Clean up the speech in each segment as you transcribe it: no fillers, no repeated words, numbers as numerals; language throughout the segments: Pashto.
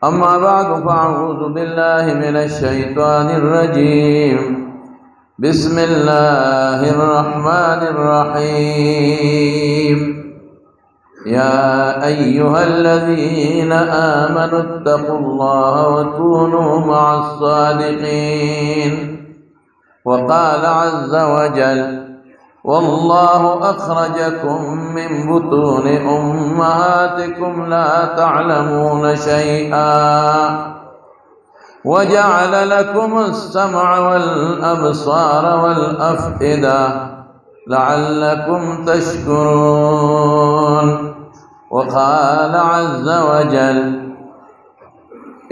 अम्मा बाद फ़अऊज़ु बिल्लाहि मिनश्शैतानिर्रजीम। बिस्मिल्लाहिर्रहमानिर्रहीम। या अय्युहल्लज़ीना आमनुत्तक़ुल्लाहा व कूनू मअस्सादिक़ीन। वक़ाल अज़्ज़ वजल वल्लाहु अख़रजकुम मिन बुतूनि उम्महातिकुम ला तअलमून शैआ वजअल लकुमुस-समअ वल अब्सार वल अफ़इदा लअल्लकुम तशकुरून। वक़ाल अज़्ज़ वजल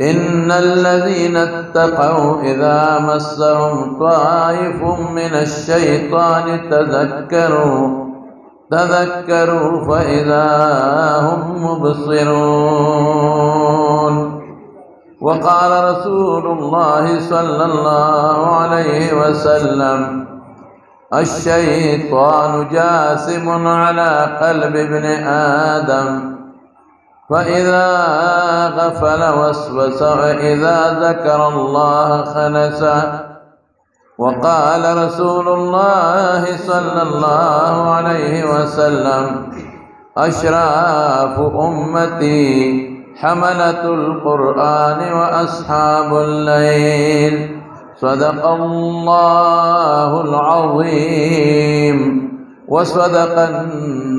इन्नल्लज़ीना इत्तक़ौ इज़ा मस्सहुम ताइफ़ुम मिनश्शैतानि तज़क्करू फ़इज़ा हुम मुबसिरून। वक़ाल रसूलुल्लाहि सल्लल्लाहु अलैहि वसल्लम अश्शैतानु जासिमुन अला क़ल्बि इब्नि आदम फ़इज़ा ग़फ़ल वस्वस वइज़ा ज़करल्लाह ख़नस। वक़ाल रसूलुल्लाहि सल्लल्लाहु अलैहि वसल्लम अशराफ़ु उम्मती हमलतुल क़ुरआन व अस्हाबुल लैल। सदक़ल्लाहुल अज़ीम व सदक़न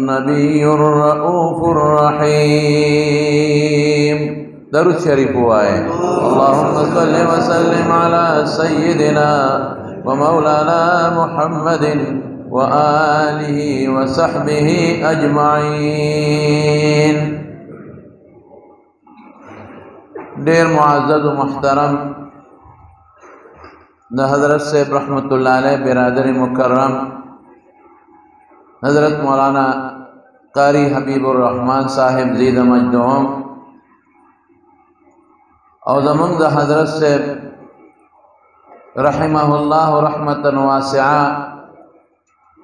नबियुर रऊफ़ुर रहीम। दरूद शरीफ हुआ है। अल्लाहुम्मा सल्लि व सल्लिम अला सय्यिदिना व मौलाना मुहम्मदिन व आलिहि व सहबिहि अजमाइन। ढेर मुअज़्ज़ज़ व मुहतरम न हज़रत साहब रहमतुल्लाह अलैह बिरादर मुकर्रम हज़रत मौलाना कारी हबीबुर रहमान साहिब ज़ीद मजदूम और ज़मंग हज़रत साहब रहमहुल्लाह रहमतन वासिआ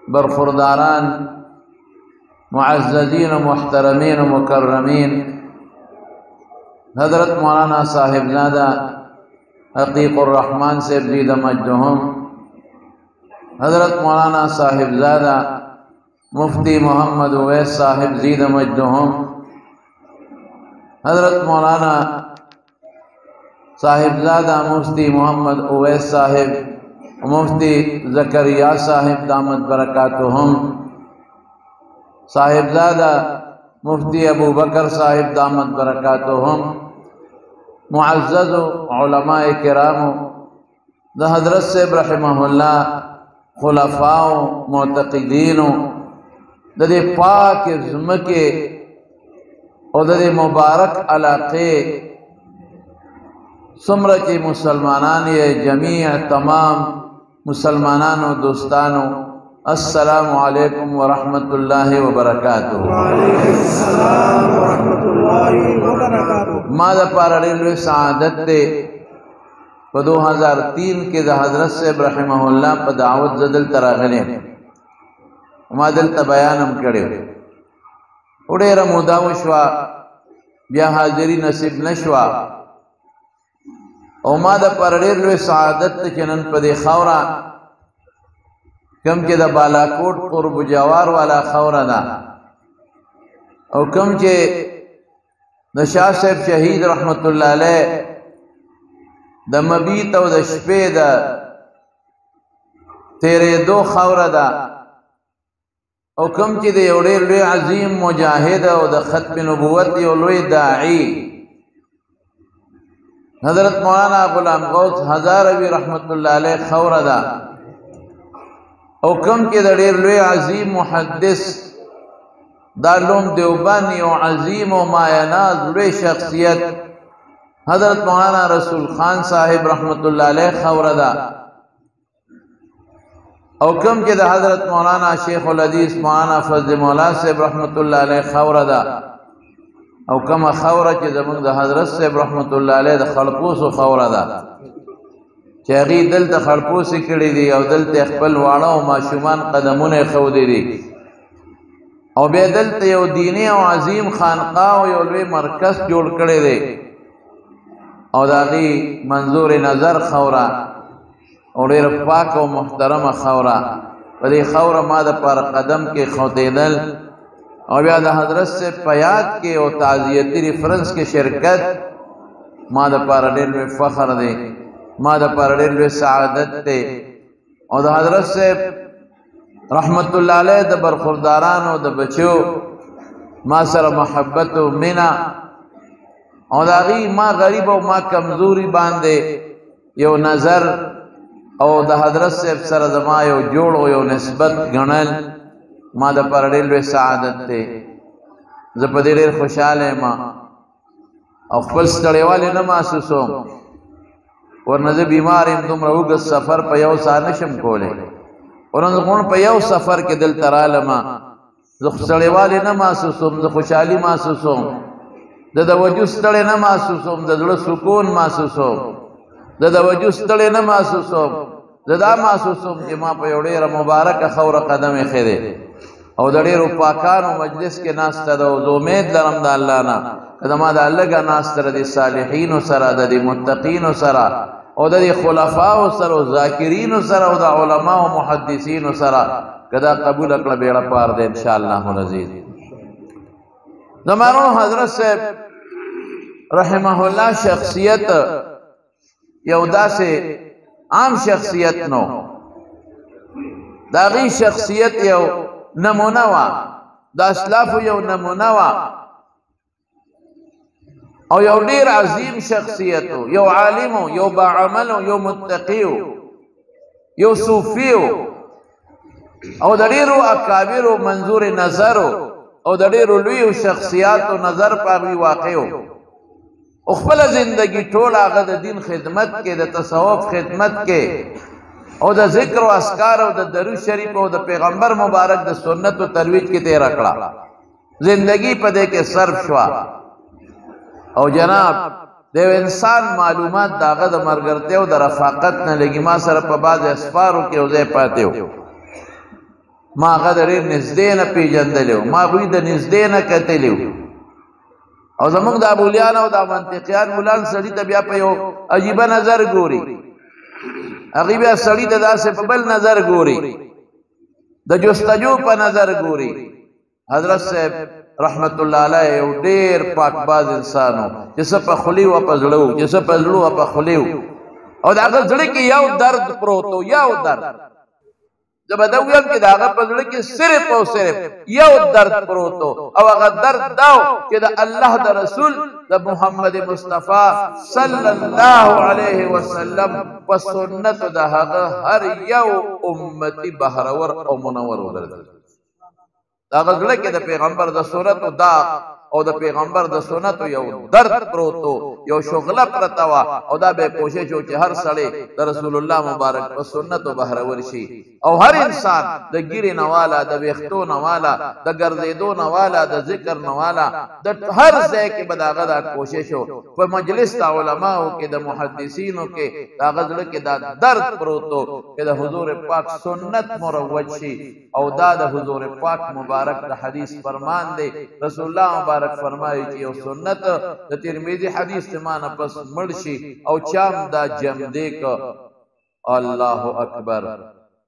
बरखुरदारान मुअज़्ज़ज़ीन मुहतरमीन मुकर्रमीन हज़रत मौलाना साहिबजादा हक़ीक़ुर रहमान साहब ज़ीद मजदूम, हज़रत मौलाना साहिबजादा मुफ्ती मोहम्मद उवैस साहिब ज़ीद मजदूम, हज़रत मौलाना साहिबजादा मुफ्ती मोहम्मद उवैस साहिब, मुफ्ती ज़करिया साहिब दामत बरकातुहुम, साहिबजादा मुफ्ती अबू बकर साहिब दामत बरकातुहुम, मुअज़्ज़ज़ उलमाए किराम द हज़रत साहब रहमहुल्लाह खुलफ़ाओ मुअतक़िदीनो ददे पाक ज़िम्मके और ददे मुबारक इलाक़े सुमर के मुसलमानान ये जमीअ तमाम मुसलमानानो दोस्तानो अस्सलामु अलैकुम व रहमतुल्लाहि व बरकातुहू। मादा पारा रेलवे सआदत दे 2003 के हज़रत साहब रहमहुल्लाह पर दावत जदल तरागले मादल तबयानम करे उड़े रमुदावशवा ब्या हाजिरी नसीब नशवा और मादा पारा रेलवे सआदत चनन पदे खौरा कम के दा बालाकोट कुर्ब जवार वाला खौरा दा और कम के शाह साहब शहीद रहमतुल्लाह अलैह द मबीत और द शपे द तेरे दो खौरा दा और कम के दे उड़े लुए अजीम मुजाहिद और द खत्म नबुवत और लुए दाई हज़रत मौलाना गुलाम गौस हज़ारवी रहमतुल्लाह अलैह खौरा दा और कम के दड़ेर लुए अजीम मुहद्दिस दारुल देवबंद और अजीम व मायनाज लुए शख्सियत हज़रत मौलाना रसूल खान साहिब रहमतुल्लाह अलैह खौरदा और कम के हज़रत मौलाना शेखुल हदीस मौलाना फज़ल मौला साहिब रहमतुल्लाह अलैह खौरदा और कम खौरा के ज़मन हज़रत साहिब रहमतुल्लाह अलैह खड़पूस खौरदा चागी दिल त खड़पूस कड़ी दी और दिल ते खपल वाड़ा और माशुमान कदमुन खौदी दी और बेदल ते दीनी और अजीम खानका और मरकज जोड़ करे दे او داغي منظور نظر خورا او ډېر پاک او محترمه خورا په دې خوره ما د پر قدم کې خوتېدل او بیا د حضرت سے پیاد کې او تعزیتی ریفرنس کې شرکت ما د پر ډېر فخر دی ما د پر ډېر سعادت دی او د حضرت سے رحمت الله علیه د برخوردارانو د بچو ما سره محبت او مینا او داغي ما غریب او ما کمزوري باندې یو نظر او د حضرت صاحب سره زما یو جوړ او یو نسبت غنل ما د پر ډېر سعادت ته زه په دې ډېر خوشاله یم او خپل ستړیواله نه محسوسوم ورنه زه بیمار یم دومره اوږد سفر په یو ساه نشم کولی ورنه په یو سفر کې دلته رالم زه ستړیواله نه محسوسوم زه خوشحالي محسوسوم د وجود ستړی نه محسوسوم د زړه سکون محسوسوم د وجود ستړی نه محسوسوم زه دا محسوسوم چې ما په یو ډېره مبارکه خوره قدم ایښی دی او د ډېرو پاکانو مجلس کې ناسته ده او زه امید لرم د الله نه که زما دا لږه ناسته ده د صالحینو سره د دې متقینو سره او د دې خلفاو سره او ذاکرینو سره او د علماو محدثینو سره که دا قبوله کړه بیړه پار دی انشاءالله العزیز زمانو حضرت صاحب رحمه الله شخصیت یو داسې عام شخصیت نو داغي شخصیت یو نمونه وا د اسلافو یو نمونه وا او یو ډیر عظیم شخصیت یو عالم یو باعمل یو متقی یو صوفی او د ډیرو اکابر منظور نظر او د ډیرو لوی شخصیات او نظر په واقع او خپل زندگی ټول هغه د دین خدمت کې د تصوف خدمت کې او د ذکر او اذکار او د درود شریف او د پیغمبر مبارک د سنت او ترویج کې تیر کړه زندگی په دې کې صرف شوا او جناب د انسان معلومات داغه د مرګرته او د رفاقت نه لګي ما سره په باز اسفارو کې او ځای پاتې ما غدرې نږدې نه پیژندلو ما وې د نږدې نه کتلو او زمونږ د ابولیان او د منطقيان مولان سړي ته بیا په یو عجیب نظر ګوري هغه بیا سړي ته داسې په بل نظر ګوري د جستجو په نظر ګوري حضرت صاحب رحمت الله علیه یو ډیر پاکباز انسانو چې څه په خلی او په زړه چې څه په زړه او په خلی او دا هغه زړه کې یو درد پروت یو درد زبدویم کې داغه په زړه کې صرف او صرف یو درد پروت او هغه درد داو چې د الله د رسول د محمد مصطفی صلی الله علیه وسلم په سنت د هغه هر یو امتی بهرور او منور وګرځي هغه زړه کې د پیغمبر د صورت او دا او د پیغمبر د سنت یو درد پروت یو شغله پرتا وا او دا به کوشش او چې هر سړی د رسول الله مبارک په سنت او بهرور شي او هر انسان د ګیره نواله د ویختو نواله د ګرځېدو نواله د ذکر نواله د هر ځای کې بداغه د کوشش په مجلس د علماو کې د محدثینو کې دا غزل کې دا درد پروت چې د حضور پاک سنت مروج شي او دا د حضور پاک مبارک د حدیث فرمان دی رسول الله مبارک فرمایي چې یو سنت د ترمذی حدیث تمانه پس مرشي او چام دا جم دې ک الله اکبر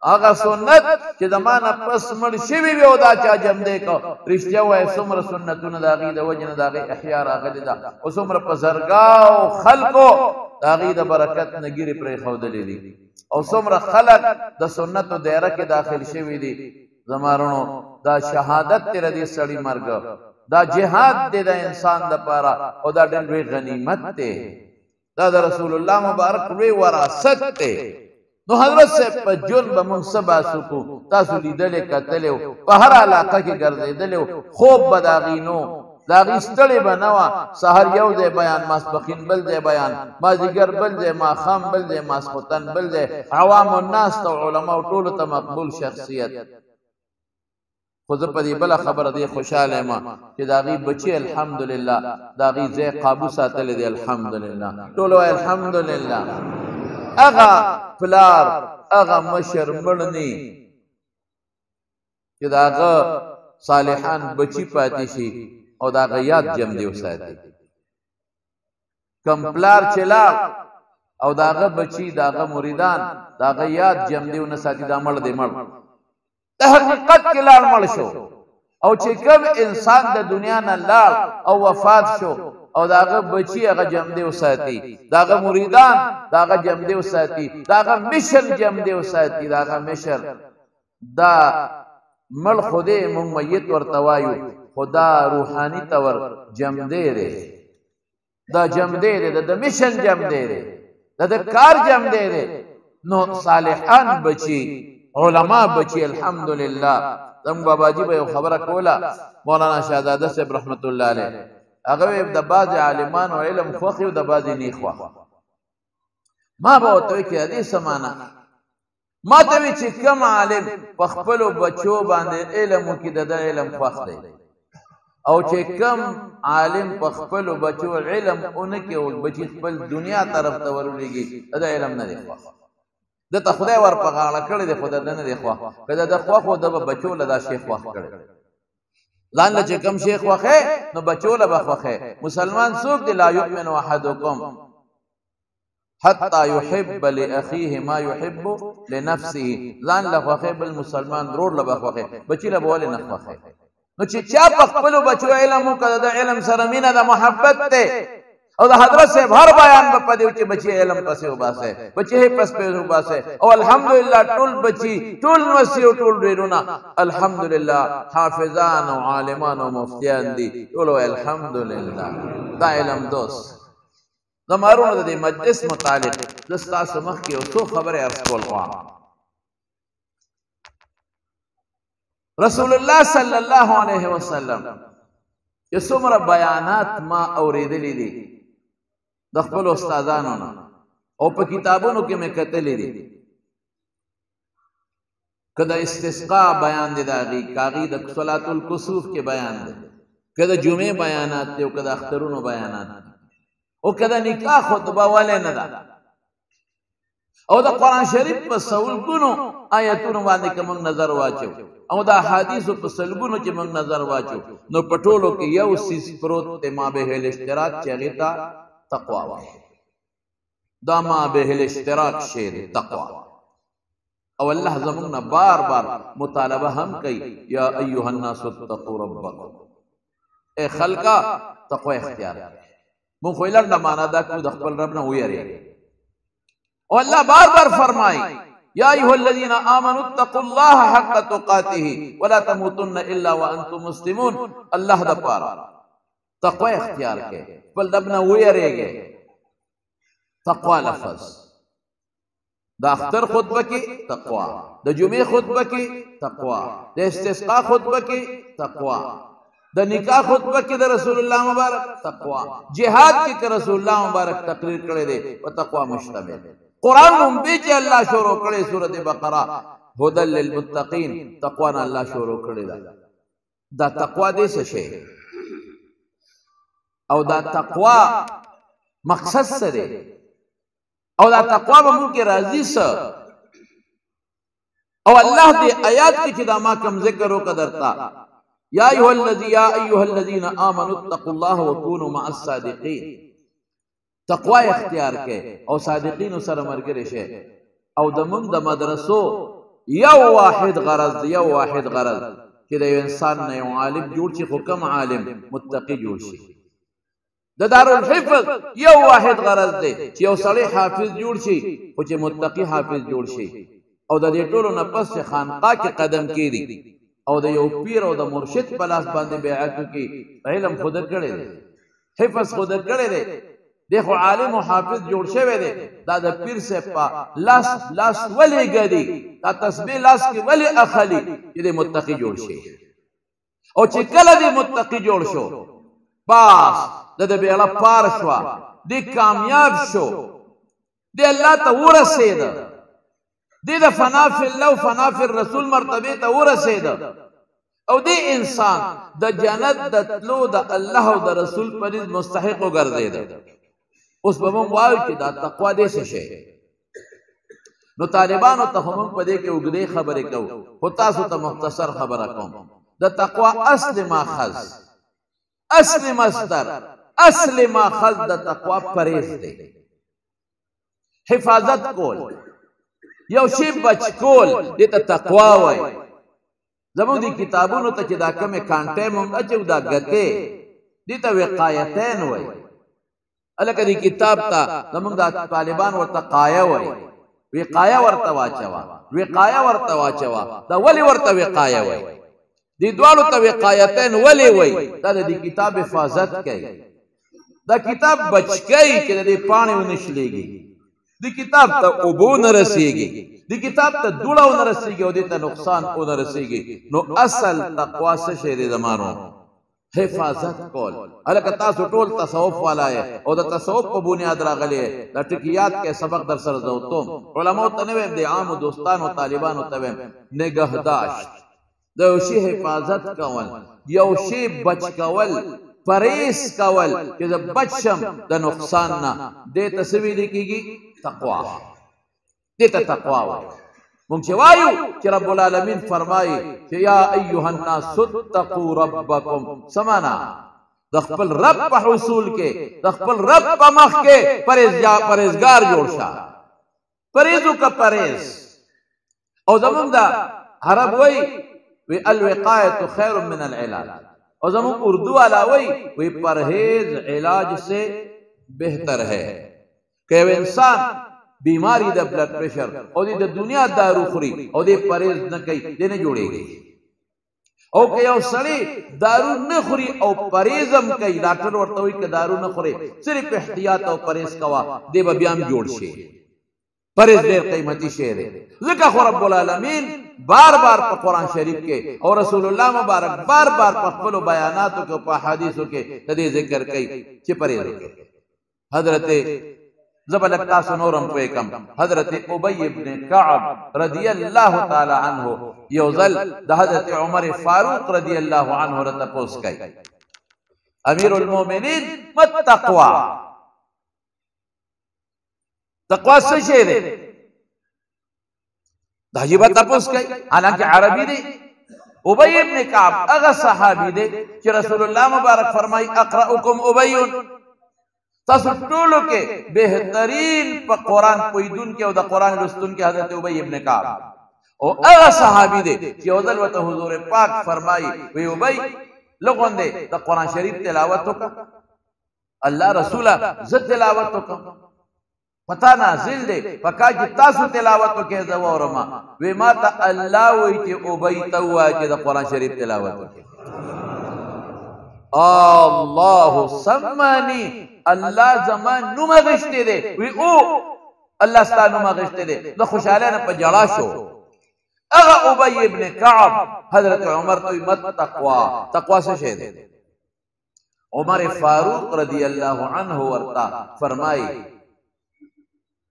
هغه سنت چې زمانه پس مرشي وی او دا چا جم دې ک رښتیا وای څومره سنتونه د غي د وجنه د غي احیا راغلي دا او څومره په زرګاو خلقو د غي د برکت نګيري پرې خودلې دي او څومره خلق د سنت دایره کې داخل شوی دي زمارونو دا شهادت تر دې سړی مرګ دا جهاد دی د انسان لپاره او دا ډېر لوی غنیمت دی دا د رسول الله مبارک لوی وراثت دی نو حضرت صاحب په جون به منصبه سکو تاسو لیدلې کتلې په هر علاقه کې ګرځېدلې خوب بداغینو دا غستړې بنوا سحر یو دی بیان ماسپخین بل دی بیان مازیګر بل دی ماخام بل دی ماسختن بل دی عوام الناس او علما ټول ته مقبول شخصیت خو زه په دې بل خبره دی خوشاله ما چې دا غي بچي الحمدلله دا غي زه قابو ساتل دي الحمدلله ټول وای الحمدلله اغا فلار اغا مشر مړني چې داغه صالحان بچي پاتې شي او دا غیات جم دی وساتي کم پلار چې لاړ او داغه بچی داغه مریدان داغه یاد جم دیو نه ساتي دا مړ دی مړ د حقیقت کې لاړ مړ شو او چې کوم انسان د دنیا نه لاړ او وفات شو او داغه بچی هغه جم دیو ساتي داغه مریدان داغه جم دیو ساتي داغه مشر جم دیو ساتي داغه مشر دا مړ خوده مون میت ورته وایو خدا روحانی تور جم دی دا جم دی د مشن جم دی د کار جم دی نو صالحان بچی علما بچی الحمدلله زم بابا جی به خبره کوله مولانا شهزاده صاحب رحمت الله علیه هغه د بعض عالمان او علم خوخي او د بعض نه خو ما به وته کې دې سمانه ما ته چې کم عالم په خپل بچو باندې علم کې د علم خوخ دی او چې کم عالم په خپل بچو علم اونکه او بچی خپل دنیا طرف ته ورولېږي دا علم نه دی خو د ته خدای ور په غاړه کړی دی خدای نه دی خو کله د خو د بچو لدا شیخ واخ کړی ځان له چې کم شیخ واخه نو بچو له بخوخه مسلمان څوک دی لا یؤمن احدکم حتى يحب لاخيه ما يحب لنفسه ځان له خوخه بل مسلمان ضرور له بخوخه بچی له بوله نه خوخه نو چې چا په خپل بچو علم وکړه د علم سره مینه د محبت ته او د حضرت صاحب هر بیان په پدیو چې بچي علم پسې وباسه بچي پس په وباسه او الحمدلله ټول بچي ټول مسیو ټول ډیرونه الحمدلله حافظان او عالمان او مفتیان دي ټول الحمدلله دا علم دوست زمارونه د مجلس متعلق د تاسو مخ کې اوسو خبره ارس کول غواړم رسول الله صلی الله علیه وسلم چې څومره بیانات ما اوریدلې دي د خپل استادانو نه او په کتابونو کې مې کتلې دي کله استسقاء بیان دي داغي کاغي د صلات الکسوف کې بیان دي کله جمعه بیانات دي او کله اخترونو بیانات او کله نکاح خطبه ولې نه ده او د قران شریف په سولګونو آیاتونو باندې کوم نظر واچو او د احادیث په سلګونو چې موږ نظر واچو نو پټولو کې یو سیس پروت ته ما به الاشتراک چې غیتا تقوا وا دا ما به الاشتراک شیر تقوا او الله زموږ بار بار مطالبه هم کوي یا ایها الناس اتقوا ربکم اے خلقا تقوا اختیار مو خو لړ معنا دا کو د خپل رب نه ویری او الله بار بار فرمای یا ایها الذین آمنوا اتقوا الله حق تقاته ولا تموتن الا وانتم مسلمون الله د پاره تقوا اختیار کې بل دبنا ویریږي تقوا لفظ د اختر خطبه کې تقوا د جمعې خطبه کې تقوا د استسقاء خطبه کې تقوا د نکاح خطبه کې د رسول الله مبارک تقوا جهاد کې رسول الله مبارک تقریر کړی دی او تقوا مشتمل قرآن نم بیچ اللہ شروع کرے سورۃ بقرہ ہدى للمتقین تقوی نہ اللہ شروع کرے دا تقوی دے سشے او دا تقوی مقصد سرے او دا تقوی بمون کے راضی سر او اللہ دے آیات کی چدا ما کم ذکر ہو قدرتا یا ایوہ الذین آمنوا اتقوا اللہ وکونوا مع الصادقین تقوا اختیار کې او صادقین سره مرګري شه او د موږ د مدرسو یو واحد غرض چې د انسان نه یو عالم جوړ شي خو کم عالم متقی جوړ شي د دارالحفظ یو واحد غرض دی چې یو سړی حافظ جوړ شي خو چې متقی حافظ جوړ شي او د دې ټولو نه پس خانقاه کې قدم کېږي او د یو پیر او د مرشد په لاس باندې بیعت کې علم خود کړی دی حفظ خود کړی دی دیکھو عالم و حافظ جوڑ شوے دے دا دا پیر سے پا لاس ولی گدی دا تسبیح لاس کی ولی اخلی یہ دے متقی جوڑ شے او چکل دے متقی جوڑ شو باس دا دا بیعلا پار شوا دے کامیاب شو دے اللہ تا ورسے دا دے دا فنا فی اللہ و فنا فی الرسول مرتبے تا ورسے دا او دے انسان دا جنت دا تلو دا اللہ و دا رسول پر مستحق و گردے دا اس بمم وایو چې دا تقوا دې څه شي نو طالبانو ته هم په دې کې وګړي خبرې کوو خو تاسو ته مختصر خبره کوم د تقوا اصل ماخذ اصل مصدر اصل ماخذ د تقوا پرهیز دی حفاظت کول یو شی بچ کول دې ته تقوا وای زموږ دي کتابونو ته چې دا کمې کانټې مونږ اچو دا ګټې دې ته وقایتین وای الکه دې کتاب ته زموږ د طالبان ورته قایه وای وقایه ورته واچوا دا ولی ورته وقایه وای دې دوالو ته وقایتین ولی وای دا دې کتاب حفاظت کوي دا کتاب بچ کوي چې دې پانی ونشلېږي دی کتاب تا اوبو نرسیگی دی کتاب تا دوڑاو نرسیگی او دی تا نقصان او نرسیگی نو اصل تقوا سشے دی زمانو حفاظت کول حالکہ تاسو ټول تصوف والا ہے او دا تصوف پا بنیاد راغلے دا ٹکیات کے سبق در سر زوتوم علماء تنویم دی عام دوستان و طالبان و تنویم نگہداشت دا یوشی حفاظت کول یوشی بچ کول پریس کول کہ دا بچم دا نقصان نا دے تصوی لکی گی تقوا دیتا تقوا ہوئی مونږ وایو چې رب العالمین فرمایي چې یا ایها الناس اتقوا ربکم سمانا د خپل رب په حصول کې د خپل رب په مخ کې پرهیزګار جوړ شه پرهیزو کا پرهیز او زمونږ دا عرب وای وی الوقایه خیر من العلاج او زمونږ اردو والا وی پرهیز علاج سے بہتر ہے کہ وہ انسان بیماری دا بلڈ پریشر او دی دا دنیا دارو خوری او دی پریز نہ کئی دینے جوڑے گئی او کہ یو سڑی دارو نہ خوری او پریزم کئی ڈاکٹر ورطوئی کہ دارو نہ خوری صرف احتیاط او پریز کوا دے با بیام جوڑ شے پریز دیر قیمتی شیر ہے ذکر خو رب العالمین بار بار پا قرآن شریف کے اور رسول اللہ مبارک بار بار پا قبل و بیاناتوں کے پا حدیثوں کے تدے ذکر کئی چی پریز کے حضرت زبلک تاسو نورم پیکم حضرت ابی ابن کعب رضی اللہ تعالی عنہ یوزل دا حضرت عمر فاروق رضی اللہ عنہ رتا پوس کئی امیر المومنین مت تقوی تقوی سے شیر ہے دا حجیبہ تپوس کئی حالانکہ عربی دے ابی ابن کعب اغا صحابی دے کہ رسول اللہ مبارک فرمائی اقرأکم ابیون تاسو ټولو کې بهترین په قرآن پویدون کې او د قرآن لستون کې حضرت ابی ابن کعب او هغه صحابي دی چې یو ځل ورته حضور پاک فرمایي وی ابی لغون دی د قرآن شریف تلاوت وکړه الله رسوله زه تلاوت وکړم پتا نازل دی پکا چې تاسو تلاوت وکړئ زه واورم وی ما ته الله وی چې ابی ته وایي چې د قرآن شریف تلاوت وکړي الله سمانی اللہ زمان نوم غشتے دے وی او اللہ ستا نوم غشتے دے دا خوشحالیاں پا جڑا شو اغا ابی ابن کعب حضرت عمر تو مت تقوی سے شے دے عمر فاروق رضی اللہ عنہ ورطا فرمائی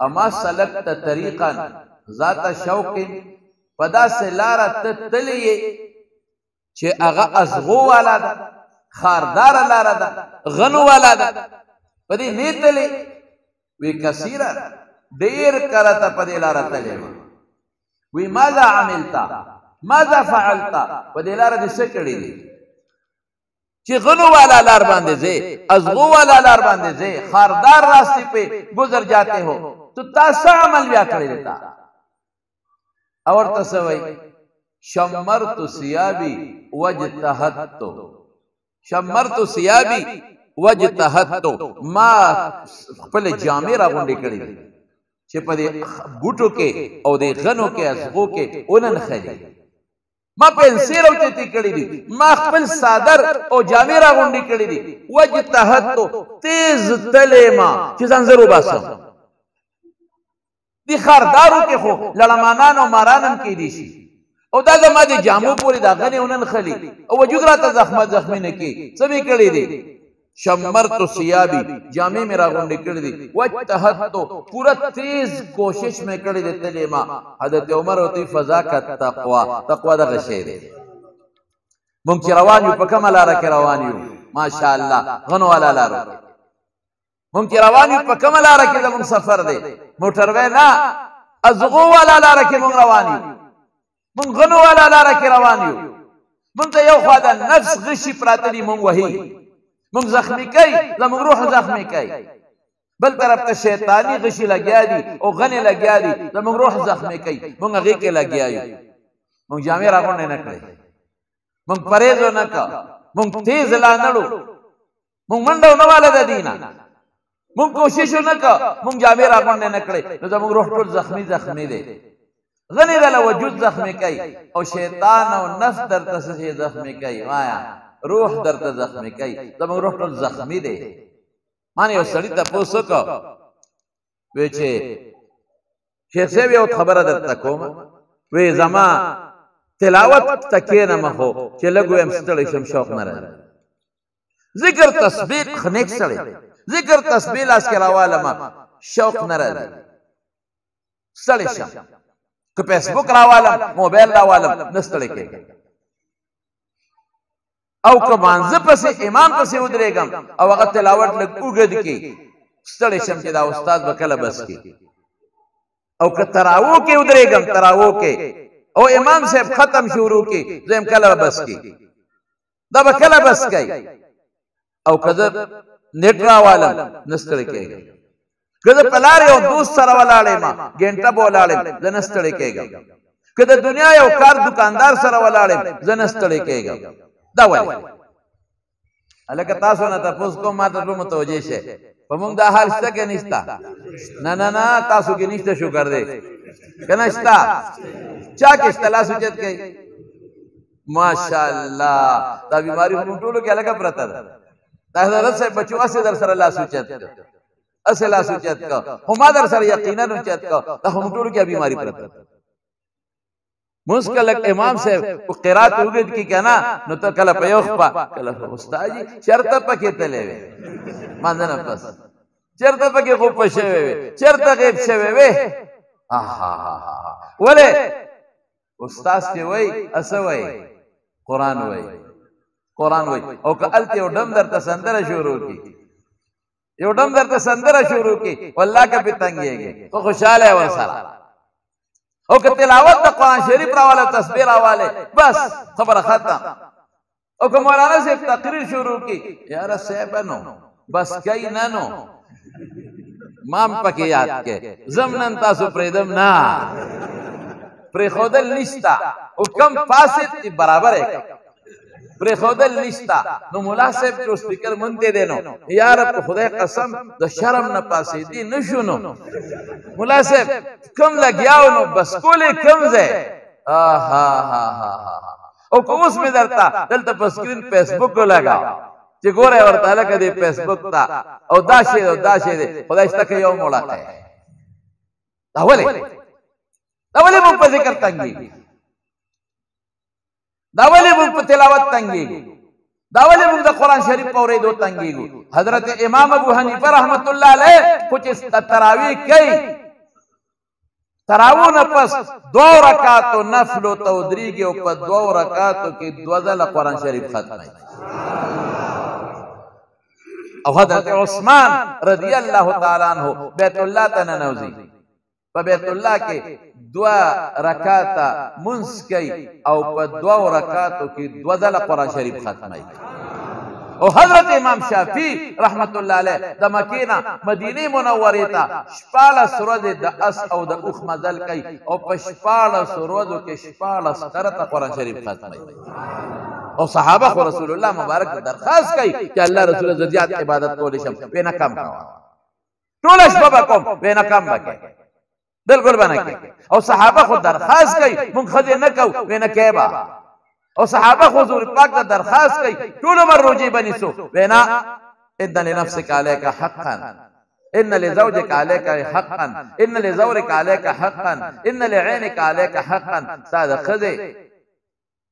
اما سلکت طریقا ذات شوق پدا سے لارا تتلیے چھے اغا ازغو والا دا خاردار لارا دا غنو والا دا پدی نیتلی وی کثیرا دیر کرتا پدی لارا تلی وی ماذا عملتا ماذا فعلتا پدی لارا دی سکڑی دی چی غنو والا لار باندے زے ازغو والا لار باندے زے خاردار راستی پہ گزر جاتے ہو تو تاسا عمل بیا کری لیتا اور تسوئی شمرت سیابی وجتہتو شمرت سیابی وجتہتو ما پہلے جامع را گنڈی کری دی چھے پا دے بوٹو کے او دے غنو کے ازغو کے انن خیلی ما پینسیر او چیتی کری دی ما خپل سادر او جامع را گنڈی کری دی وجتہتو تیز تلے ما چیز انظرو باسم دی خاردارو کے خو لڑمانان و مارانم کی دیشی او دا زما دی جامو پوری دا غنی انن خلی او وجود را تا زخمی نکی سبی کری دی شمرت سیابی جامع میرا گنڈی کر دی وجتہتو پورا تیز کوشش میں کر دی تلی ما حضرت عمر ہوتی فضا کا تقوی دا غشے دی مونگ چی روانیو پا کم لارا کی روانیو ماشاءاللہ غنو والا لارا مونگ چی روانیو پا کم لارا کی دا مونگ سفر دی موٹروے نا ازغو والا لارا کی مونگ روانیو مونگ غنو والا لارا کی روانیو مونگ تا یو خوادا نفس غشی پراتنی مونگ وحی مونږ زخمی کوي زمونږ روح زخمی کوي بل طرف ته شیطانی غشي لګیا دي او غنې لګیا دي زمونږ روح زخمی کوي مونږ هغې کې لګیا یو مونږ جامې راغونډې نه کړې مونږ پرهیز ونه کړ مونږ تیز لا نړو مونږ منډه ونه واله د دینه مونږ کوشش ونه کړ مونږ جامې راغونډې نه کړې نو زمونږ روح ټول زخمی دی غنی دل وجود زخمی کوي او شیطان او نفس درته څه زخمی کوي وایا روح درته زخمی کوي زموږ روح ټول زخمی دی ما یو سړي تپوس وکړ وی چې شیخ صاحب یو خبره درته کوم وی زما تلاوت ته کښېنم خو چې لږ ویم ستړی شم شوق نه راځي ذکر تسبیح خنیک سړی ذکر تسبیح لاس کې راوالم شوق نه راځي ستړی شم که فیسبوک راوالم موبایل راوالم نه ستړی کېږم او که مانځه پسې امام پسې ودرېږم او هغه تلاوت لږ اوږد کړي ستړی شم چې دا استاد به کله بس کړي او که تراوو کې ودرېږم تراوو کې او امام صاحب ختم شروع کړي زه یم کله بس کړي دا به کله بس کوي او که زه نیټ راوالم نه ستړی کېږم که زه په لارې یو دوست سره ولاړ یم ګنټه به ولاړ یم زه نه ستړی کېږم که د دنیا یو کار دکاندار سره ولاړ یم زه نه ستړی کېږم دا ولې هلکه تاسو نه تپوس کوم ما ته ټول متوجه شئ په موږ دا حال شته که نشته نه نه نه تاسو کې نشته شکر دی که نه شته چا کې شته لاس اوچت کوي ماشاءالله دا بیماري خو موږ ټولو کې هلکه پرته ده دا حضرت صاحب بچو هسې در سره لاس اوچت کړه هسې لاس اوچت کړه خو ما در سره یقینا اوچت کړه دا خو موږ ټولو کې بیماري پرته ده مونږ کله امام صاحب په قرات وګد کې کنه نو ته کله په یو خپا کله استاد جی چرته پکې تلې وې مانځنه پس چرته پکې خو پښې وې چرته غیب شوي وې ولې استاد چې وای اسه وای قران وای او که الته یو ډم درته سندره شروع کی یو ډم درته سندره شروع کی والله که پتنګيږي تو خوشاله ور سره او که تلاوت د قرآن شریف راواله تسبیح راواله بس خبره ختم او که مولانا صاحب تقریر شروع کی یاره صاحب نو بس کئی نه نو مام پکې یاد کې زمنن تاسو پرېدم نه پرېښودل نشته او کم فاسد برابر یې پرې خودل نشتا نو مولا صاحب جو سپیکر مونته دی نو یا رب خدای قسم د شرم نه پاسې دی نشو نو مولا صاحب کم لګیاو نو بس کولې کم ځای او کوس می درتا دلته په سکرین فیسبوک لگا چې ګوره ورته لکه دی فیسبوک تا او دا شی دی خدای شته یو مولا کوي دا ولې مو په ذکر تنګي دا ولې موږ په تلاوت تنګېږو دا ولې موږ د قرآن شریف په اورېدو تنګېږو حضرت امام ابو حنیفه رحمت الله علیه خو چې تراویح کوي تراویح نه پس 2 رکعاتو نفلو ته ودرېږي او په 2 رکعاتو کې 2 ځله قرآن شریف ختموي او حضرت عثمان رضی الله تعالی عنہ بیت الله ته ننوځي په بیت الله کې 2 رکعاته منځ کوي او په 2 رکعاتو کې 2 ځله قرآن شریف ختموي او حضرت امام شافعي رحمت الله علیه د مکې نه مدینه منورې ته 14 ورځې د اس او د اوښ مزل کوي او په 14 ورځو کې 14 کرته قرآن شریف ختموي او صحابه خو رسول الله مبارک درخواست کوي چې الله رسول زیات عبادت کولی شم وینا کم کوه ټول شپه کوم وینا کم وکړي بالکل بنا کی او صحابه خود درخواست کوي مونږ خدای نه کو وینا کېبا او صحابه خو حضور پاک ته درخواست کوي ټول عمر روزي بنیسو وینا ان لنفسك عليك حقا ان لزوجك عليك حقا ان لزورك عليك حقا ان لعينك عليك حقا استاد خدای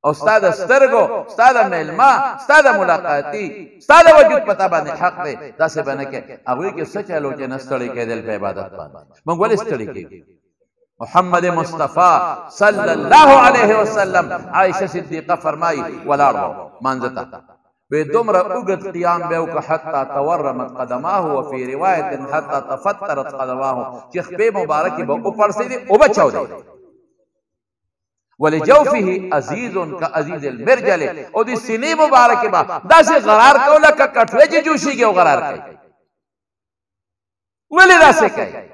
او استاد سترګو استاد ملما استاد ملاقاتي استاد وجود پتا باندې حق دی داسې باندې کې هغه کې سچ الو چې نستړی کېدل په عبادت باندې موږ ولې ستړی کېږو محمد مصطفی صلی الله علیه وسلم عائشه صدیقه فرمایي ولاړو مانځتا به دومره اوږد قیام به او حتی تورمت قدماه وفي روایت حتی تفترت قدماه چې خپې مبارکي به او پړسې دي او بچاو دي ولجوفه عزیز کعزیز المرجل او دی سینې مبارکه با داسې غرار کوله که کټوې چې جوشيږي او غرار کوي ولې داسې کوي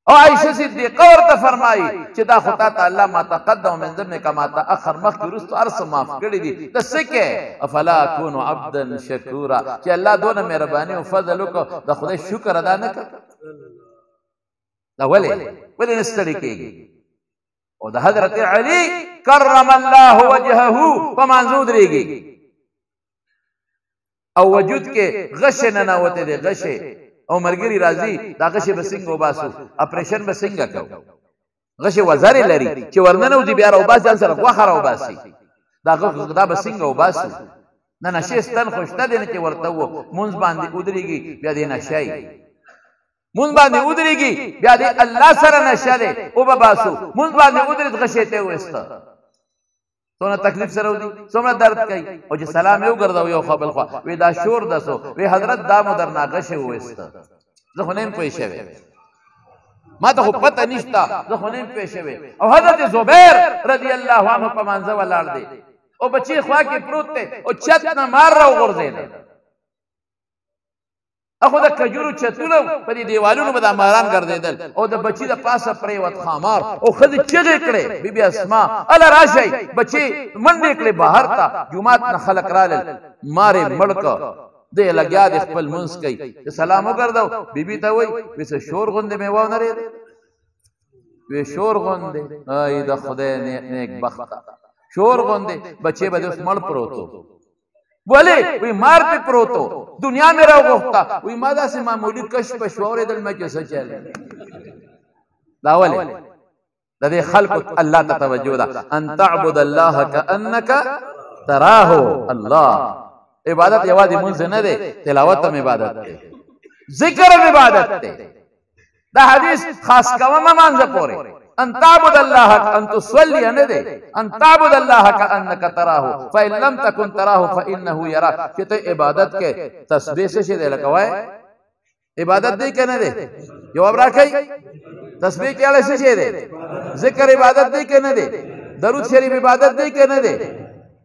او عائشہ صدیقہ ورته فرمایي چې دا خدای تعالی ما تقدم من ذنبك ما تاخر مخکې وروسته هر څه معاف کړي دي ته څه کوې افلا اكون عبدا شکورا چې الله دونه مهرباني او فضل وکړو د خدای شکر ادا نه کړ دا ولې نه ستړي کېږي او د حضرت علی کرم الله وجهه په منځو درېږي او وجود کې غش نه نوته دی غش او مرګري راځي دا غش به څنګه وباسو اپریشن به څنګه کوو غش وزاري لري چې ورننه ودي بیا راو باسي سره غوخه راو باسي دا به څنګه وباسو نه نشه ستن خوشته دي چې ورته وو مونږ باندې ودرېږي بیا دې نشای مونږ باندې ودرېږي بیا دې الله سره نشه ده او به باسو مونږ باندې ودرېد غشې ته وسته څونه تکلیف سره ودی څومره درد کوي او چې سلام یو ګرځاو یو خپل خوا وی دا شور دسو وی حضرت دا مدر ناغشه وسته زه خو نیم پېښوي ما ته پته نشتا زه خو نیم پېښوي او حضرت زبیر رضی الله عنه په منځ ولاړ دی او بچی خوا کې پروت دی او چت نه مار راو غورځید اخو د کجورو چتونو په دې دیوالونو به د ماران ګرځیدل او د بچی د پاسه پریوت خامار او خځې چغې کړې بیبي اسماء الا راشي بچی منډې کړې بهر ته جمعات نه خلق رالل مارې مړک دې لګیا د خپل منس کوي سلام وګرځاو بیبي ته وای وسه شور غوندې مې و نه لري وی شور غوندې ای د خدای نیک بخت شور غوندې بچي به اوس مړ پروتو بولے وی مار پہ پروتو دنیا میں رہو گفتا وی مادا سے معمولی کش پشوار دل میں کیسا چلے داولے لدے خلق اللہ تا توجہ دا ان تعبد اللہ کأنکا تراہو اللہ عبادت یوادی منزے نہ دے تلاوت میں عبادت دے ذکر میں عبادت دے دا حدیث خاص کواما مانزا پورے ان تعبد الله ان تصلي نه ان تعبد الله كانك تراه فان لم تكن تراه فانه يراك چې ته عبادت کې تسبیح څه دی لکوای عبادت دی کنه دی جواب راکای تسبیح کې اړه څه دی ذکر عبادت دی کنه دی درود شریف عبادت دی کنه دی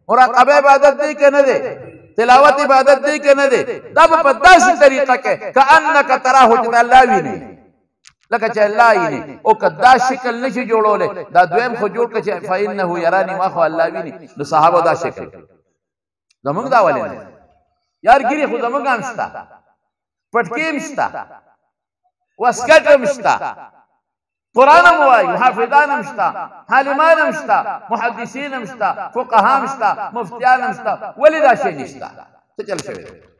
مراقبه عبادت دی کنه دی تلاوت عبادت دی کنه دی دا په داسې طریقه کې كانك تراه چې الله ویني لکه چې الله یې او کدا شکل نشي جوړولې دا دویم خو جوړ کړي فإنه يراني ما خو الله ویني نو صحابه دا شکل زمونږ دا ولې نه یار ګری خو زمونږ هم شته پټکې هم شته واسکټ هم شته قرآن هم وایي حافظان هم شته عالمان هم شته محدثین هم شته فقها هم شته مفتیان هم شته ولې دا شی نشته څه چل شوی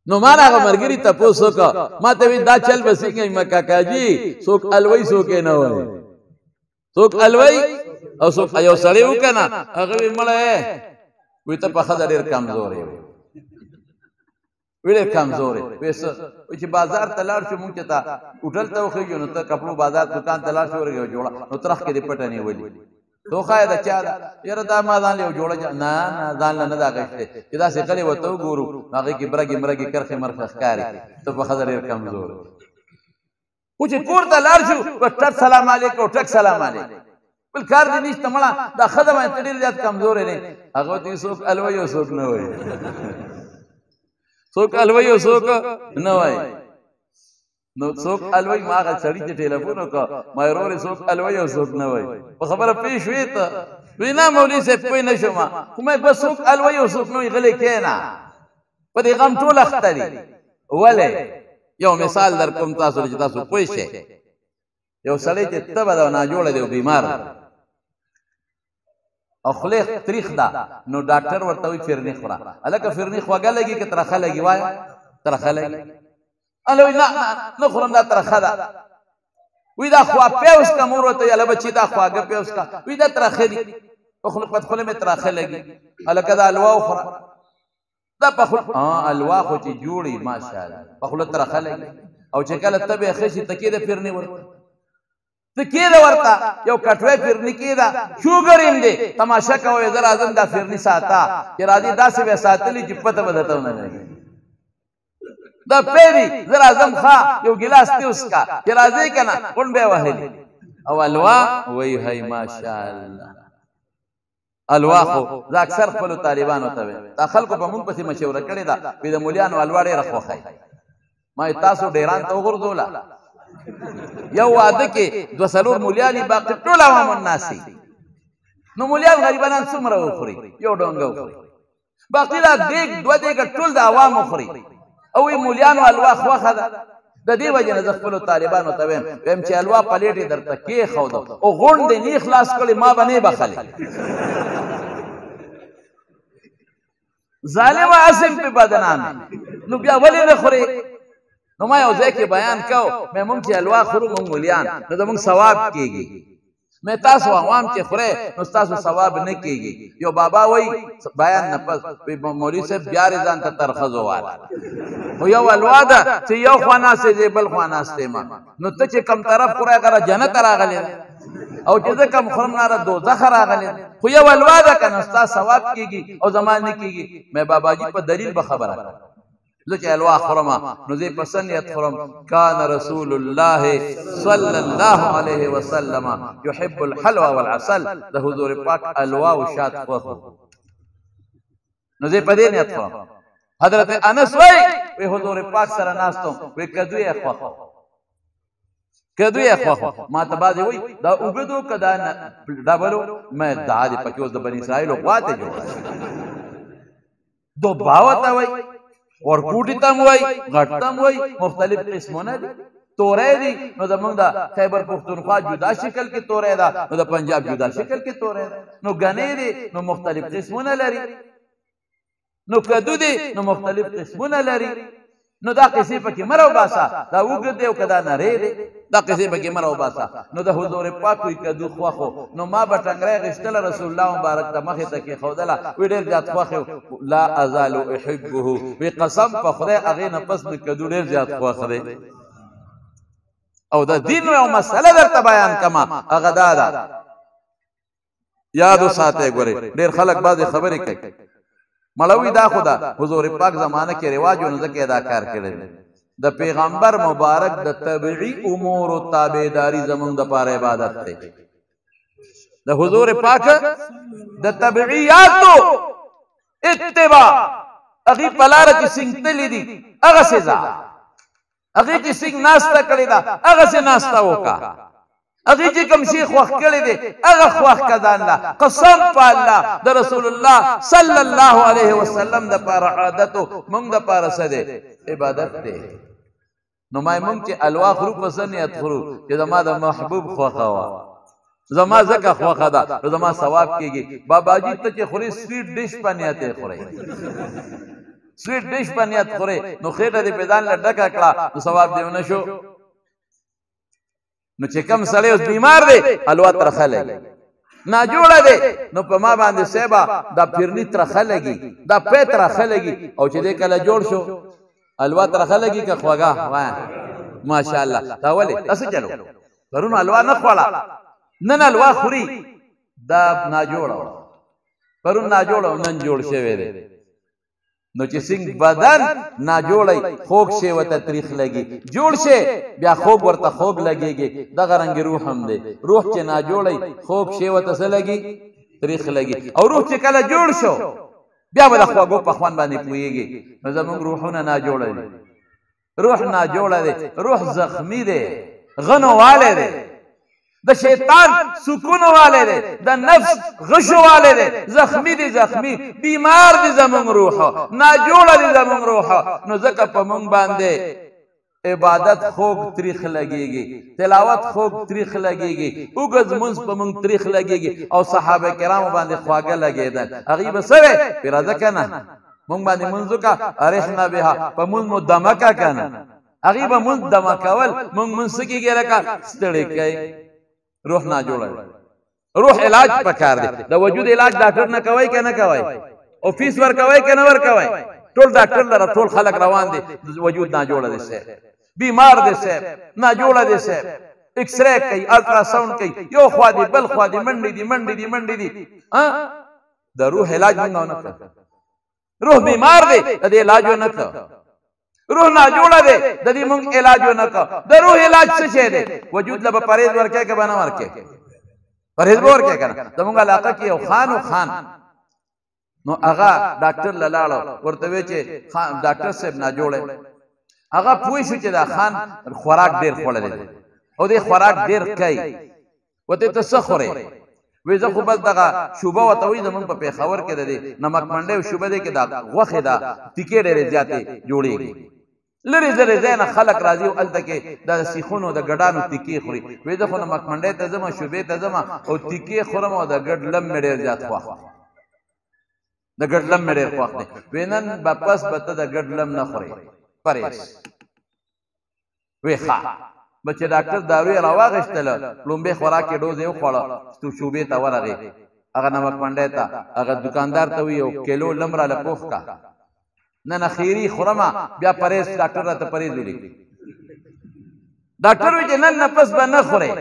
نو مانا هغه مرګري تاسو کا ما ته دا چل بسنګ ما کاکا جی څوک الوی څوک نه وای څوک الوی او څوک یو سړی وکنه هغه مړه وي ته په خزر ډیر کمزورې وي ډیر کمزورې وېس چې بازار تلار شو مونږ ته هوټل ته وخیږو نو ته کپړو بازار دکان تلار شو ورګو جوړه نو ترخ کې دې پټنی ولي دوخه دا چا یره دا ما ځان له جوړه نه ځان نه دا غشته چې دا څه کلی وته ګورو هغه کې برګي کرخه مرخه ښکاری ته په خزر ډیر کمزور او چې کور ته لار شو ټک سلام علیکم ټک سلام علیکم بل کار دې نشته مړه دا خدمه ته ډیر زیات کمزور نه هغه دې څوک الوی او څوک نه وای څوک الوی او څوک نه وای نو څوک الوی ما هغه سړی چې ټلیفون وکړ ما ورور څوک الوی او څوک نه وای په خبره پیښ وې ته وینا مولوی صاحب کوئی نشم کومه بس څوک الوی او څوک نو غلې کینا په دې غم ټول اختري ولې یو مثال در کوم تاسو چې تاسو پوه شئ یو سړی چې تبه دا نه جوړ دی بیمار او خلیق تاریخ دا نو ډاکټر ورته وی فرنی خورا الکه فرنی خوګه لګي که ترخه لګي وای ترخه لګي الوی نه خورم دا ترخه ده وی دا خوا پیوس کا مور ته یلا بچی دا خواګه پیوس کا وی دا ترخه دي په خپل پتخله می ترخه لګي الکه دا الوا خورا دا په خپل الوا خو چې جوړي ماشاءالله په خپل ترخه لګي او چې کله تبه خشي تکې ده فرنی ورته تکې ده ورته یو کټوي فرنی کې ده شوګر ایم دي تماشا کوي زرا اعظم دا فرنی ساته چې راځي داسې به ساتلی چې پته بدته نه لګي دا پیری زرا اعظم خا یو ګلاس ته اس کا چې راځي کنه کون به وهلی او الوا وی هی ماشاءالله الوا خو دا اکثر خپل طالبانو ته وي دا خلکو په موږ پسې مشوره کړې ده چې د مولیانو الوا ډېره خوښه ما تاسو ډیران ته وګرځولا یو واده کې دوه څلور مولیانې باقي ټول عوام الناس نو مولیان غریبانان څومره وخوري یو ډونګه وخوري باقي دا دیګ دوه دیګ ټول د عوام وخوري او وی مولیانو الوا خوښه ده د دې وجه نه خپل طالبانو ته ویم چې الوا پلیټې درته کېښود او غونډې نه خلاص کړې ما به نه بخلې ظالم عاصم په بدنام نو بیا ولې نه خوري نو ما یو ځای کې بیان کو مې مونږ چې الوا خورو مونږ مولیان نو زمونږ ثواب کېږي مې تاسو عوام چې خورئ نو ستاسو ثواب نه کېږي یو بابا وایي بیان نه پس مولوي صاحب بیا رې ځان ته ترخز وواله خو یو الوا ده چې یو خوا ناستې دی بل خوا ناستې ما نو ته چې کم طرف خورئ هغه جنت راغلی او چې زه کم خورم نه دوزخ راغلی خو یو الوا ده که نو ستا ثواب کېږي او زما نه کېږي مې باباجي په دلیل به خبره کړم زه چې الوا خورم نو زه په څه نیت خورم کان رسول الله صلی الله علیه وسلم یحب الحلوى والعسل د حضور پاک الوا او شات خوښ نو زه په دې نیت خورم حضرت انس وی حضور پاک سره ناستم وی کدو یې خوښ کدو یې خوښ ما ته بعضې وی دا اوږدو که دا ډبلو مې دا دې پکې اوس د بني اسرائیلو غوا ته جوړه دو باوه ته وی ورکوټي ته م وایي غټ ته م وایي مختلف قسمونه دي تورې دي نو زمونږ د خیبر پښتونخوا جدا شکل کې تورې ده نو د پنجاب جدا شکل کې تورې ده نو ګنې دي نو مختلف قسمونه لري نو کدو دي نو مختلف قسمونه لري نو دا قصې پکې مه راوباسه دا اوږد دی او که دا نری دی دا قصې پکې مه راوباسه نو د حضور پاک وی کدو خوښ نو ما به ټنګری غېښتله رسول الله مبارک ته مخې ته کېښودله وی ډېر زیات خوښ لا ازالو احبه وی قسم په خدای هغې نه پس مې کدو ډېر زیات خوښ دی او د دین یو مسله درته بیان کما هغه دا ده یاد وساتئ ګورئ ډېر خلک بعضې خبرې کوي مړوي دا خو ده حضور پاک زمانه کې رواج و نو ځکه دا کار کړی د پیغمبر مبارک د طبیعي امورو تابعداري زمونږ دپاره عبادت دی د حضور پاک د طبیعیاتو اتباع هغې په لاره چې سینګ تللی دي هغسې ځه هغې چې سینګ ناسته کړې ده هغسې ناسته وکړه هغې چې کوم شي خوښ کړی دی هغه خوښ که ځان له قسم په الله د رسول الله صلی الله علیه وسلم دپاره عادتو مونږ دپاره څه دی عبادت دی نو ما مونږ چې الوا خورو په څه نیت خورو چې زما د محبوب خوښه وه زما ځکه خوښه ده نو زما ثواب کېږي باباجي ته چې خورې سویټ ډش په نیت یې خورئ سویټ ډش په نیت خورئ نو خېټه دې په ځان له ډکه کړه نو ثواب دې ونه شو نو چې کم سړی اوس بیمار دی الوا ترخه لګي ناجوړه دی نو په ما باندې صاحبه دا پیرني ترخه لګي دا پی ترخه لګي او چې دی کله جوړ شو الوا ترخه لګي که خوږه وایه ماشاءالله دا ولې دا څه چلو پرون الوا نه خوړه نن الوا خوري دا ناجوړه وه پرون ناجوړه نن جوړ شوی دی نو چې څنګه بدن ناجوړی خوږ شی ورته تریخ لګي جوړ شی بیا خوږ ورته خوږ لګېږي دغه رنګ روح هم دی روح چې ناجوړی خوږ شی ورته څه لګي تریخ لګي او روح چې کله جوړ شو بیا به د خوږو په خوند باندې پوهېږي نو زموږ روحونه ناجوړه دي روح ناجوړه دی روح زخمی دی غنو والی دی د شیطان سکون والے دے د نفس غش والے دے زخمی دی زخمی بیمار دی زمون روح ناجوڑا دی زمون روح نو زکا پا مونگ باندے عبادت خوگ تریخ لگے گی تلاوت خوگ تریخ لگے گی اگز منز پا مونگ تریخ لگے گی او صحابہ کرام باندے خواگا لگے دن اغیب سوے پھر ازا کنا مونگ باندے منزو کا ارحنا بها پا منز مو دمکا کنا اغیب منز دمکاول مونگ منسکی گی لکا ستڑی کئی روح نہ جوڑا روح علاج پکار دے دا وجود علاج ڈاکٹر نہ کوي کہ نہ کوي او فیس ور کوي کہ نہ ور کوي ټول ډاکټر لره ټول خلک روان دي وجود نہ جوړا دي سه بیمار دي سه نہ جوړا دي سه ایکس رے کوي الټرا ساوند کوي یو خوا دي بل خوا دي منډي دي ها دا روح علاج نه کړ روح بیمار دي دا علاج نه کړ روح ناجوړه دی د دې مونږ علاج ونه کړ د روح علاج څه شی دی وجود له به پرهیز ورکړی که به نه ورکړی پرهیز به ورکړی که نه زمونږ علاقه کې یو خان و خان نو هغه ډاکټر له لاړو ورته وی چې ډاکټر صاحب ناجوړی هغه پوه شو چې دا خان خوراک ډېر خوړلی دی او دې خوراک ډېر کوي ورته ته څه خورې وی زه خو بس دغه شوبه ورته وایي زمونږ په پېښور کې د دې نمک منډۍ او شوبه دی کې دا غوښې دا تیکې ډېرې زیاتې جوړېږي لرې لرې ځای نه خلک راځي او هلته کې د سیخونو د ګډانو تیکې خوري وی زه خو نمک منډۍ ته ځم شوبې ته ځم او تیکې خورم او د ګډ لم مې ډېر زیات خوښ د ګډ لم مې ډېر خوښ دی وی نن به پس به ته د ګډ لم نه خورې پرهیز وی ښه به چې ډاکټر داروی راواغېستله لومبې خوراک یې ډوز یې وخوړه شوبې ته ورغې هغه نمک منډۍ ته هغه دکاندار ته وی یو کیلو لم راله پوخ کا نه نه خیري خورمه بیا پرهیز ډاکټر راته پرهیز ولیکي ډاکټر وی چې نن نه پس به نه خورې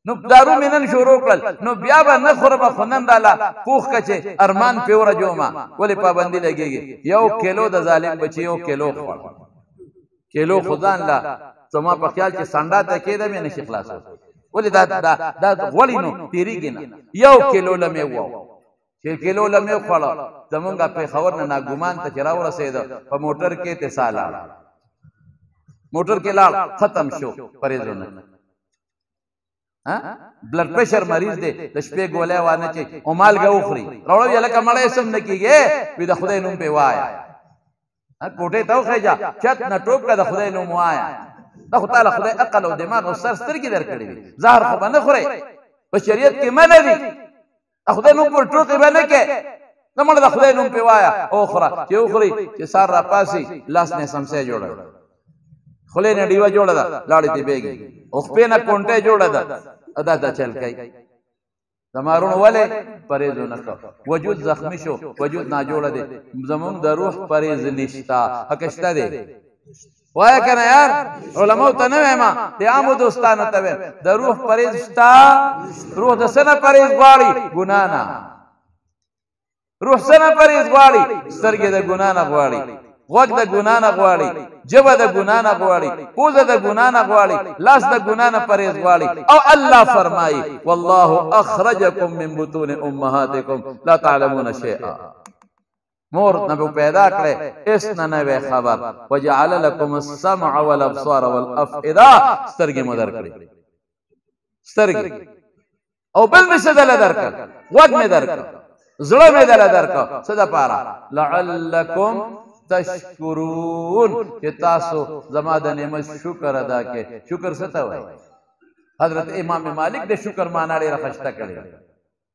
نو دارو مې نن شروع کړل نو بیا به نه خورمه خو نن راله پوخ که چې ارمان پې ورجومه ولې پابندي لګېږي یو کیلو د ظالم بچي یو کیلو خوړ کیلو خو ځان له زما په خیال چې سنډا ته کېده مې نشي خلاصو ولې دا غوړي نو تېرېږي نه یو کیلو لمې وو چې کیلو لمې وخوړه زمونږ پېښور نه ناګومان ته چې راورسېده په موټر کې تسا لاړ موټر کې لاړ ختم شو پرهیزونه بلډ پریشر مریض دی د شپې ګولۍ وانه چې او مالګه وخوري راوړه ویې لکه مړی سم نه کېږي وي د خدای نوم پې وایه کوټې ته وخېجه چت نه ټوپ کړه د خدای نوم وایه دا خو تعالی خدای عقل او دماغ او سر سترګې درکړي دي زهر خو به نه خورئ په شریعت کې منع دي د خدای نوم پر ټوکې به نه کې نه مړه د خدای نوم پې وایه وخوره چې وخوري چې سار راپاسي لاس نه سمسۍ جوړه ده خولې نه ډیوه جوړه ده لاړې ته بیږي او خپې نه کونټۍ جوړه ده دا دا چل کوي زمارون ولې پرهیز ونه کړ وجود زخمی شو وجود ناجوړه دی زمونږ د روح پرهیز نشته حق شته دی وایه که نه یار علماو ته نه وایم د عامو دوستانو ته وایم د روح پرهیز شته روح د څه نه پرهیز غواړي ګناه نه روح څه نه پرهیز غواړي سترګې د ګناه نه غواړي غوږ د ګناه نه غواړي ژبه د ګناه نه غواړي پوزه د ګناه نه غواړي لاس د ګناه نه پرهیز غواړي او الله فرمایي والله اخرجکم من بطون امهاتکم لا تعلمون شیئا مور نه پیدا کړي اس نه وي خبر وجعل لكم السمع والابصار والافئده سترګې مو درکړي سترګې او بل مې څه دله درکړ غوږ مې درکړ زړه مې دله درکړ څه دپاره لعلکم تشکرون چې تاسو زما د نعمت شکر ادا کړئ شکر څه ته وایي حضرت امام مالک د شکر معنا ډېره ښایسته کړې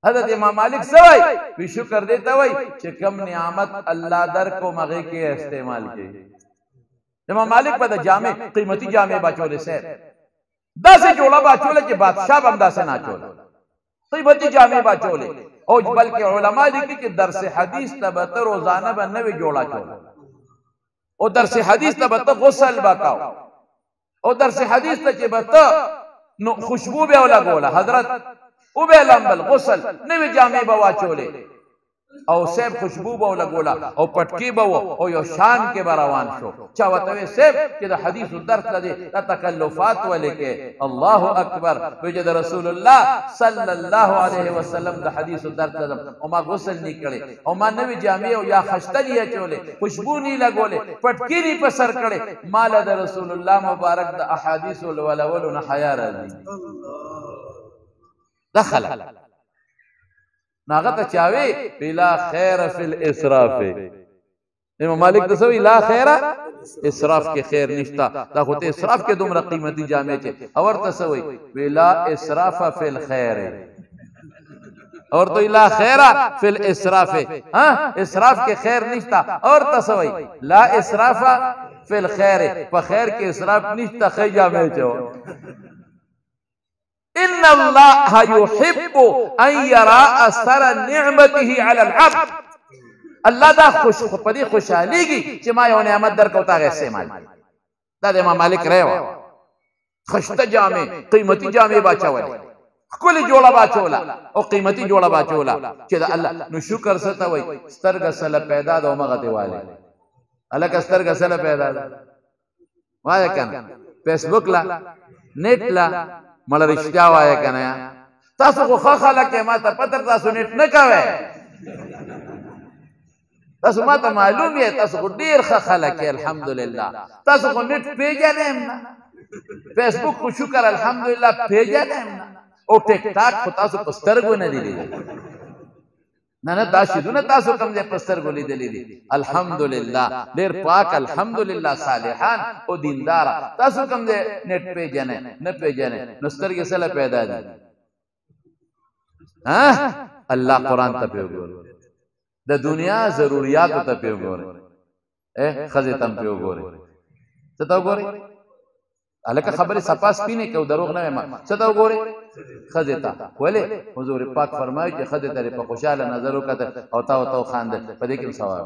حضرت امام مالک څه وایي وی شکر دې ته وایي چې کم نعمت الله درکوم هغې کې استعمال کړي امام مالک به د جامې قیمتي جامې به اچولې صاحب داسې جوړه به اچوله چې بادشاه به هم داسې نه اچوله قیمتي جامې به اچولې او بلکې علما لیکي چې درس حدیث ته به ته روزانه به نوې جوړه اچوله او درس حدیث ته به ته غسل به کوو او درس حدیث ته چې به ته نو خوشبو به ولګوله حضرت او به لمبل غسل نوې جامې به واچولې او صاحب خوشبو به ولګوله او پټکي به او یو شان کې به روان شو چا ورته وی صاحب چې د حدیثو درس لدې دا تکلفات ولیکې الله اکبر وی چې د رسول الله صلی الله علیه وسلم د حدیثو درس لدم او ما غسل نه کړی او ما نوې جامې او یا خشته نه اچولې خوشبو نه لګولې پټکي نه په سر کړې مال د رسول الله مبارک د احادیث ولولو نه حیا راځي دخل ناغه ته چاوي بلا خیر فی الاسراف امام مالک ته سوی لا خیر اسراف کې خیر نشتا دا خو ته اسراف کې دومره قیمتي جامې چې اور ته سوی بلا اسراف فی الخير اور تو لا خیر فی الاسراف ها اسراف کې خیر نشتا اور ته سوی لا اسراف فی الخير په خیر کې اسراف نشتا خې جامې چو ان الله يحب ان يرى اثر نعمته على العبد الله دا خوش په دې خوشاليږي چې ما یو نعمت درکو تا غي استعمال دا د امام مالک رایو خشته جامې قیمتي جامې باچول کلی جوړه باچولا او قیمتي جوړه باچولا چې دا الله نو شکر ستوي سترګ سره پیدا د مغه دیواله الکه سترګه سره پیدا ده وای کنه فیسبوک لا نیټ لا مړ رښتیا وای کنه تاسو خو خلک ما ته پته تاسو نیټ نه کوئ تاسو ما ته معلوم یې تاسو خو ډیر خلک الحمدلله تاسو خو نیټ پیژنئ نه فیسبوک خو شکر الحمدلله پیژنئ نه او ټیک ټاک خو تاسو په سترګو نه دی لیدلی نه دا شیدونه تاسو کوم ځای په سترګو لیدلی دي الحمدلله ډیر پاک الحمدلله صالحان او دیندار تاسو کوم ځای نیټ پیژنئ نه پیژنئ نو سترګې سره پیدا دي الله قرآن ته پی وګورئ د دنیا ضرورتو ته پی وګورئ ښځې ته پی وګورئ څه ته وګورئ هلکه خبرې صفا سپینې که دروغ نه وایم څه ته وګورئ ښځې ته ولې حضور پاک فرمایي چې ښځې ته په خوشحاله نظر وکتل او تا ورته وخاندل په دې کې هم ثواب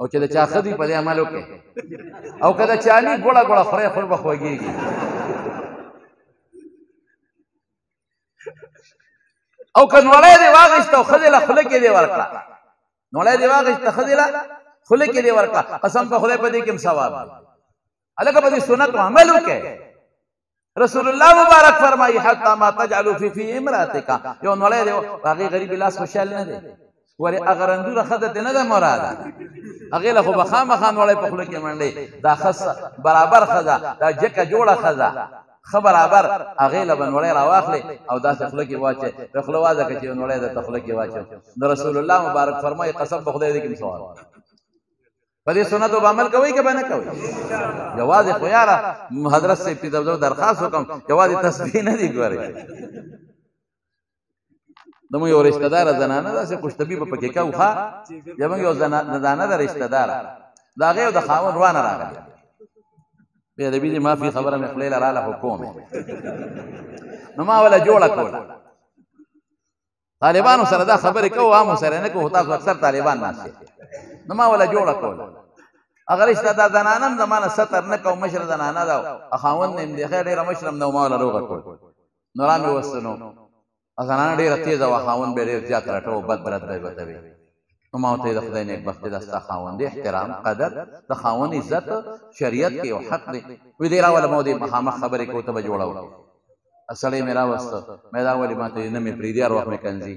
او چې د چا ښه دي په دې عمل وکړئ او که د چاني ګوړه ګوړه خورئ خور به خوږېږي او که نوړی دې واغېسته او ښځې له خوله کې دې ورکړه نوړی دې واغېسته ښځې له خوله کې دې ورکړه قسم په خدای په دې کې هم ثواب دی هلکه په دې سنت عمل وکړئ رسول الله مبارک فرمایي حتی ما تجعلوا فی امرأتک یو نوړی دی هغې غریبې لاس خوشحال نه دی ورې هغه رندوره ښځه دې نه ده مراده هغې له خو به خامخا نوړی په خوله کې منډې دا ښه برابر ښځه دا جکه جوړه ښځه ښه برابر هغې له به نوړی راواخلې او داسې خوله کې واچوې په خوله واځه که چې یو نوړی درته خوله کې واچو د رسول الله مبارک فرمایي قسم په خدای دې کې ثواب په دې سنتو به عمل کوئ که به نه کوئ یوازې خو یاره حضرت صاحب ته درخواست وکړم یوازې تسبیح نه دي ګورئ زموږ یو رشته داره زنانه داسې خوشطبي به پکې کوو ښه زموږ یو زنانه ده رشته داره د هغې او د خاوند روانه راغلې بې ادبي دې معافي خبره مې خولې له راله خو کوم نو ما وله جوړه کوله طالبانو سره دا خبرې کوو عامو سره نه کوو تاسو اکثر طالبان ناست نو ما وله جوړه کوله هغه رشته دا زنانه هم زما نه ستر نه کوو مشره زنانه ده او خاوند نه یم دی خیر ډېره مشره هم ده ما وله روغه کول نو را مې وستنو زنانه ډېره تېزه وه خاوند به ډېر زیات رټه و بد برد به یې بتوي نو ما ورته د خدای نیکبختي دا ستا خاوند دی احترام قدر د خاوند عزت شریعت کې یو حق دی وایي دی راوله ما دې مخامخ خبرې کوو ته به جوړه وکړو سړی مې راوسته مې دا ولې ما ته نه مې پرېږدي هر وخت مې کنځي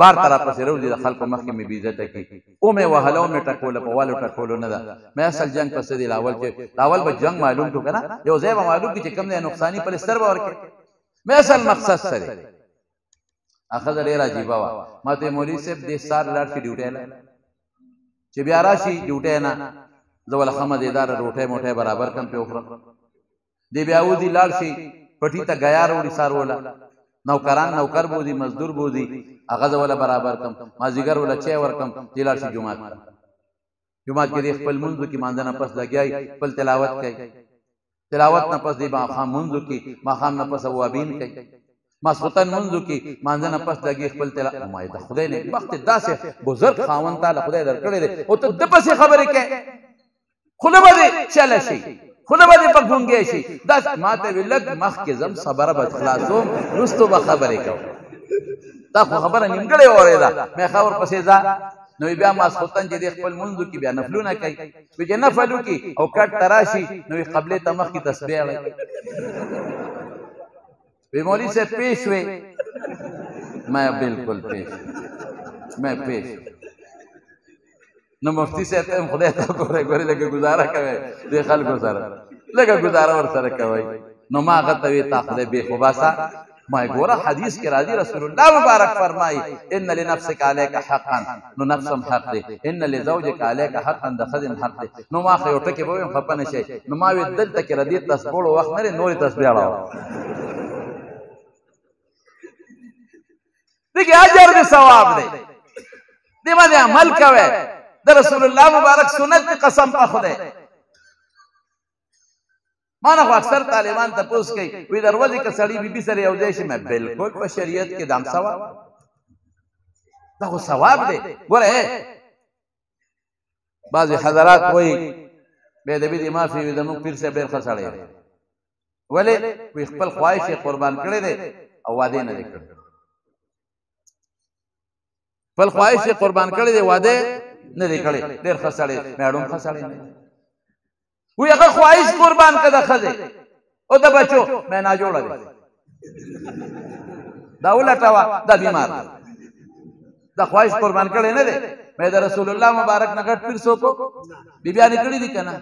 بار طرف پسې روزي د خلکو مخکې مې بېعزته کړي او مې وهله او مې ټکوله په والو ټکولو نه ده مې اصل جنګ پسې دی لاول چې لاول به جنګ معلوم کړو که نه یو ځای به معلوم کړي چې کوم ځای نقصاني پلستر به ورکړي مې اصل مقصد څه دی ښځه ډېره عجیبه وه ما ته مولوي صاحب دې سار لاړ شي ډیوټۍ نه چې بیا راشي ډیوټۍ نه زه وله ښه مزېداره روټۍ موټۍ برابر کړم پرې وخورم دې بیا وځي لاړ شي پټي ته ګیا راوړي سار وله نوکران نوکر بوځي مزدور بوځي هغه زه وله برابر کړم مازدیګر وله چای ورکړم دې لاړ شي جومات ته جومات کې دې خپل لمونځو کې مانځه نه پس لګیایي خپل تلاوت کوي تلاوت نه پس دې ماښام لمونځو کې ماښام نه پس اوابین کوي ماسخوتن منځو کې مانځه نه پس لګي خپل تلاوت ما د خدای نیکبخت داسې بزرګ خاوند تعالی خدای درکړی دی او ته د پسې خبرې کوې خوله به دې چله شي خوله به دې په ګونګی شي داسې ما ته ویل لږ مخکې ځم خبره به خلاصوم وروستو به خبرې کوم دا خو خبره نیمګړې اورېده مې ښه ورپسې ځه نو بیا ماسخوتن چې دې خپل منځو کې بیا نفلونه کوي وي چې نفل وکړي او کټ ته راشي نو قبلې ته مخکې تسبیح وایي وی مولوی سے پیش ہوئے میں بالکل پیش میں پیش نو مفتی سے خدای ته ګورې ګورې لکه ګزاره کوي دې خلکو سره لکه ګزاره ورسره کوي نو ما هغه ته وی تا خدای بېخوباسه ما ګوره حدیث کې راځي رسول الله مبارک فرمایي ان لنفسك عليك حقا نو نفسم حق دی ان لزوجك عليك حقا د ښځې حق دی نو ما خو یو ټکې به ویم خفه نه شئ نو ما وی دلته کې ردې تسبوړو وخت نه دی نورې تسبیح راوړه دیکھیں اجر بھی ثواب دے دیما دے عمل کوئے در رسول اللہ مبارک سنت دی قسم پا خودے مانا خو اکثر طالبان تا پوس کئی وی دروازی کا سڑی بی بی سر یوزیشی میں بالکل پا شریعت کے دام ثواب دا خو ثواب دے گورے بعضی حضرات کوئی بے دبی دی مافی وی دمو پیر سے بیر خسڑے ولی وی خپل خواہش قربان کرے دے او وعدے نہ دے کرے خپل خواهش قربان کړی دی واده نه دی کړی ډېر ښه سړی میاړو ښه سړی نه وی هغه خواهش قربان که د ښځې او د بچو مې ناجوړه دی دا ولټوه دا بیمار دی دا خواهش قربان کړی نه دی مې د رسول الله مبارک نه غټ پیر څوک بیبیانې کړي دي که نه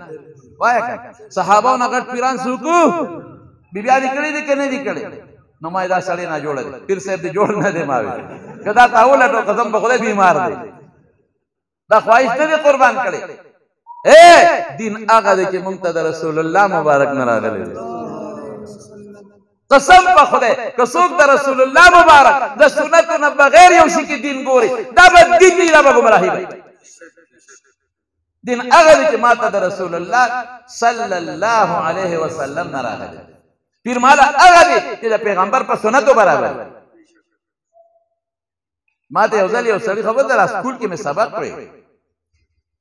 وایه که صحابو نه غټ پیران څوک بیبیانې کړي دي که نه دي کړي نو ما دا سړی ناجوړه دی پیر صاحب دې جوړ نه دی ما وی که دا تا ولټو قسم په خدای بیمار دی دا خواهش نه دی قربان کړی دین هغه دی چې موږ ته د رسول الله مبارک نه راغلی دی قسم په خدای که څوک د رسول الله مبارک د سنتو نه بغیر یو شي کې دین ګوري دا به دین وي دا به ګمراهي وي دین هغه دی چې ما ته د رسول الله صلی الله علیه وسلم نه راغلی پیر مالا هغه دی چې د پیغمبر په سنتو برابر ما ته یو ځل یو سړي خبر ده سکول کې مې سبق کړی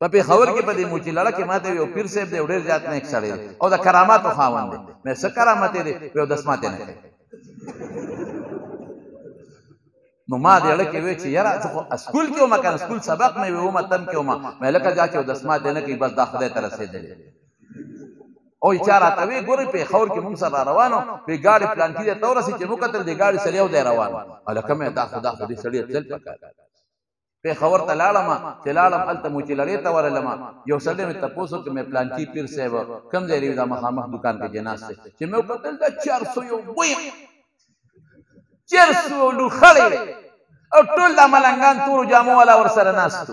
په پېښور کې په دې موچي لړه کې ما ته یو پیر صاحب دی ډېر زیات نیک سړی دی او د کراماتو خاوند دی مې څه کرامت دی یو دسمات نه کوي نو ما دې اړه کې وی چې یاره زه خو سکول کې وم کنه سکول سبق مې وم تم کې وم مې لکه جا کې یو دسمات نه کوي بس دا خدای ته رسېدلی او چې راته وی ګورې پېښور کې موږ سره روانو پې ګاډي پلان کې ته ورسې چې وکتل دې ګاډي سره یو دی روان هلکه مې دا خو دې سړي تل پکار پېښور ته لاړم چې لاړم هلته موچي لړۍ ته ورغلم یو سړی مې تپوس وکړ مې پلانکي پیر صاحب کوم ځای دی دا مخامخ دکان کې ناست دی چې مې وکتل دا 400 یو بوی 400 لوخړې او ټول دا ملنګان تورو جامو والا ورسره ناست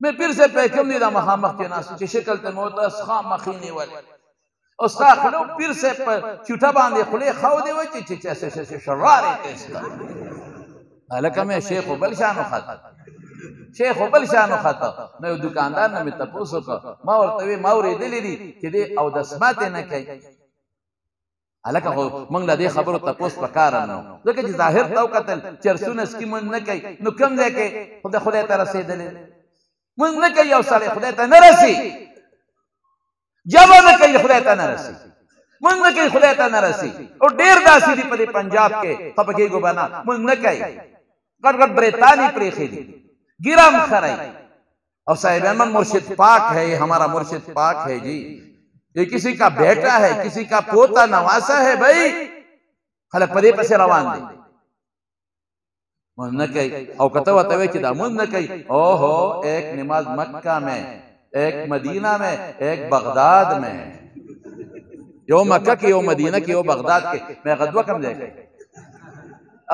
مې پیر صاحب په کوم دی دا مخامخ کې ناست چې شکل ته مې ورته اسخا مخې نیولې او ستا خولو پیر صاحب په چوټه باندې خولې خاو دی وچې چې شرارې تېسته هلکه مې شیخ بل شانو خطه شیخ بل شانو خطه نو یو دکاندار نه مې تپوس وکړه ما ورته وی ما اورېدلي دي چې دې اودس ماتې نه کوي هلکه خو موږ له دې خبرو تپوس په کار نه ځکه چې ظاهر ته وکتل چرسونه سکیمون نه کوي نو کوم ځای کې خدای ته رسېدلی مونږ نه کوي یو سړی خدای ته نه رسي جبه نه کوي خدای ته نه رسي مونږ نه کوي خدای ته نه رسي او ډېر داسې دي په دې پنجاب کې خفه کېږو به نه مونږ نه کوي غټ غټ بریتانی پرېښي دي गिरम खराई और साहिब अहमद मुर्शिद पाक है ये हमारा मुर्शिद पाक है जी ये किसी का बेटा है किसी का पोता नवासा है भाई खलक पदे पसे रवान दे मन कई और कतवा तवे चिदा मन कई ओहो एक नमाज मक्का में एक मदीना में एक बगदाद में यो मक्का की यो मदीना की यो बगदाद के मैं गदवा कम जाएगा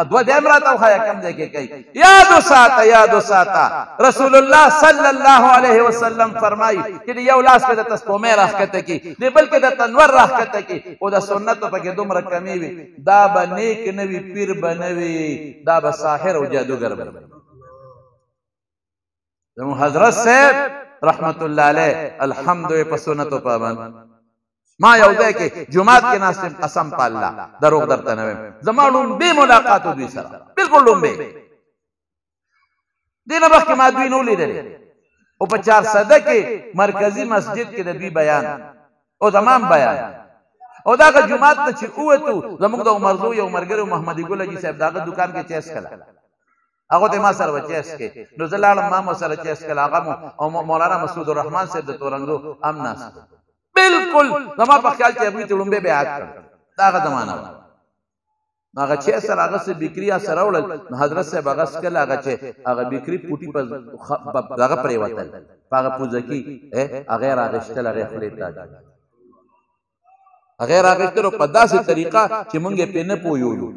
अद्वा देमराता खाया कम देके कही याद साता रसूलुल्लाह सल्लल्लाहु अलैहि वसल्लम फरमाई कि ये उलास पे तस्को में रहकते की ने बल्कि द तनवर रहकते की ओ द सुन्नत पे के दुमर कमी वी दा बनेक नबी पीर बनवी दा बसाहिर और जादूगर बन जम हजरत साहब रहमतुल्लाह अलैह अल्हम्दुलिल्लाह पे सुन्नत पाबंद ما یو ځای کې جمعات کې ناستم قسم په الله دروغ درته نه وایم زما لومبې ملاقات دوی سره بالکل لومبې دینه وخت کې ما دوی نو لیدل او په 400 کې مرکزی مسجد کې د دوی بیان او تمام بیان او دا جمعات ته چې اوته زموږ د عمرزو یو مرګرو محمد ګل جی صاحب داغه دکان کې چیس کړه هغه ته ما سره وچیس کې نو زلال ما سره چیس کړه هغه او مولانا مسعود الرحمن صاحب د تورنګو امناس बिल्कुल زما په خیال کې ابوی تلومبه بیعت کړ داغه زمانہ هغه چې سره هغه سه بکریا سره وړل حضرت صاحب هغه سکل هغه چې هغه بکری پوټي په هغه پرې وتل هغه پوزکی هغه راغشتل هغه خلیتا هغه راغشتل په داسې طریقه چې مونږه په نه پویولو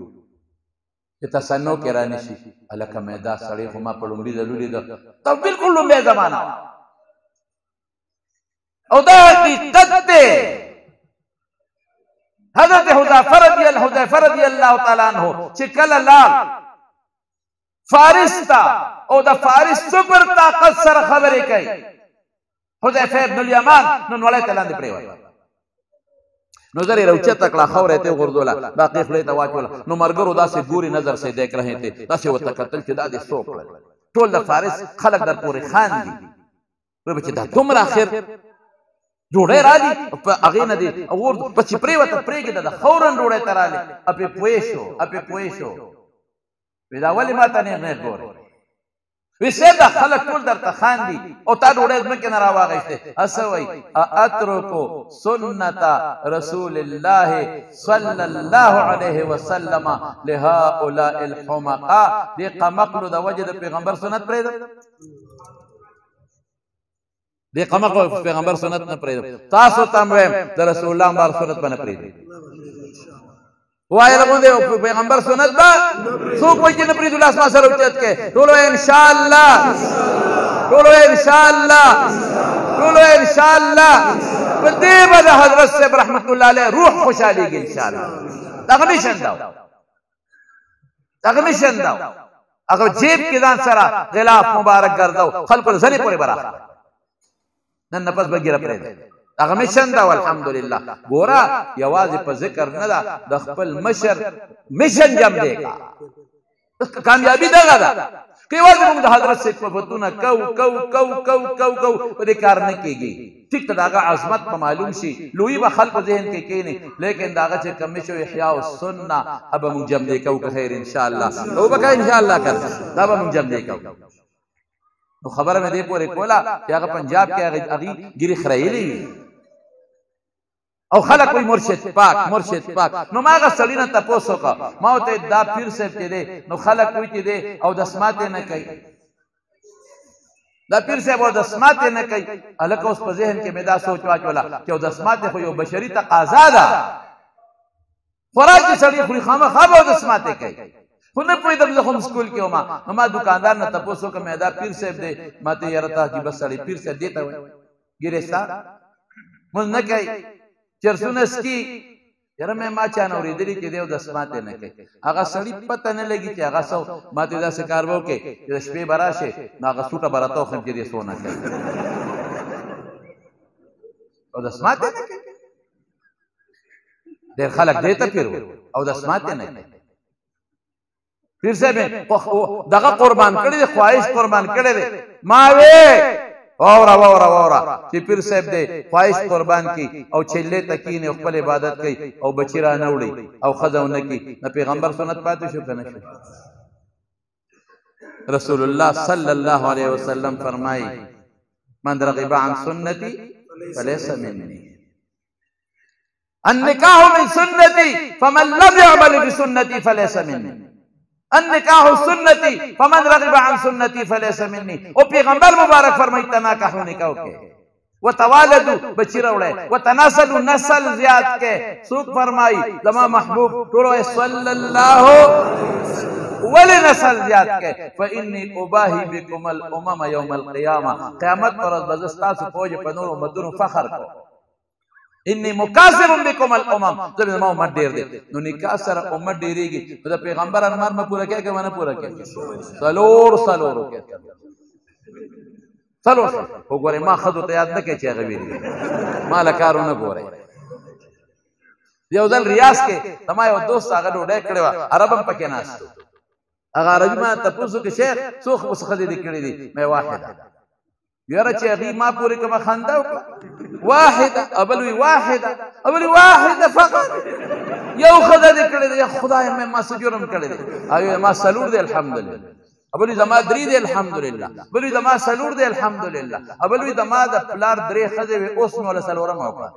چې تسنو کې را نشي الکه مېدا سړی خو ما په لومبي ضروري ده ته بالکل لومبه زمانہ او دا حقیقت دے حضرت حذیفہ رضی اللہ تعالیٰ عنہ چکل لال فارس تا او دا فارس سپر طاقت سر خبریں کئی حذیفہ ابن الیمان ننوالے تلان دے پریوائی نظر روچے تکلا خورے تے غردولا باقی خلیتا واچولا نو مرگرو دا سے گوری نظر سے دیکھ رہے تھے دا سے وہ تکتل چی دا دے سوک لگا ٹول دا فارس خلق در پوری خان دی وہ بچے دا تم راخر ډوډۍ راځي په هغې نه دی اور پچې پرېوته پرېږده د فورن ډوډۍ ته راغلې اپې پوه شو وی دا ولې ما ته نیغ نیغ ګورې وی صاحب دا خلق ټول درته خاندي او تا ډوډۍ ځمکې نه راواغېستې هسه وایي اترکو سنت رسول الله صلی الله علیه وسلم لهؤلاء الحمقاء دې قمقلو د وجه د پیغمبر سنت پرېږدم دې قمقلو پیغمبر سنت نه پرېږدم تاسو ته هم وایم د رسول الله مبارک سنت به نه پرېږدئ وایي لغونډې پیغمبر سنت به څوک وایي چې نه پرېږدو لاس ما سره اوچت کې ټول وایي انشاءالله ټول وایي انشاءالله ټول وایي انشاءالله په دې به د حضرت صاحب رحمت الله علیه روح خوشحالېږي انشاءالله دغه میشن دا دغه میشن دا هغه جیب کې ځان سره غلاف مبارک ګرځو خلکو له زنې پورې به راخلي نن نه پس به ګیره پرېږدي هغه میشن دا الحمدلله ګوره یوازې په ذکر نه ده د خپل مشر میشن جم دی کامیابي دغه ده که یوازې موږ د حضرت صاحب صفتونه کو په دې کار نه کېږي ټیک ته د هغه عظمت به معلوم شي لویي به خلکو ذهن کې کښېني لیکن د هغه چې کمی شو احیا السنه به موږ جم دی کوو که خیر انشاءالله او به که انشاءالله کړ دا به موږ جم دی کوو نو خبره مې دې پورې کوله چې هغه پنجاب کې هغې ګیرې خریلې وي او خلک وایي مرشد پاک نو ما هغه سړي نه تپوس وکړه ما ورته دا پیر صاحب چې دی نو خلک وایي چې دی اودسمات یې نه کوي دا پیر صاحب اودسمات یې نه کوي هلکه اوس په ذهن کې مې دا سوچ واچوله چې اودسمات خو یو بشري تقاضا ده خوراک چې سړی خوري خامخا به اودسمات یې کوي خو نه پوهېدم زه خو هم سکول کې وم نو ما دوکاندار نه تپوس وکړه مې دا پیر صاحب دی ما ته یاره ته عجیبه سړی پیر صاحب دې ته وایي ګیرې ستا مونځ نه کوي چرسونه سکي یاره مې ما چا نه اورېدلي چې دی اودسمات یې نه کوي هغه سړي پته نه لګي چې هغه څه ما ته داسې کار به وکړې چې د شپې به راشې نو هغه سوټه به راته وښیم چې دې څو نه کوي اودسمات یې نه کوي ډېر خلک دې ته پیر وایي اودسمات یې نه کوي پیر صاحب دغه قربان کړی دی خواهش قربان کړی دی ما وې واوره چې پیر صاحب دی خواهش قربان کی او چلې ته کینې خپل عبادت کوي او بچی را نه وړي او ښځه ونه کي نه پیغمبر سنت پاتې شو که نه شو رسول الله صلی الله علیه وسلم فرمایي من رغب عن سنتي فليس مني النکاح من سنتي فمن لم يعمل بسنتي فليس مني النکاح سنتی فمن رغب عن سنتی فلیس منی او پیغمبر مبارک فرمائی تناکحو نکاح کے وتوالدو بچی روڑے وتناسلو نسل زیاد کے سوک فرمائی زما محبوب ٹولو صلی اللہ ولی نسل زیاد کے فإنی اباہی بکم الامم یوم القیامہ قیامت پر از بزستاس فوج پنور امتون فخر کو انی مکاسر بکم الامم زب زما امت ډیر دی نو نکاح سره امت ډیریږي نو د پیغمبر انمار ما پوره کوي که ما نه پوره کوي څلور وکړي څلور وګورئ ما ښځو ته یاد نه کوي چې هغه ویلي ما له کار ونه ګورئ یو ځل ریاض کې زما یو دوست هغه ډوډۍ کړې وه عرب هم پکې ناست هغه عربي ما تپوس وکړي شیخ څو ښځې دې کړې دي مې واحده یاره چې هغې ما پورې که ما خنده وکړه واحده ابل واحده فقط یو ښځه دې کړې ده یا خدای مې ما څه جرم کړی دی او ما څلور دی الحمدلله ابل زما درې دی الحمدلله بل زما څلور دی الحمدلله ابل زما د پلار درې ښځې وې اوس مې وله څلورم وکړه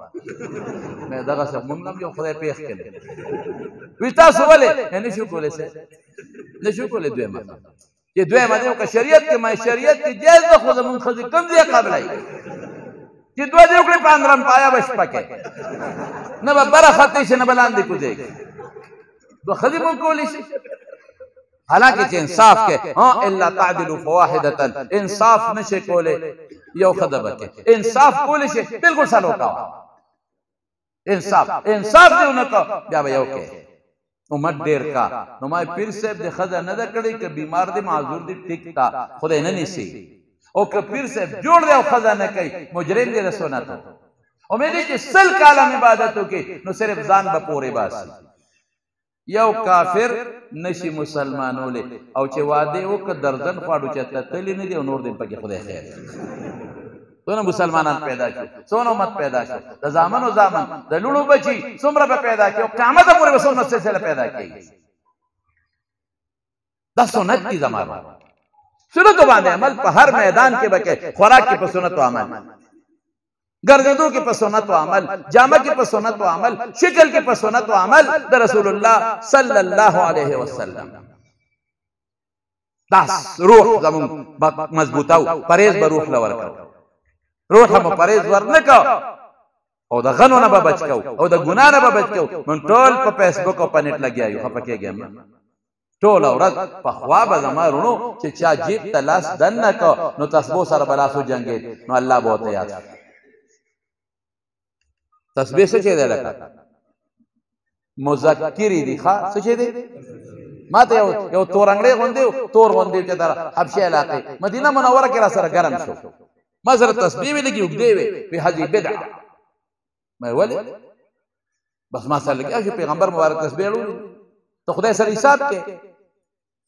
مې دغسې مونږ هم یو خدای پېښ کړی وي تاسو ولې نه شو کولی نه شو کولی دویمه چې دویمه دی که شریعت کې ما شریعت کې جایز ده خو زمونږ ښځې کوم ځای قبلوي چې دوه دې وکړې په اندرم پایا به شپه کې نه به بره ختې شي نه به لاندې کوزېږي دوه ښځې به هم کولی شي حالانکه چې انصاف کې الا تعدلوا فواحدة انصاف نشي کولی یو ښځه به کې انصاف کولی شي بلکل سلو کوه انصاف دې ونه کوه بیا به یو کې امت ډیر کا نو ما پیر صاحب د ښځه نه ده کړې که بیمار دی معذور دی ټیک تا خدای نه نیسي او که پیر صاحب جوړ دی او ښځه نه کوي مجرم دی د سنتو امید دی چې سل کاله عبادت وکړي نو صرف ځان به پورې باسي یو کافر نشي مسلمانولی او چې واده وکړه درځن خواړو چې تتلی نه دي او نور دې پکې خدای خیر څونه مسلمانان پیدا شو څونه امت پیدا شو د زامن د لوڼو بچي څومره به پیدا کړي او قیامت پورې به څومره سلسله پیدا کړي دا سنت دي زمانه سنتو باندې عمل په هر میدان کې بکې خوراک کې په سنتو عمل ګرځېدو کې په سنتو عمل جامه کې په سنتو عمل شکل کې په سنتو عمل د رسول الله صلی الله علیه وسلم داس روح زمون مضبوطاو پرهیز به روح لور کړ روح هم پرهیز ورنکو او د غنو نه به بچ کو او د ګنا نه به بچ کو من ټول په فیسبوک او په نت لګیایو خپکیږم ټول ورځ په خوا به زما رونو چې چا جیب ته لاس دن کو نو تسبو سره بلاسو جنگید نو الله بہت یاد تسبیح څه چي دی لکه مذکری دی ښا څه چي دی ما ته یو تورنګړی غوندې تور غوندې چې در حبشه علاقې مدینه منوره کې را سره ګرم شو ما سره تسبیح وی لګي وګدې وی په هذه بدعه ما ولې بس ما سره لګي چې پیغمبر مبارک تسبیح وړو ته خدای سره حساب کې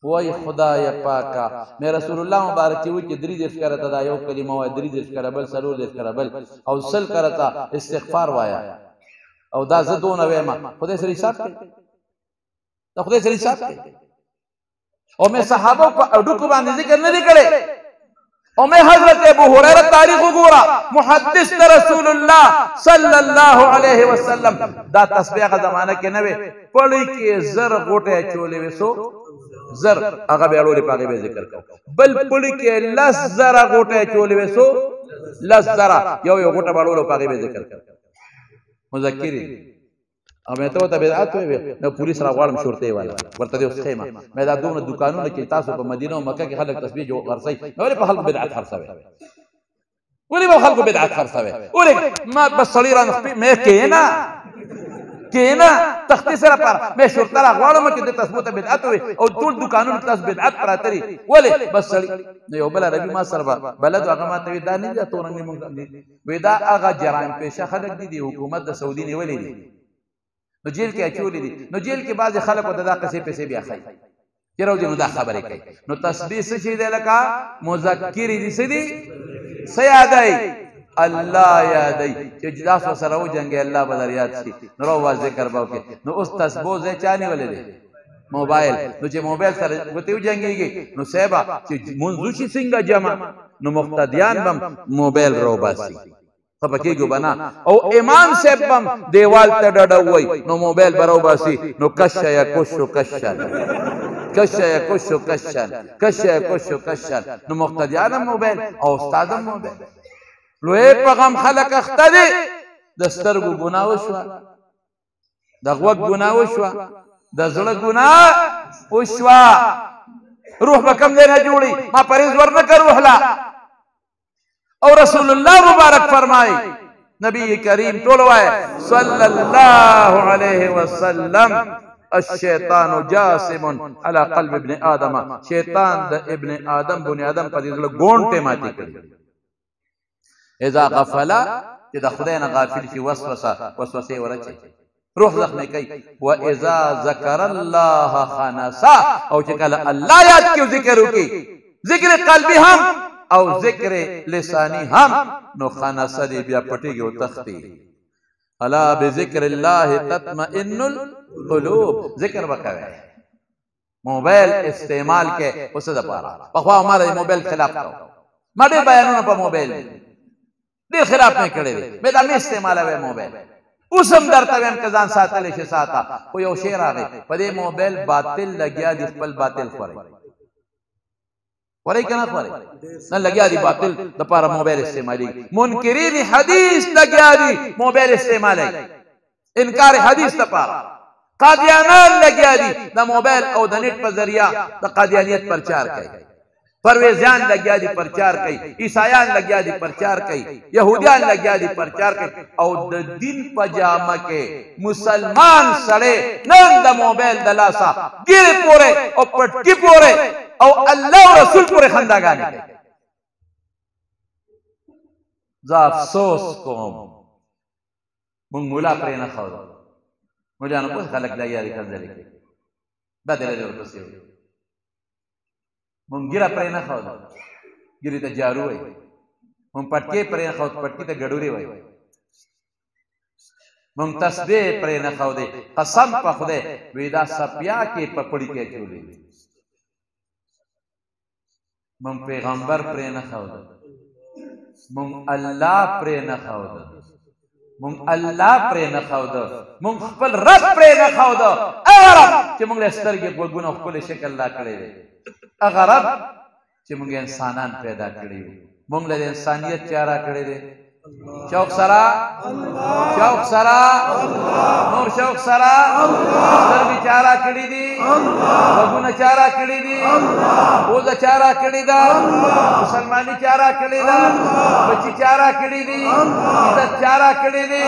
وای خدای پاکا مې رسول الله مبارک وی چې درې دې ښکارا ته یو کلمه وای درې دې ښکارا بل سلور دې ښکارا بل او سل کرتا استغفار وایا او دا زه دونه وایم خدای سره حساب کې دا خدای سره حساب کې او مې صحابه په اډو کو باندې ذکر نه دی کړي او میں حضرت ابو ہریرہ تاریخ گورا محدث رسول اللہ صلی اللہ علیہ وسلم دا تسبیح کا زمانہ کے نوے پڑی کے زر غوٹے چولے وسو زر اگا بیڑو ری پاگے بے ذکر کرو بل پڑی کے لس زر غوٹے چولے وسو لس زر یو غوٹا بیڑو پاگے بے ذکر کرو مذکری او مې ته بدعت وې نو پولیس را غواړم شورته والا ورته دې اوس خیمه مې دا دوه دکانونه کې تاسو په مدینه او مکه کې خلک تسبیح جو ورسي نو لري په خلکو بدعت خرڅوي ولې په خلکو بدعت خرڅوي ولې ما بس صلیرا مې کېنا تختی سره پر مې شورته را غواړم چې د تسبیح ته بدعت وي او ټول دکانونه تاسو بدعت پراتري ولې بس صلی نو یو بل عربي ما سره بلد هغه ما ته دا نه دا تورنګ مونږ وې دا هغه جرایم پیشه خلک دي د حکومت د سعودي نیولې دي نو جیل کې اچولې دي نو جیل کې بعض خلک د دا قصې پیسې بیا خای چې راوځي نو دا خبرې کوي نو تسبیح څه شي دی لکه مذکری دي څه دي څه یادای الله یادای چې جدا سره و جنگ الله بدر یاد شي نو راو ذکر باو کې نو اوس تسبیح ځای چانی ولې دي موبایل نو چې موبایل سره وته جنگيږي نو سیبا چې منځو شي څنګه جمع نو مقتدیان بم موبایل رو باسي خپکیږي بنا او امام صاحب بم دیوال ته ډډ وای نو موبایل برو باسي نو کش یا کوشو کشن کش یا کوشو کشن کش یا کوشو کشن نو مقتدیان موبایل او استاد موبایل لوی پیغام خلق اختدي د سترګو ګناه وشو د غوږ ګناه وشو د زړه ګناه وشو روح به کم نه جوړي ما پرهیز ورنه کړ روح لا او رسول اللہ مبارک فرمائی نبی کریم ٹولوائے صلی اللہ علیہ وسلم الشیطان جاسم علی قلب ابن آدم شیطان دا ابن آدم بنی آدم پا دیزلو گونٹے ماتی کری اذا غفلا کہ دا خداینا غافل شی وسوسے ورچے روح زخمی کئی وَإِذَا ذَكَرَ اللَّهَ خَنَسَا او چکل اللہ یاد کیوں ذکر کی ذکر قلبی ہم او ذکر لسانی ہم نو خانسا دی بیا پٹی گی و تختی الا بذکر اللہ تطمئن القلوب ذکر بکوے موبیل استعمال کے اسے دا پارا بخواہ ہمارا موبیل خلاف کرو ما دیر بیانونا پا موبیل دیر خلاف میں کڑے دی میدا میں استعمال ہے موبیل اسم درتا ویم کزان ساتا لیش ساتا کوئی او شیر آگئی پا دی موبیل باطل لگیا دی خپل باطل خوری خوری کنا خوری نہ لگیا دی باطل دا پارا موبیل استعمالی منکرین حدیث لگیا دی موبیل استعمالی انکار حدیث دا پارا قادیانان لگیا دی دا موبیل او دا نیٹ پر ذریعہ دا قادیانیت پرچار کئی پرویزیان لگیا دی پرچار کئی عیسائیان لگیا دی پرچار کئی یہودیان لگیا دی پرچار کئی او دا دین پجامہ کے مسلمان سڑے نن دا موبیل دلاسا گیر پورے او پٹکی پورے او اللہ و رسول پورے خنداگانے زا افسوس کوم من مولا پرینا خود مولا نو کچھ خلق لگیا دی خندلے بدلے جو رسی ہوئی من گیرا پرینا خود گیری تا جارو ہے من پٹکے پرینا خود پٹکی تا گڑوری ہوئی من تسبیح پرینا خود قسم پا خودے ویدہ سپیا کے پپڑی کے چولی مونږ پیغمبر پرې نه ښوده، مونږ الله پرې نه ښوده، مونږ الله پرې نه ښوده، مونږ خپل رب پرې نه ښوده. هغه رب چې مونږ له سترګې غوږونه او ښکلی شکل لا کړی دی، هغه رب چې مونږ انسانان پیدا کړي وو، مونږ له انسانیت چا را کړی دی؟ شوق سره، شوق سره، نور شوق سره. سترګې چا را کړي دي؟ غوږونه چا را کړي دي؟ پوزه چا را کړې ده؟ مسلماني چا را کړې ده؟ بچي چا را کړي دي؟ عزت چا را کړې دي؟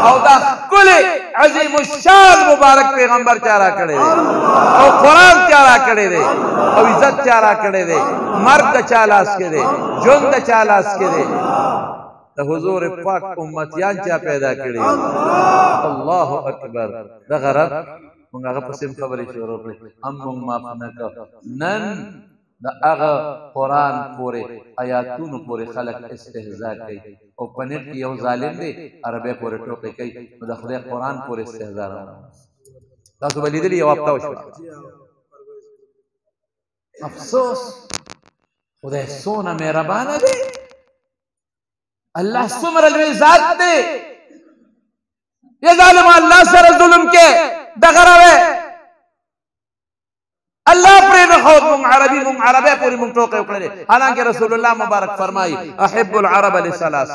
او دا ښکلی عظیم الشان مبارک پیغمبر چا را کړی دی؟ او قرآن چا را کړی دی؟ او عزت چا را کړی دی؟ مرګ د چا لاس کې دی؟ ژوند د چا لاس کې دی؟ د حضور پاک امتیان چا پیدا کړي؟ الله اکبر. دغه رب مونږ هغه پسې خبرې شروع کړې، هم مونږ معاف نه کړ. نن د هغه قرآن پورې آیاتونو پورې خلک استهزا کوي، او په نېټ کې یو ظالم دی عربۍ پورې ټوکې کوي، نو د خدای قرآن پورې استهزا راوړي. تاسو به لیدلي یو هفته وشوه. افسوس، خدای څونه مهربانه دی، الله څومره لوی ذات دی. یا ظالم الله سره ظلم کې دغه راوې الله پرې نه ښود. مونږ عربي، مونږ عربۍ پورې مونږ ټوکې وکړلې، حالانکه رسول الله مبارک فرمایي احب العرب لثلاث،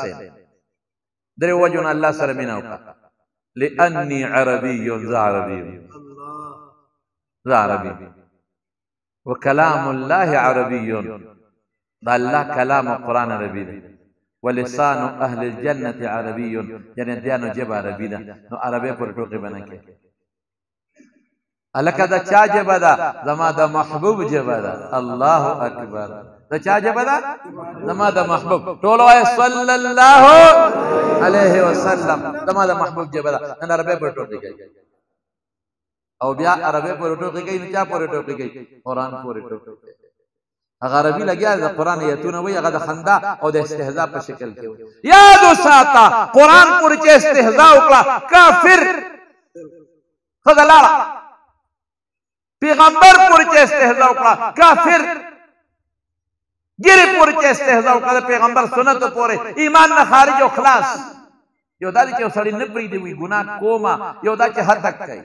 درې وجو نه الله سره مینه وکړه. لأني عربي، زه عربي، زه عربي، وكلام الله عربي، دا الله کلام او قرآن عربي دی. ولسان اهل الجنة عربي، جنتیانو جبه عربي ده، نو عربۍ پورې ټوکې به نه کوي. هلکه د چا جبه ده؟ زما د محبوب جبه ده. الله اکبر. د چا جبه ده؟ زما د محبوب. ټول وایه صلی الله علیه وسلم. زما د محبوب جبه ده. نن عربۍ پورې ټوکې کوي، او بیا عربۍ پورې ټوکې کوي. نو چا پورې ټوکې کوي؟ قرآن پورې ټوکې کوي. هغه عربي لګیا د قرآن ایتونه وایي، هغه د خندا او د استهزا په شکل کې وایي. یاد وساته قرآن پورې چې استهزا وکړه کافر، ښځه لاړه. پیغمبر پورې چې استهزا وکړه کافر، ګیرې پورې چې استهزا وکړه د پیغمبر سنتو پورې، ایمان نه خارج او خلاص. یو دا دی چې یو سړی نه پرېږدي وي ګناه کومه، یو دا چې هتک کوي.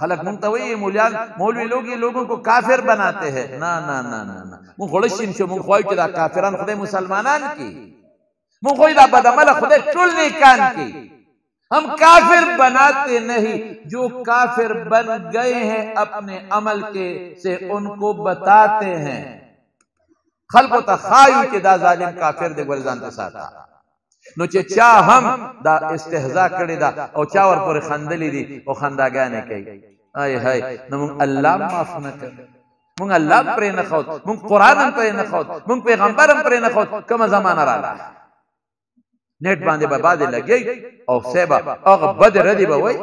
خلق مونږ ته وایي مولیان، مولوی لوگ یہ لوگوں کو کافر بناتے ہیں. نه نه نه نه نه، مونږ غړشین شو، مونږ خوایو چې دا کافران خدای مسلمانان کی، مونږ خوایو دا بدعمله خدای ټول نیکان کی. ہم کافر بناتے نہیں، جو کافر بن گئے ہیں اپنے عمل کے سے ان کو بتاتے ہیں. خلقو ته خایو چې دا ظالم کافر دی، ګورې ځان ته ساته. نو چې چا هم دا استهزا کړې ده او چا ور پورې خندلې دي او خنداګانې کوي، آی هاي، نو مونږ الله معاف نه کړ. مونږ الله پرې نه ښود، مونږ قرآن هم پرې نه ښود، مونږ پیغمبر هم پرې نه ښود. کومه زمانه راغله نیټ باندې به بعدې لګی او سیبه هغه بد ردي به وایي،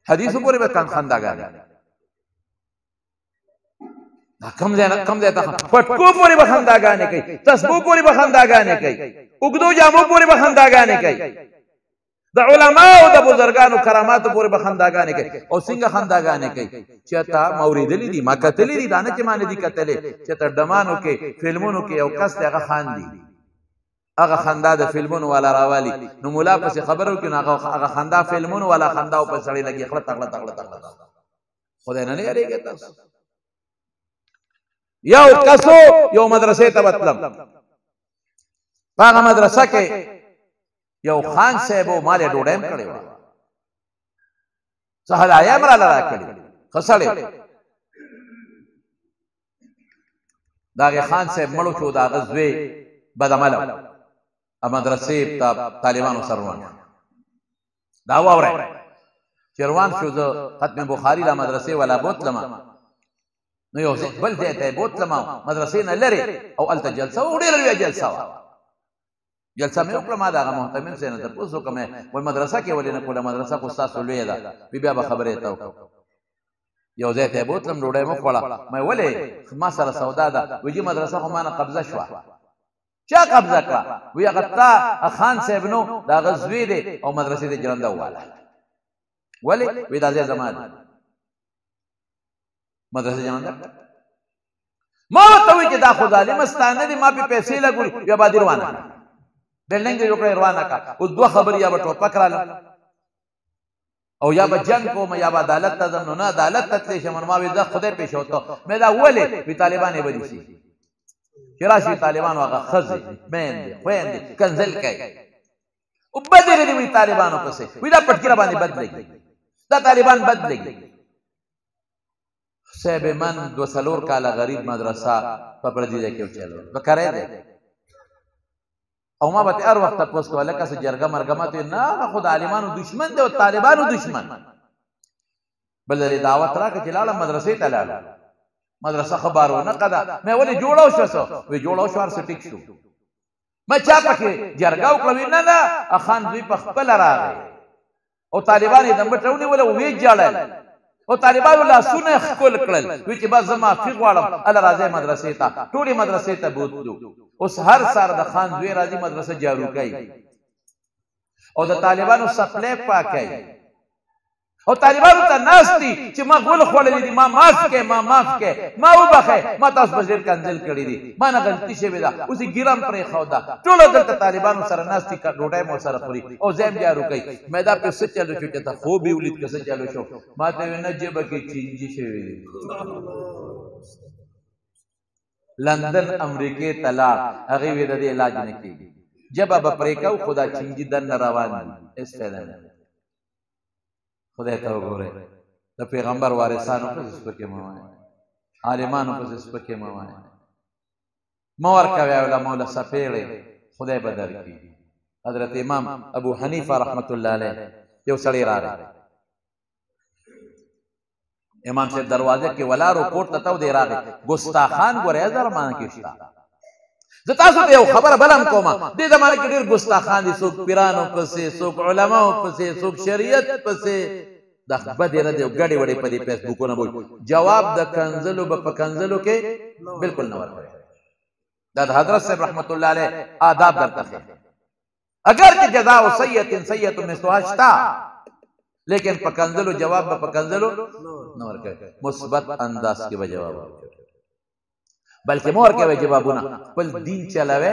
حدیثو پورې به خنداګانې. کم ځای ته پټکو پورې به خنداګانې کوي، تسبو پورې به خنداګانې کوي، اوږدو جامو پورې به خنداګانې کوي، د علماو د بزرګانو کراماتو پورې به خنداګانې کوي. او څنګه خنداګانې کوي؟ چې تا ما اورېدلي دي، ما کتلي دي، دا نه چې ما نه دي کتلې. چې ترجمانو کې فلمونو کې یو کس دی هغه خاندي، هغه خندا د فلمونو والا راوالي، نو مولا پسې خبرو کې نو هغه خندا فلمونو والا خندا او په سړی لګي خړه تغړه تغړه تغړه. خدای نه یریږي تاسو. یو کسو یو مدرسې ته وتلم، هغه مدرسه کې یو خان صاحب او مالې ډوډۍ هم کړې وه، څه هدایه هم راله راکړې، ښه سړی. د هغې خان صاحب مړو شو، د هغه زوی بدعمله و، مدرسې ته طالبانو سره روان دا واورئ. چې روان شو، زه ختم بخاري لا مدرسې والا بوتلم، نو یو بل ځای ته یې بوتلم، مدرسې نه لرې، او هلته جلسه وه، ډېره لویه جلسه وه. جلسه مې وکړه، ما د هغه محتمل صاحب نه تپوس وکړم، وایي مدرسه کې ولې نه کوله؟ مدرسه خو ستاسو لویه ده. بیا به خبرې ته وکړم. یو ځای ته یې بوتلم، ډوډۍ مې وخوړه. ما ولې ما سره سودا ده؟ وایي مدرسه خو ما نه قبضه شوه. چا قبضه کړه؟ وایي هغه تا خان صاحب نو، د هغه زوی دی او مدرسې ته جرنده وواله. ولې؟ وایي دا ځای زما دی. مدرسه جرنده ما ورته وی چې دا خو ظالم ستانه دي ما په پیسې لګول یا باندې روانه بلډینګ جوړ کړی روانه کا او دوه خبر یا به ټوپک رااله او یا به جنگ کوم یا به عدالت ته ځم نو نه عدالت ته تللی شم ما وی دا خدای پیښ وته مې دا ولې وی طالبان یې بدي شي چې راشي طالبان هغه ښځې میندې خویندې کنځل کوي او بدې دي وی طالبانو پسې وی دا پټکي را باندې بد لګي دا طالبان بد لګي صاحب من 2 کاله غریب مدرسه په پردي ځای کې وچلو وکړې ده او ما به هر وخت تاسو کوله که څه جرګه مرګه ماته نه خود عالمانو دشمن دی او طالبانو دشمن بل لري دعوت راکړه چې لاړه مدرسې ته لاړه مدرسه خبرو نه قدا مې ولې جوړاو شو وی جوړاو شو هر څه ټیک شو ما چا پکې جرګه وکړو نه نه اخان دوی په خپل راغی او طالبان یې دمبه ټونی ولا وی جاړل او طالبانو لاسونه خپل کړل وی چې بس زما فی غواړم الله راځي مدرسې ته ټولې مدرسې ته بوتلو اوس هر سار د خان دوی راځي مدرسه جارو کوي او د طالبانو سپلې پاکي او طالبانو ته ناشتي چې ما غول خوړلې دي ما معاف کې ما معاف کې ما وبخه ما تاسو بزیر کنزل کړی دي ما نه غلطي شوی دا اوس ګرام پرې خودا ټول دلته طالبانو سره ناشتي کا ډوډۍ مو سره پوری او زم جارو کوي مې دا په څه چلو چې ته خو به ولید کسه چلو شو ما ته نه جيبه کې چینجي شوی لندن امریکې تلاړ هغه وی د علاج نه کیږي جبه به پرې کو خدا چینجي دن روان دي اس فایده نه خدای ته وګوره د پیغمبر وارثانو په سپکه موای عالمانو په سپکه موای مور کوي علماء له سپېړې خدای بدر کی حضرت امام ابو حنیفه رحمت الله علیه یو سړی راغی امام صاحب دروازه کې ولارو کوټ ته تو دی راغی ګستاخان ګورې درمان کې شتا زه تاسو ته یو خبره بلم کومه دې زمانه کې ډېر ګستاخان دي څوک پیرانو پسې څوک علماو پسې څوک شریعت پسې دا بده نه دی غړي وړي په دې فیسبوکونو وای جواب د کنزلو په کنزلو کې بالکل نه ورکړي دا حضرت صاحب رحمت الله علیه آداب درته اگر چې جزاء سیئه مثلها شتا لیکن په کنزلو جواب په کنزلو نه ورکړي مثبت انداز کې جواب ورکړي بلکې مور کوي جوابونه خپل دین چلاوي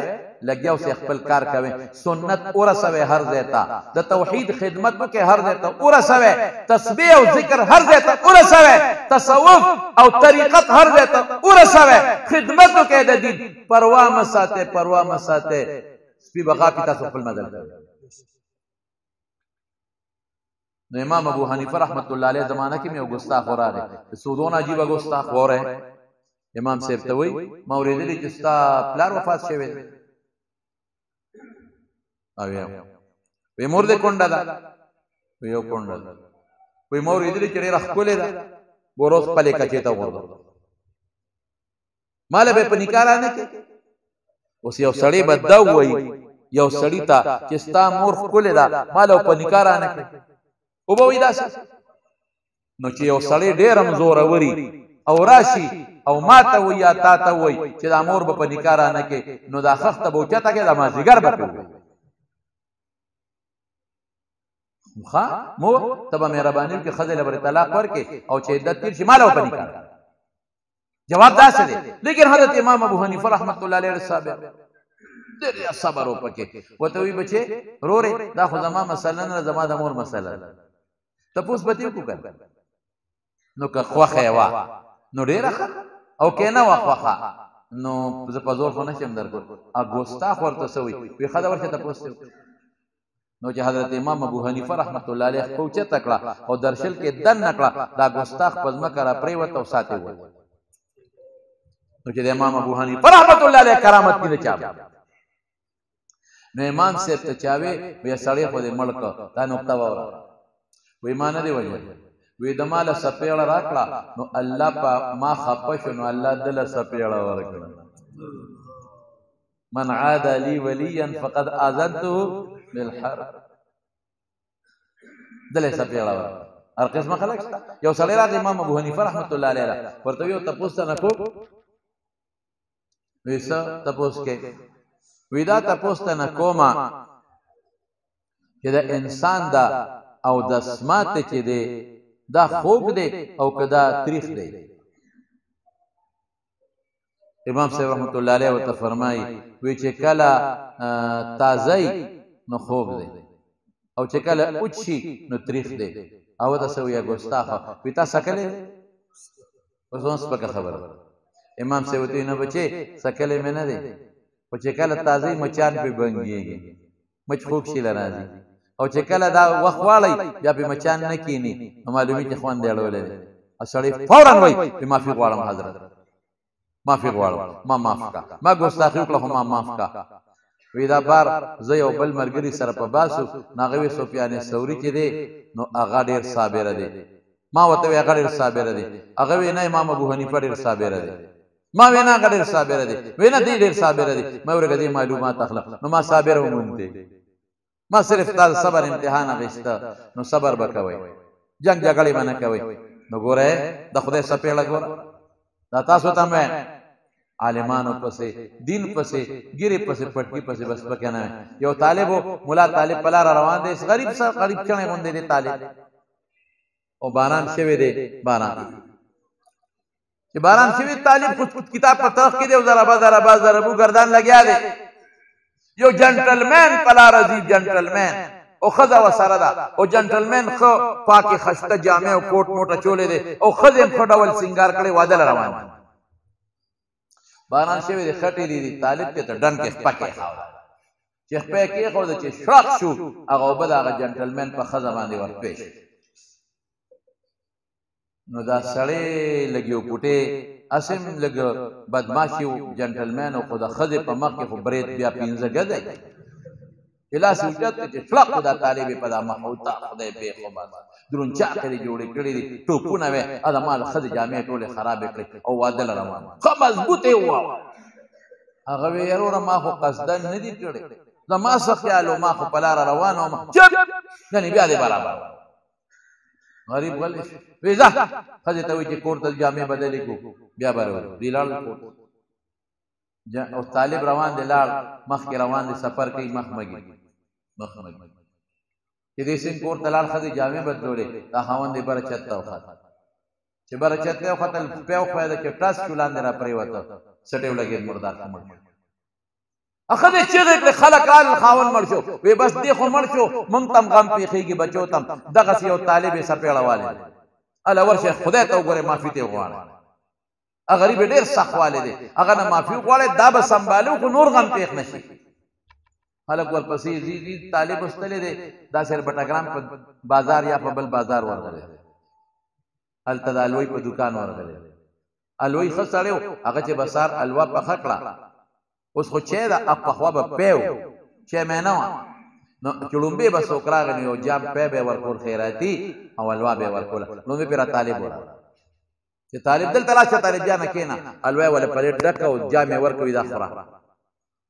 لګیاو سي خپل کار کوي سنت اورسوي هر ځای ته د توحید خدمت کې هر ځای ته اورسوي تسبیح او ذکر هر ځای ته اورسوي تصوف او طریقت هر ځای ته اورسوي خدمت کې د دین پروا مساته سپي بغا پتا خپل مدد نو امام ابو حنیفه رحمت الله علیه زمانہ کې یو ګستاخ وراله سودون عجیب ګستاخ وره امام صاحب ته وای ما اوریدلی چې ستا پلار وفات شوی او وی مور دې کونډه ده یو کونډه ده وی ما اوریدلی چې ډېر خپل ده بوروس پلې کچې ته ورغله مال به په نکاح نه کې اوس یو سړی بد وای یو سړی ته چې ستا مور خپل ده مال په نکاح نه کې او به وی دا نو چې یو سړی ډېر هم زور اوري او راشي او ما ته وی یا تا ته وی چې د امور په نکاح نه کې نو دا خخته به چاته کې د مازیګر به کوي خو مو تبه مهرباني کې خزل بر طلاق ورکې او چې عدت تیر شي مالو په نکاح جواب دا څه دی لیکن حضرت امام ابو حنیفه رحمت الله علیه صاحب ډېر صبر وکړي وته وی بچي رورې دا خو زما مثلا نه زما د مور مثلا تاسو به تیو کو نو که خوخه وا نو ډیره او کینه واخوخه نو زه په زور خو نشم درکو اګوستا ورته سوی وی خدا ورته تاسو نو چې حضرت امام ابو حنیفه رحمت الله علیه پوچه تکړه او درشل کې دن نکړه دا ګستاخ پزما کرا پریوت او ساتي و نو چې امام ابو حنیفه رحمت الله علیه کرامت کې چا نو امام صاحب ته چاوي وی سړی په دې ملک دا نقطه وره وی مان دی وجه وی دمال سپیړه راکړه نو الله په ما خپش نو الله دل سپیړه ورکړه من عاد لي وليا فقد اذنته بالحرب دل سپیړه ورکړه هر قسمه خلک یو سړی راځي امام ابو حنیفه رحمت الله علیه ورته یو تاسو نه کو ویسا تاسو کې ویدا تاسو نه کوما چې دا انسان دا او د سمات چې دی دا خوږ دی او کدا تریخ دی امام صاحب رحمت الله علیه ورته فرمایي وی چې کله تازه نو خوږ دی او چې کله اوچ شي نو تریخ دی او تاسو یا ګستاخه وی تا سکلې اوس اوس پکې خبره امام صاحب ته نه بچي سکلې مې نه دی او چې کله تازه مچان په بنګيږي مچ خوږ شي لراځي او چې کله دا وخت واړی بیا په مچان نه کینی معلومی چې خوان دی اړولې اصلي فورا وای په معافي غواړم حضرت معافي غواړم ما معاف کا ما ګستاخی وکړه ما معاف کا وی دا بار زه یو بل مرګري سره په باسو ناغوي سفیان ثوری چې دی نو هغه ډیر صابر دی ما وته هغه ډیر صابر دی هغه وی نه امام ابو حنیفه ډیر صابر دی ما وینا هغه ډیر صابر دی وینا دی ډیر صابر دی ما ورګه دی معلومات اخلم نو ما صابر ومنته ما صرف تاسو صبر امتحان غشته نو صبر وکوي جنگ جګړې باندې کوي نو ګوره د خدای سپېړه ګوره دا تاسو ته مې عالمانو پسې دین پسې ګيري پسې پټکی پسې بس پکې نه یو طالب مولا طالب پلار روان دي غریب سره غریب چنه باندې دي طالب او باران شوی دی باران چې باران شوی طالب خود کتاب په طرف کې دی او ضربه گردان لګیا دی یو جنټلمن پلار عزیز جنټلمن او خزا وسره ده او جنټلمن خو پاکي خشته جامع او کوټ موټه چولې دي او خزم خډول سنگار کړي واده روان باران شوی دی خټې دي طالب ته ډن کې پکې خاو چې په کې خو د چې شراق شو هغه بل هغه جنټلمن په خزا باندې ورپېښ نو دا سړی لګیو پټه اسم لګ بدمعشي جنټلمن او خو د خزه په مخ کې خو برید بیا پینځه غځي الاس وجت چې فلق دا طالب په دمه او تا خدای به خو درونچا کړي جوړې کړې دي ټوپونه وې اده مال خزه جامع ټوله خراب کړې او وادل روان خو مضبوطه و هغه ویرو ما خو قصدن نه دي کړې زما څه خیال ما خو پلار روان او چپ غني بیا دې برابر غریب ول ویزا خزه ته وی چې کور ته جامع بدلې کو بیا برابر دیلال او طالب روان دي لال مخ کې روان دي سفر کوي مخمګي چې دې سین کور تلال خدي جامع بدلولې دا هاون دې برچت او خاط چې برچت او خاطل په فائدہ کې ټاس چولان درا پرې وته سټیو لګي مردار مړ اخذ چې دې خلق ال خاون مړ شو وی بس دې خو مړ شو مونږ تم غم پیخيږي بچو تم دغه یو طالب سپېړه والے الا ورشه خدای ته وګوره معافي ته غواړي غریب ډیر سخواله دي هغه نه معافي غواړي دا به سنبالو خو نور غم پیښ نشي خلک ورپسې زی طالب واستلې دي دا سر بټاګرام په بازار یا په بل بازار ورغله الته د الوی په دکان ورغله الوی خسړیو هغه چې بسار الوا په خکړه اوس خو چې دا په خوا به پیو چې مینه نو چړومبه به سوکراغ نه یو جام په ورکول خیراتی او الوا به ورکول نو به پر طالب ورغله چې طالب دل تلاشه طالب جان کینا الوی ولا پلیټ ډک او جامع ورکوي دا خورا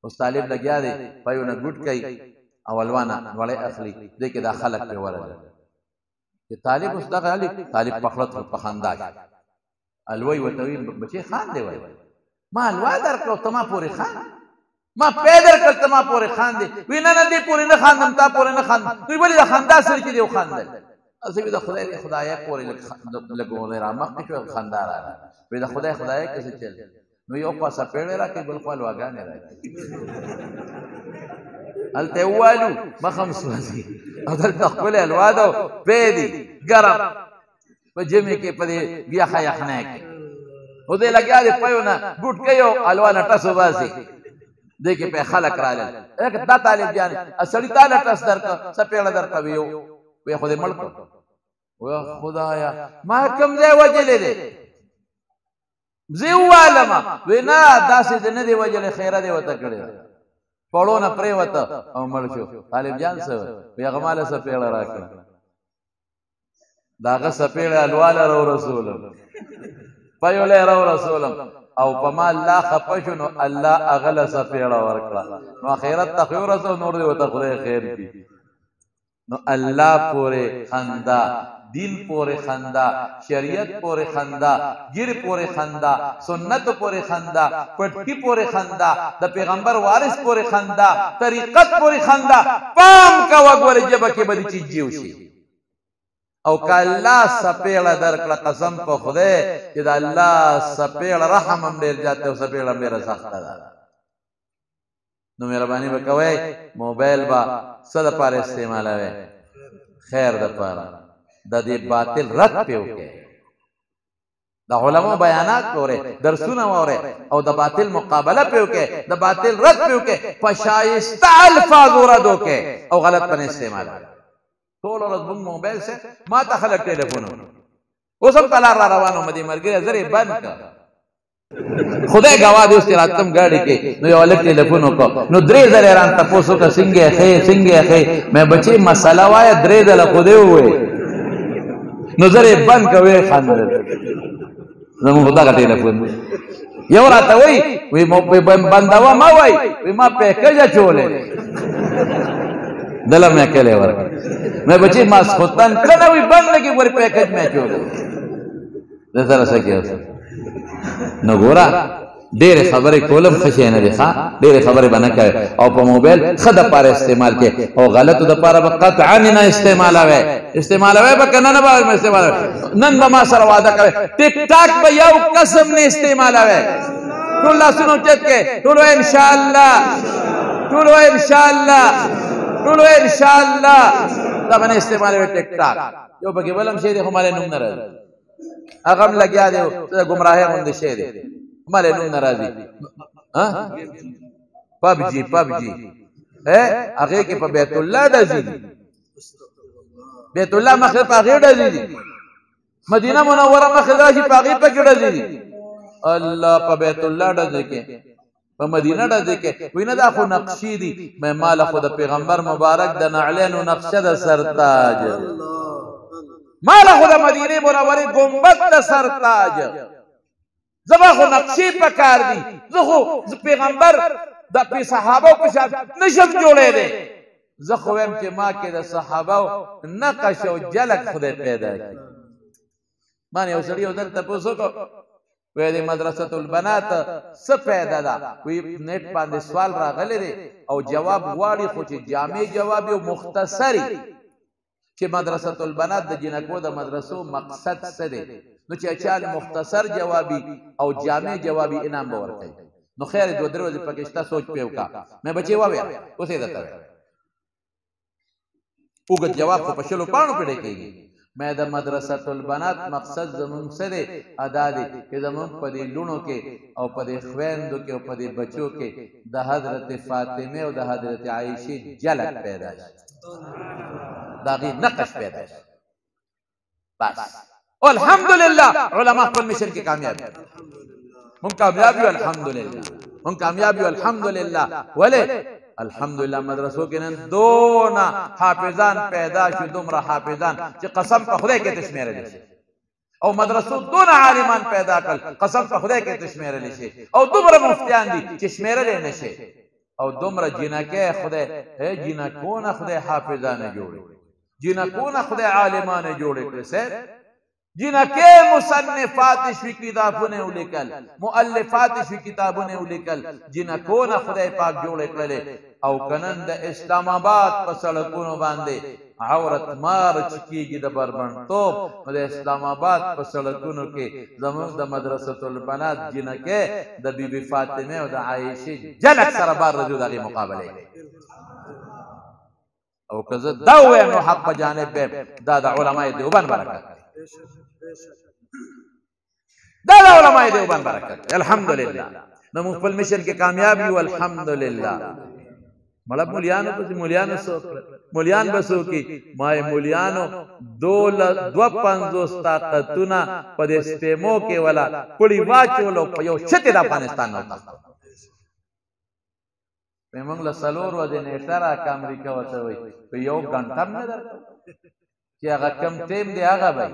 اوس طالب لګیا دی پيونه ګټ کوي او الوانا وړي اخلي دغه دا خلق په ورغله چې طالب اوس دغه علي طالب پخړت په خنداش الوی وتوی بچي خان دی وای ما الوا درکو تما پوری خان ما پیدر کړ تما پوری خان دی وینا نه دی پوری نه خاندم تا پوری نه خان دوی بلی دا خندا سره کې دی خاندل اسی د خدای پورې لګولې را مخ کې خندار را وي د خدای کیسه چل نو یو پاسه پیړې را کې بل خپل واګانې را الته والو مخم سوازي او دلته خپل الوادو بيدي ګرم په جمع کې په بیا خیخنه کې او دې لګیا دې پيونه ګټ کيو الوانه تاسو باسي دغه په خلق را لل دا طالب جان اصلي تعالی تاسو درک سپېړه درک ویو وی خدای ملک و خدایا ما کوم ځای وجلې دې زیو عالم وینا داسې دې نه دی وجلې خیره دې وته کړې پړو نه پرې وته او مړ شو طالب جان سره وی غماله سپېړه راکړه داغه سپېړه الواله رو رسول پيوله رو رسول او پما الله خپشنو الله اغل سپېړه ورکړه نو اخرت تخير رسول نور دې وته خدای خیر کی نو الله پورے خندا دین پورے خندا شریعت پورے خندا ګیر پورے خندا سنت پورے خندا پټکی پورے خندا د پیغمبر وارث پورے خندا طریقت پورے خندا پام کا وګور جبه کې بدی چیز جیو شي او که الله سپیړه درکړه قسم په خدای چې د الله سپیړه رحم هم ډېر زیات دی او سپیړه هم ډېره سخته ده نو مهرباني به کوئ موبایل به څه دپاره استعمالوئ خیر دپاره د دې باطل رد پې وکړئ د علماء بیانات پورې درسونه واورئ او د باطل مقابله پې وکړئ د باطل رد پې وکړئ په شایسته الفاظو رد وکړئ او غلط پنې استعمال ټول ورځ موږ موبایل سے ما ته خلک ټلیفون اوس هم په لار را روان وم دې ملګري زر یې بند کړه خدای ګواه دی اوس چې راتلم ګاډي کې نو یو هلک ټلیفون وکړ نو 3 ځله یې رانه تپوس وکړه څنګه یې ښې څنګه یې ښې مې بچې مسله وایه 3 ځله خو دې ووایې نو زر یې بند کړه ویې خندل زموږ خو دغه ټلیفون دی یو راته وایي بندوه مه وایي وایي ما پیکج اچولی دله مې کلی ورکړ مې بچې ماسخوتن کله وایي بند لګي ګورې پیکج مې اچولی د سره څه کې نو ګوره ډېرې خبرې کولم ښه شی نه دی ښه ډېرې خبرې به نه کوې او په موبایل ښه دپاره استعمال کړې او غلطو دپاره به قطعا نه استعمالوئ استعمالوئ به که نه به استعمالوئ نن به ما سره واده کوئ ټیک ټاک به یو قسم نه استعمالوئ ټول لاسونه اوچت کړئ ټول وایئ انشاءالله ټول وایئ انشاءالله ټول وایئ انشاءالله دا به نه استعمالوئ ټیک ټاک یو پکې بل هم شی دی خو مالی نوم نه راځي هغه هم لګیا دی د ګمراهۍ غوندې شی دی مالی نوم نه راځي پبجي هغې کې په بیت الله ډزې دي بیت الله مخې په هغې ډزې دي مدینه منوره مخې راشي په هغې پکې ډزې دي الله په بیت الله ډزې کې په مدینه ډزې کې وایي نه دا خو نقشې دي ماله خو د پیغمبر مبارک د نعلینو نقشه د سرتاج ماله خو د مدینې منورې ګنبد د سرتاج زما خو نقشې په کار دي زه خو پیغمبر د صحابو په شان نشم جوړېدی زه خو وایم چې ما کې د صحابو نقش او جلک خدای پیدا کړي ما نه یو سړي یو ځل تپوس وکړو وایي د مدرسة البنات څه فایده ده وایي نیټ باندې سوال راغلی دی او جواب غواړي خو چې جامع جواب او مختصري چې مدرسة البنات د جنکو د مدرسو مقصد څه دی نو چې چا مختصر جوابي او جامع جوابي انعام به ورکوي نو خیر 2-3 ورځې پکې شته سوچ پې وکړه مې بچې ووایه اوس یې درته وایم اوږد جواب خو په 6 پاڼو پې ډکېږي مې د مدرسة البنات مقصد زمونږ څه دی ادا دی چې زمونږ په دې لوڼو کې او په دې خویندو کې او په دې بچو کې د حضرت فاطمه او د حضرت عایشې جلک پیدا شي د هغې نقش پیدا شي بس الحمدلله علما خپل مشن کې کامیاب دي مونږ کامیاب یو الحمدلله مونږ کامیاب یو الحمدلله ولې الحمدلله مدرسو کې نن دونه حافظان پیدا شو دومره حافظان چې قسم په خدای کې تشمیرلی شي او مدرسو دونه عالمان پیدا کړل قسم په خدای کې تشمیرلی شي او دومره مفتیان دي چې شمیرلی نه شي او دومره جنکې خدای جنکونه خدای حافظانه جوړې جنکونه خدای عالمانه جوړې کړې سر جنکه مصنفات شوی کتابونه ولیکل مؤلفات شوی کتابونه ولیکل جنکونه خدای پاک جوړ کړل او کنن د اسلام آباد په سړکونو باندې عورت مار چکیږي د بربنټوب د اسلام آباد په سړکونو کې زموږ د مدرسة البنات جنکه د بیبي فاطمه او د عایشه جلک سره بار رجو دغه مقابله او کزه دا وې نو حق په جانب دا د علماء دیوبند برکت دا د علماء دیوبند برکت الحمدلله نو موږ خپل مشن کې کامیاب یو الحمدلله مړه مولیانو په مولیانو سو مولیان بسو کې مای مولیانو 250 طاقتونه په دې سپېمو کې ولا کړي واچولو په یو شته د افغانستان نو تاسو په موږ له سلور و د نیټرا امریکا وته وي په یو غنټه نه درته چې هغه کم ټیم دی هغه وای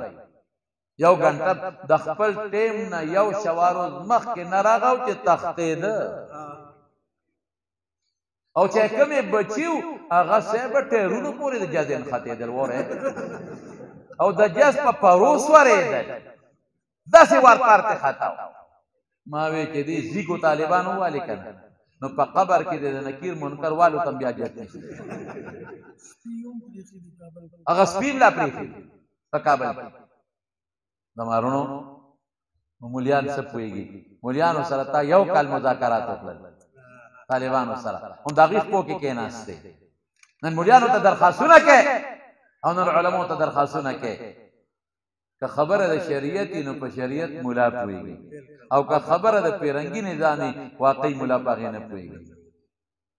یو غنټه د خپل ټیم نه یو شوارو مخ کې نه راغو چې تختید او چې کومې بچیو هغه سبه ټیرونو پورې د جازن خاتېدل وره او د جاز په پروس ورېدل داسې ورپار ته خطا ما وی چې دې زیګو طالبانو والی کنه نو په قبر کې د نکیر منکر والو تم بیا جات نشي هغه سپیم لا پریخي په کابل کې د مارونو مولیان څه پوهېږي مولیانو سره تا یو کال مذاکرات وکړل طالبانو سره هم د هغې خپو کې کېناستې نن مولیانو ته درخواستونه کوي او نن علماو ته درخواستونه کوي که خبره د شریعت نو په شریعت مولا پوهېږي او که خبره د پیرنګي نظام واقعي مولا په هغې نه پوهېږي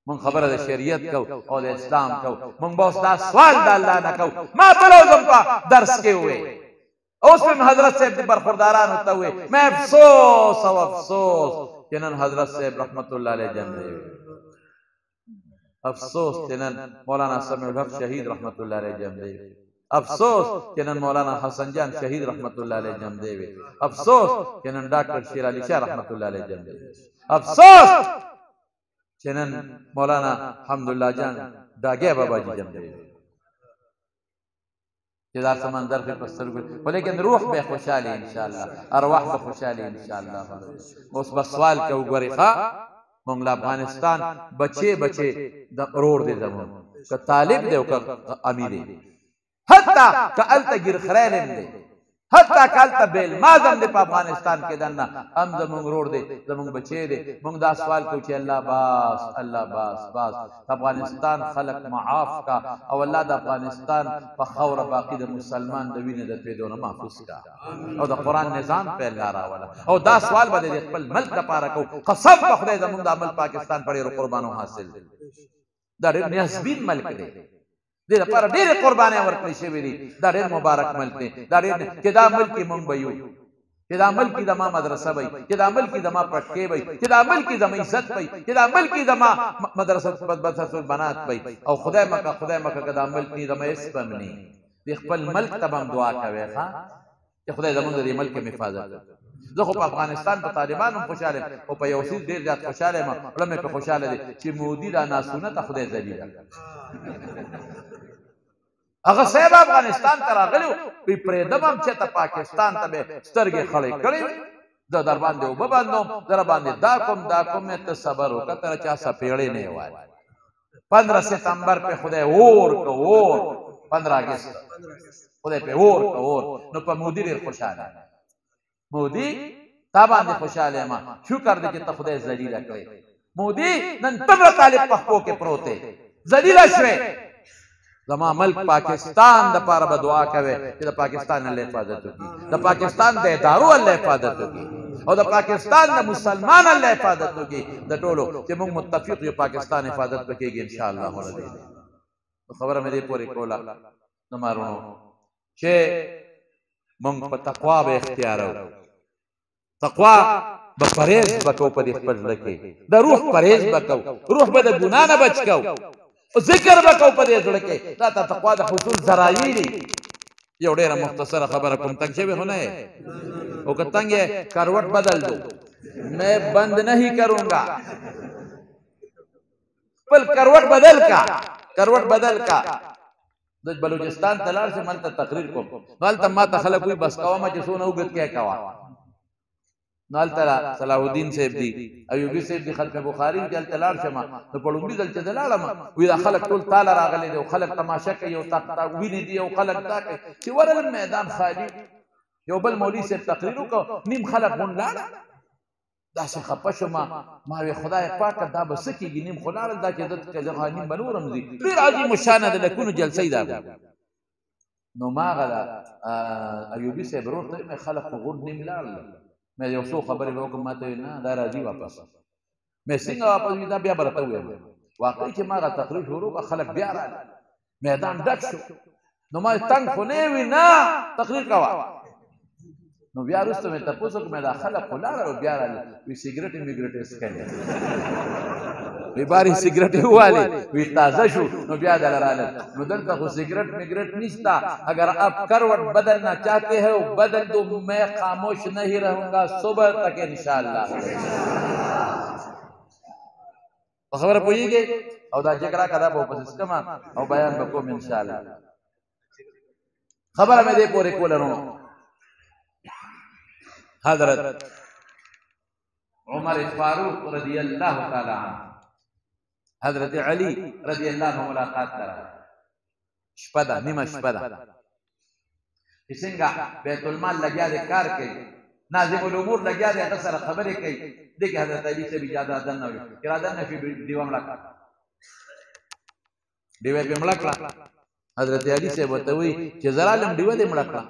مونږ خبره د شریعت کو او د اسلام کو مونږ به اوس دا سوال د الله نه کو ما بل وزم په درس کې ووې اوس مې حضرت صاحب د برخوردارانو ته ووې مې افسوس او افسوس چې نن حضرت صاحب رحمت الله علیه جم دی افسوس چې نن مولانا سمیع الحق شهید رحمت الله علیه جم دی افسوس چې نن مولانا حسن جان شهید رحمت الله علیه جم دی افسوس چې نن ډاکټر شیر علي شاه رحمت الله علیه جم دی افسوس چې نن مولانا حمدالله جان ډاګیا بابا جی جم دی چې دا سمندر کې په سترګو خو لیکن روح به خوشحالي انشاءالله ارواح به خوشحالي انشاءالله اوس به سوال کوو ګورې ښه مونږ له افغانستان بچې د ورور دی زمونږ که طالب دی او که امیر دی حتی که هلته ګیرخریل هم دی حتی که هلته بیلماز هم دی په افغانستان کې دننه هم زمونږ ورور دی زمونږ بچی دی مونږ دا سوال کوو چې الله باس افغانستان خلق معاف کا او الله د افغانستان په خاوره باقي د مسلمان د وینې د تویدو نه محفوظ کا او د قرآن نظام په الله راوله او دا سوال به د خپل ملک دپاره کوو قسم په خدای زمونږ د عمل پاکستان په ډېرو قربانو حاصل دی دا ډېر نیازبین ملک دی دې لپاره ډېرې قربانۍ ورکړل شوي دي دا ډېر مبارک ملک دی دا ډېر چې دا ملک کې مونږ به یو چې دا ملک کې زما مدرسه وي چې دا ملک کې زما پټکې وي چې دا ملک کې زما عزت وي چې دا ملک کې زما مدرسه البنات وي او خدای مکه که دا ملک نه زما هېڅ به هم نه د خپل ملک ته به هم دعا کوئ ښه چې خدای زمونږ د دې ملک حفاظت وکړي زه خو په افغانستان په طالبانو هم خوشحاله یم او په یو څیز ډېر زیات خوشحاله یم زړه مې پې خوشحاله دی چې مودي دا ناسونه ته خدای ذلیله هغه صاحب افغانستان ته راغلی وی پرېږدم هم چې ته پاکستان ته به سترګې خړې کړې وي زه در باندې اوبه بندوم در باندې دا کوم مې ته صبر وکړه ته چا څپېړې نه یې وایي 15 ستمبر پې خدای اور 15 اګست خدای پې اور نو په مودي ډېر خوشحاله مودي تا باندې خوشحاله یم شکر دی چې ته خدای ذلیله کړې مودي نن تمره طالب په خپو کې پروت دی ذلیله شوې زما ملک پاکستان د پاره به دعا کوي چې د پاکستان الله حفاظت وکړي د پاکستان د ادارو الله حفاظت وکړي او د پاکستان د مسلمان الله حفاظت وکړي د ټولو چې موږ متفق یو پاکستان حفاظت وکړي ان شاء الله خبره مې دې پورې کوله نو مارونو چې موږ په تقوا به اختیارو تقوا به پرهیز وکړو په دې خپل زړه کې د روح پرهیز وکړو روح به د ګناه نه بچ کوو ذکر وکړو په دې زړه کې دا تقوا د حصول ذرایع دي یو ډېره مختصره خبره کوم تنګ شوی خو نه ہے او که تنگ ہے کروٹ بدل دو میں بند نہیں کروں گا پل کروٹ بدل کا د بلوچستان تلار سے ملتا تقریر کو مالتا ما تخلق ہوئی بس قواما جسونا اگت کیا کوا نالتا صلاح الدین صاحب دی ایوبی صاحب دی ختم بخاری جل تلار شما نو پڑھنبی دل چه دلالا ما وی دا خلق طول تالا راغلی دی خلق تماشا کئی او تاقوینی دی او خلق تاکی چی ورل میدان خالی یو بل مولی صاحب تقریرو کو نیم خلق بون لالا دا سی خپشو ما وی خدای پاک دا بسکی گی نیم خلال دا چه دد که زغا نیم بنورم دی دیر عظیم الشانه دا لکونو جلسی دا نو ما غدا ایوبی صاحب روح تا میں خلق غور نیم لالا میں یو سو خبری بوکم ما تاوی نا دا راضی واپس میں سنگا واپس دا بیا برتا ہوئے واقعی چه ما غا تقریر شروع کا خلق بیا را میدان ڈک شو نو ما تنگ خونے وی نا تقریر کوا نو بیا رستو میں تپوسو کہ میں دا خلق خلا را بیا را وی سیگریٹی میگریٹی اسکلی وی باری سیگریٹی ہوا لی وی تازہ شو نو بیا دل را لی نو دلتا خو سیگریٹ میگریٹ نیستا اگر آپ کروٹ بدلنا چاہتے ہو بدل دو میں خاموش نہیں رہوں گا صبح تک انشاءاللہ خبر پوئی گئی او دا جگرہ کدا با پس اسکما او بیان بکوم انشاءاللہ خبر میں دے پورے کولنو حضرت عمر فاروق رضی اللہ تعالی عنہ حضرت علی رضی اللہ عنہ ملاقات کرا شپدا نیمه شپدا چې څنګه بیت المال لګیا دی کار کوي، ناظم الامور لګیا دی هغه سره خبرې کوي. دې کې حضرت علي صاحب اجازه دن نه وي، اراده نه شي ډیوه مړه کړه، ډیوه پې مړه کړه. حضرت علي صاحب ورته وایي چې زه رالم ډیوه دې مړه کړه،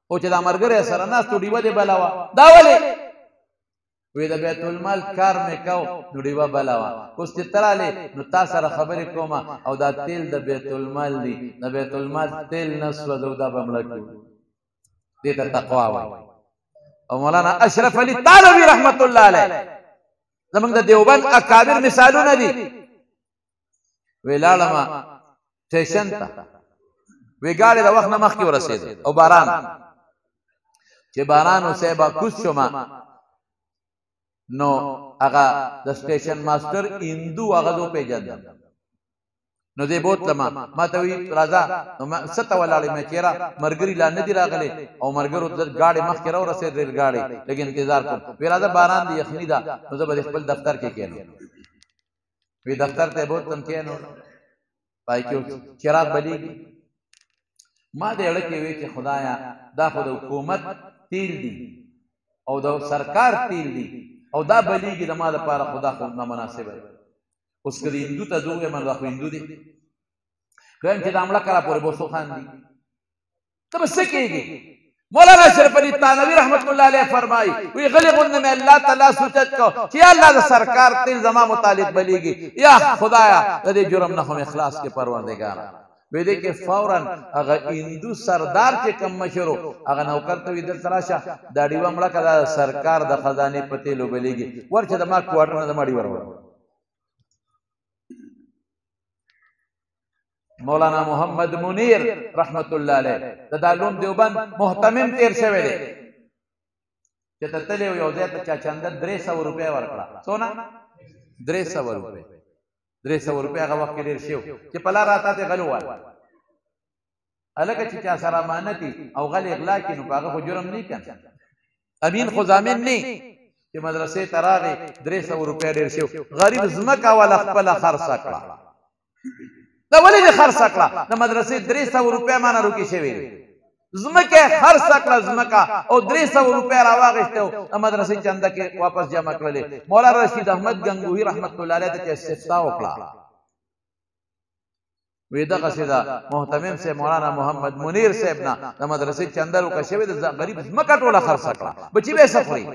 او چې دا ملګری سره ناست و ډیوه دې بله وه. دا ولې؟ وی د بیت المال کار مې کو نو ډیوه بله وه. اوس چې ته رالې نو تا سره خبرې کوم او دا تیل د بیت المال دی، د بیت المال تیل نه سوځو، دا به مړه کړو. دې ته تقوا وایي. او مولانا اشرف علي تانوي رحمت الله علیه زمونږ د دیوبند اکابر مثالونه دي. وی لاړم سټیشن ته، وی ګاډی د وخت نه مخکې ورسېده او باران، چې باران وسیبه کوز شومه نو هغه د سټیشن ماسټر هندو هغه زه وپېژندم. نو دې بوتلمه ما ته وی راځه، نو ما څه ته ولاړې مې چېرې ملګري لا نه دي راغلي او ملګرو ګاډی مخکې راورسېد ریل ګاډی، لږ انتظار کوم. وی راځه باران دی یخني ده، نو زه به خپل دفتر کې کښېنم. وی دفتر ته بوتلم کښېنو، پای کې چراغ بلیږي. ما دې اړه کې وی چې خدایا دا خو د حکومت تیل دي او د سرکار تیل دي او دا بلیږي د ما لپاره خدا خو نامناسبه دی. اوس که د هندو ته ځو وایم دا خو هندو دی، وایم چې دا مړه کله پورې بوسو خان دي، ته به څه کېږي؟ مولانا اشرف علي تانوي رحمت الله علیه فرمایي وی غلی غوندې مې الله تعالی سوچت کو چې یا الله د سرکار تیل زما متعلق بلیږي، یا خدایا د دې جرم نه هم اخلاص کې پروردګار. وی دې کې فوراً هغه هندو سردار چې کم مشرو هغه نوکر ته وی دلته راشه دا ډیوه مړه کړه سرکار د خزانې په تیلو بلیږي، ورچې د ما کوارټر نه د ما ډیوه راوړه. مولانا محمد منیر رحمت الله علیه د دارالعلوم دیوبند محتمم تیر شوی دی، چې ته تللی یو ځای ته چا چنده 300 روپۍ ورکړه. څونه؟ 300 روپۍ. 300 روپۍ هغه وخت کې ډېر شی و چې په لار راته ته غلو وایي. هلکه چې چا سره امانتي او غل اغلا کړي نو په هغه خو جرم نه کنه، امین خو ضامن نه چې مدرسې ته راغی 300 روپۍ ډېر شی و. غریب ځمکه والا خپله خرڅه کړه. دا ولې دې خرڅه کړه؟ د مدرسې 300 روپۍ مانه روکې شوې ځمکه خرڅه کړه ځمکه او 300 روپۍ راواغېستې او مدرسې چنده کې واپس جمع کړلې. مولانا رشید احمد گنگوهي رحمت الله علیه ته استفتاء وکړه، وی دغسې د محتمم صاحب مولانا محمد منیر صاحب نه د مدرسې چنده روکه شوې د غریب ځمکه ټوله خرڅه کړه، بچي به یې څه خوري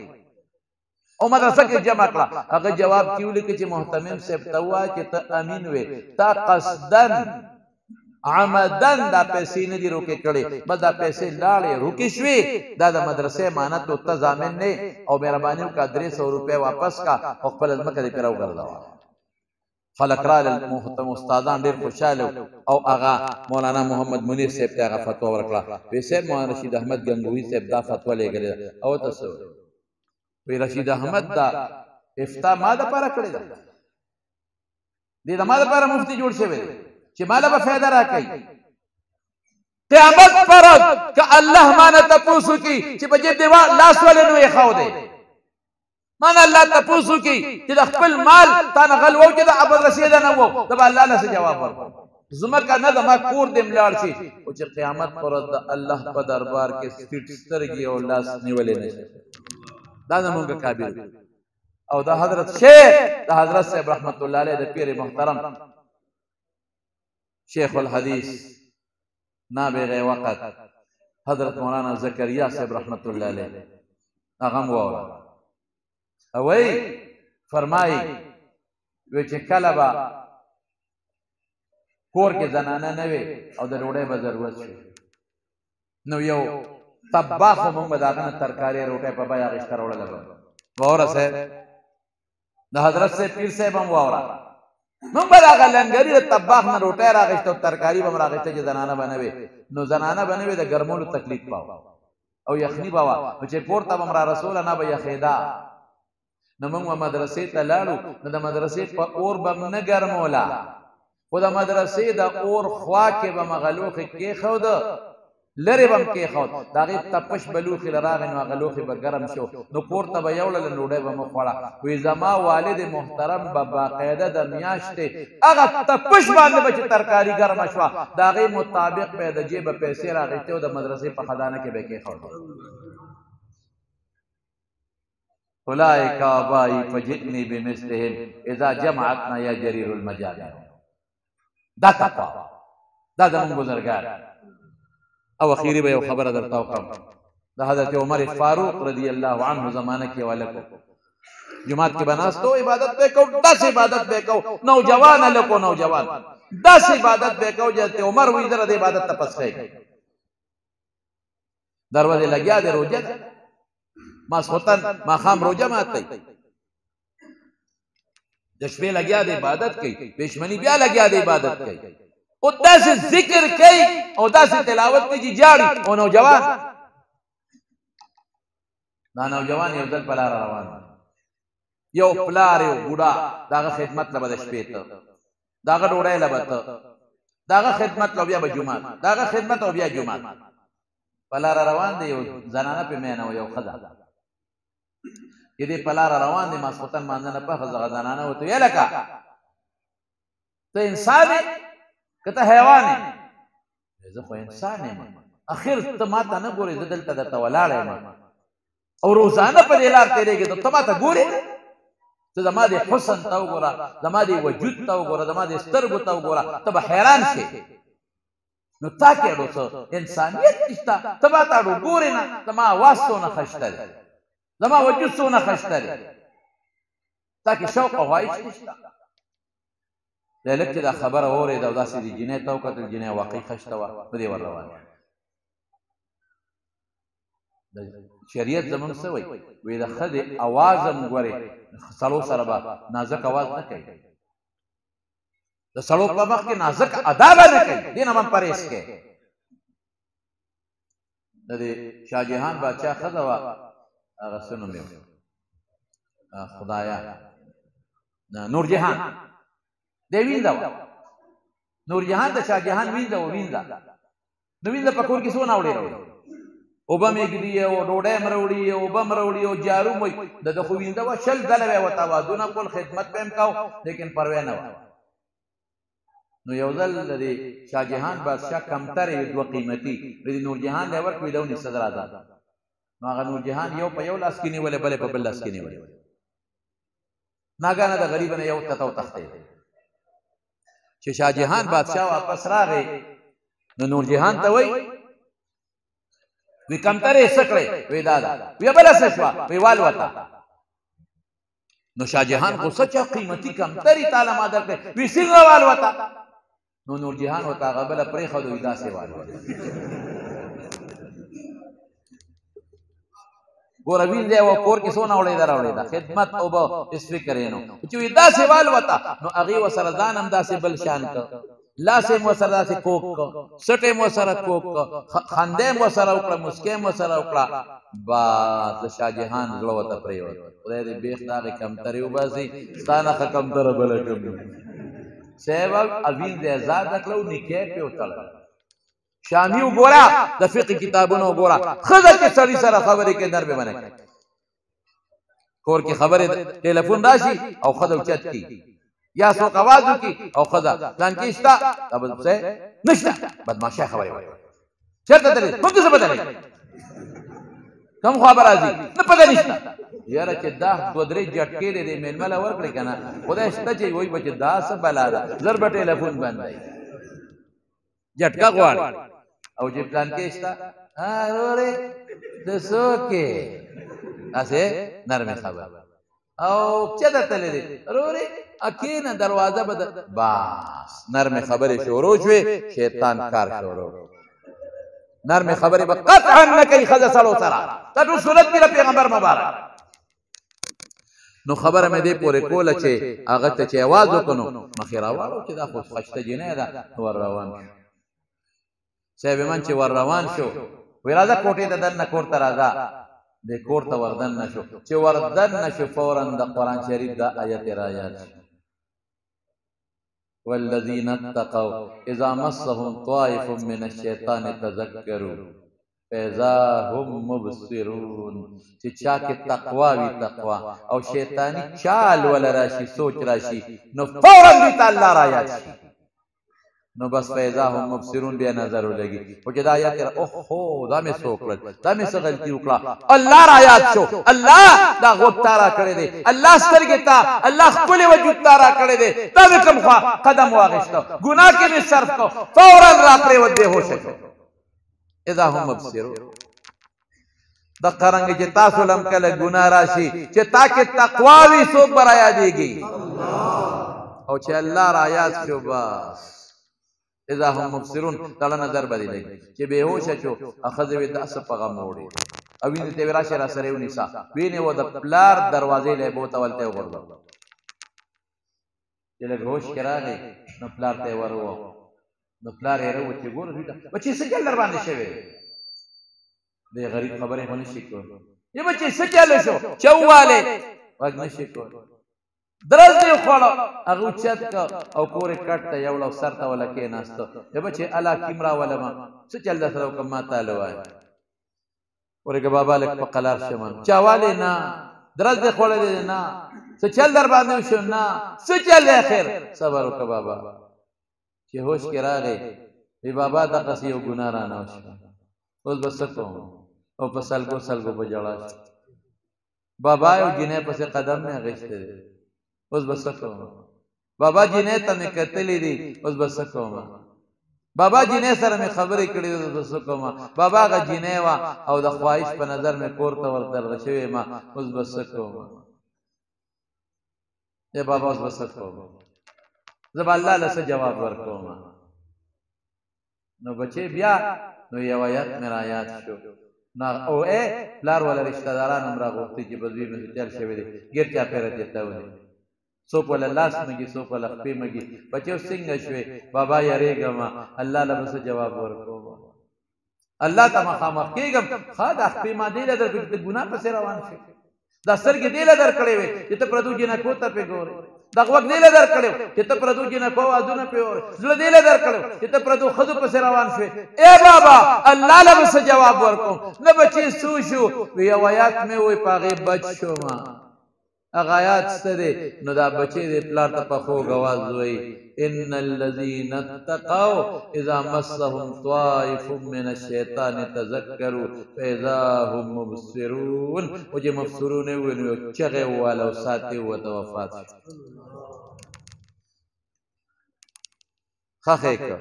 او مدرسه کې جمع کړه. هغه جواب کې ولیکه چې محتمم صاحب ته ووایه چې ته امین وې، تا قصدن عمدن دا پیسې نه دي روکې کړې، بس دا پیسې لاړې روکې شوې، دا د مدرسې امانت او ته ضامن نه او مهرباني وکړه 300 روپۍ واپس کا او خپله ځمکه دې پرې راوګرځوه. خلک راغلل، محترم استادان ډېر خوشحاله او هغه مولانا محمد منیر صاحب ته هغه فتوا ورکړه. وی صاحب مولانا رشید احمد گنگوهي صاحب دا فتوا لېږلې ده او ته څه وی رشید احمد دا افتا ما دپاره کړې ده، دې د ما دپاره مفتي جوړ شوی دی چې ماله به فایده راکوي. قیامت پر ورځ که الله مانه تپوس وکړي چې په جیب دې لاس ولې نو ایښو دی، مانه الله تپوس وکړي چې د خپل مال تا نه غل وو چې د مدرسې ده نه وو، ته به الله نه څه جواب ورکړو. ځمکه نه د ما کور دې ملاړ شي او چې قیامت پر ورځ د الله په دربار کې سټیټ سترګې او لاس نیولې نه شي. دا زمونږ کابل او دا حضرت شیخ د حضرت صاحب رحمت الله علیه د پیر محترم شیخ الحدیث نابغه وقت حضرت مولانا زکریا صاحب رحمت الله علیه هغه هم واوره او وی فرمایي وی چې کله به کور کې زنانه نه وي او د ډوډۍ به ضرورت شي نو یو طباخ هم به د هغه نه ترکاري روټۍ په بیه اخېسته راوړله به. واوره صاحب د حضرت صاحب پیر صاحب هم واوره موږ به د هغه لنګري د طباخ نه روټۍ راغېسته او ترکاري به هم راغېسته چې زنانه به نه وي، نو زنانه به نه وي د ګرمولو تکلیف به او یخني به وه، نو چې پورته به هم را رسوله نه به یخېده. نو موږ به مدرسې ته لاړو نو د مدرسې په اور به م نه ګرموله خو د مدرسې د اور خوا کې به مغه لوښې کېښوده لرې به م کېښود د هغې تپش به لوښي له راغی نو هغه لوښي به ګرم شو نو کور ته به یوړله ډوډۍ به مه خوړه وایي زما والد محترم به باقاعده د میاشتې هغه تپش باندې به چې ترکاري ګرمه شوه د هغې مطابق به یې د جیبه پیسې راغېستې او د مدرسې په خزانه کې به یې کېښود اولئک آبایی فجئنی بمثلهم اذا جمعتنا یا جریر المجامع دا تقوا دا زمونږ بزرګان او اخیری به یو خبره درته وکړم د حضرت عمر فاروق رضی الله عنه زمانه کې ولکو جماعت کې بناستو عبادت به کو داسې عبادت به کو نوجوان لکو نوجوان داسې عبادت به کو حضرت عمر وی در د عبادت ته پسخې دروازه لګیا د روزه ماسخوتن ماښام روزه ماتی د شپې لګیا د عبادت کوي پېشمني بیا لګیا د عبادت کوي او داسې ذکر کوي او داسې تلاوت کوي چې جاړي او نوجوان دا نوجوان یو ځل په لاره روان یو پلار یو بوډا د هغه خدمت له به د شپې ته د هغه ډوډۍ له به ته د هغه خدمت له بیا به جومات د هغه خدمت او بیا جومات په لاره روان دی یو زنانه پې مینه و یو ښځه چې دې په لاره روان دی ماسخوتن مانځه نه پخه دغه زنانه ورته ویې لکه ته انسان یې که ته حیوان یې زه خو انسان یم اخر ته ما ته نه ګورې زه دلته درته ولاړ یم او روزانه په دې لار تېرېږې ته ما ته ګورې ته زما د حسن ته وګوره زما د وجود ته وګوره زما د سترګو ته وګوره ته به حیران شې نو تا کې اړو څه انسانیت نشته ته ما ته اړو ګورې نه زما اواز څونه ښایسته دی زما وجود څونه ښایسته دی تا کې شوق او خواهش نشته دی لږ چې دا خبره واورېده او داسې د جینۍ ته وکتل جینۍ واقعي ښایسته وه په دې ور روان د شریعت زمونږ څه وایي وایي د ښځې اواز هم ګورې سړو سره به نازک اواز نه کوي د سړو په مخ کې نازک ادا به نه کوي دې نه به پرهیز کوي د دې شاه جهان بادشاه ښځه وه هغه څه نوم یې خدایا نورجهان دی وینده وه نورجهان د شاه جهان وینده وه وینده نو وینده په کور کې څونه وړې راوړي اوبه مې ږدي او ډوډۍ م راوړي اوبه م راوړي او جارو م د ده خو وینده وه شل ځله به یې ورته اوازونه کول خدمت به یې کو لیکن پروا نه وه نو یو ځل د دې شاه جهان بادشاه کمترې وې دوه قیمتي د دې نورجهان دی ورکړي ده ونیسه راځه نو هغه نورجهان یو په یو لاس کې نیولې بلې په بل لاس کې نیولې ناګانه د غریب نه یو تته وتښتېد چې شاه جهان بادشاه واپس راغی نو نورجهان ته وایي وی کمترې څه کړې وی دا ده وی بله څه شوه وی والوته نو شاه جهان غوسه چې قیمتي کمترې تاله ما درکړې وی څنګه والوته نو نورجهان ورته هغه بله پرېښوده وی داسې والوته ګوره وینځی وه کور کې څونه وړېده راوړېده خدمت اوبه سپیکر یې نو چې وی داسې والوته نو هغې ورسره ځان هم داسې بل شان که لاس یې مو سره داسې کوک که سټ یې مو سره کوک که خنده یې مو سره وکړه مسکۍ یې مو سره وکړه بس د شاه جهان زړه ورته پرېوت خدای دې بېخ د هغې کمترې وباسي ستا نه ښه کمتره بله کم صاحب وینځی ازاده کړه او نکاح پې وتړله شامی وګوره د فقه کتابونه وګوره ښځه چې سړي سره خبرې کوي نر به منع کوي کور کې خبرې ټلیفون راشي او ښځه اوچت کړي یا څوک اواز وکړي او ښځه پلان کې شته دا بل څه نشته بدماشۍ خبرې وایي چېرته تللی کوم څه پته لګي کوم خوا به راځي نه پته نشته یاره چې دا دوه درې جټکې دی دې مېلمه له ورکړې که نه خدای شته چې وایي به چې دا څه بلا ده زر به ټلیفون بند دی جټکه غواړي او چې پلان کې شته ورورې ته څوک یې داسې نرمې خبرې او چېرته تللی دی ورورې کېنه دروازه به بس نرمې خبرې شروع شوې شیطان کار شروع نرمې خبرې به قطعا نه کوي ښځه سړو سره دا ټول سنت دي د پیغمبر مبارک نو خبره مې دې پورې کوله چې هغه ته چې اواز وکړو نو مخې راواړو چې دا خو ښایسته جینۍ ده ور روان صاحب من چې ور روان شو وی راځه کوټې ته دننه کور ته راځه دې کور ته ور دننه شو چې ور دننه شو فورا د قرآن شریف دا آیت را یاد شو والذین اتقوا اذا مسهم طائف من الشیطان تذکروا فاذا هم مبصرون چې چا کې تقوا وي تقوا او شیطانی چال ولا راشي سوچ راشي نو فورا دې تعالی را یاد شي نو بس فاذا هم مبصرون بیا نظر ولګي او چې دا آیات را اوه دا مې سوکړل دا مې څه غلطي وکړه الله را یاد شو الله دا غوږ تارا کړی دی الله سترګې ته الله خپل وجود تارا کړی دی دا مې کوم خوا قدم واغېستو ګناه کې مې صرف کو فورا را پرېوت بې هوښه شو اذا هم مبصرون د قرنګ چې تاسو لم کله ګناه راشي چې تا کې تقوا وي څوک به را یادېږي او چې الله را یاد شو بس اذا هم مبصرون تعالی نظر بدلېږي چې بې هوښه شو اخذ وي داسې په غم وړي او وینې ته راشه را سره ونیسا وینې و د پلار دروازې له بوته ولته وغورځو چې لږ هوښ کې راغی نو پلار ته ور ووت نو پلار یې راووت چې ګوره دوی ته بچې څه چل در باندې شوی دی غریب خبرې خو نشي کولی یې بچې څه چل شو چووالی غږ نشي کولی درز دی خوړه هغه اوچت که او کورې کټ ته یوړه او سر ته وله کېناسته یې بچې الا کیم راولمه څه چل در سره وکړم ما تاله وایه ورګه بابا لږ په قلار شم چاوالی نه درز دی خوړلی نه څه چل در باندې وشو نه څه چل دی خیر صبر وکړه بابا چې هوش کې راغی وی بابا دغسې یو ګناه رانه وشوه اوس به څه کوم او په سلګو سلګو به ژړا شو بابا یو جینۍ پسې قدم مې اخیستی دی اوس به څه کوم بابا جینۍ ته مې کتلی دي اوس به څه کوم بابا جینۍ سره مې خبرې کړې دي اوس به څه کوم بابا هغه جینۍ وه او د خواهش په نظر مې کور ته ورتلغه شوې ما اوس به څه کوم ای بابا اوس به څه کوم زه به الله له څه جواب ورکوم نو بچې بیا نو یو آیت مې را یاد شو او پلار والا رشته داران هم راغوښتي چې په زوی مې چل شوی دی ګیر چاپېره دې ته ولې څوک ولا لاس مږي څوک ولا خپې مږي بچې اوس څنګه شوې بابا یارېږم الله له به څه جواب ورکوم الله ته مخامخ کېږم ښه دا خپې ما دې له در کړې د ګناه پسې روان شي دا سترګې دې له در کړې وې چې ته پردو جنکو ته پې ګورې دا غوږ دې له در کړی چې ته پردو جنکو وادونه پې اورې زړه دې له در کړی چې ته پردو ښځو پسې روان شوې ای بابا الله له به څه جواب ورکوم نه بچې څو شو وی یو آیات مې ووی په هغې بچ شومه هغه آیات څه دی نو دا بچې دې پلار ته په خوږ اواز وایي ان الذین اتقوا اذا مسهم طائف من الشیطان تذکروا فاذا هم مبصرون او چې مبصرون یې وویل نو چغې وواله او سات یې ووته وفات شو خخې که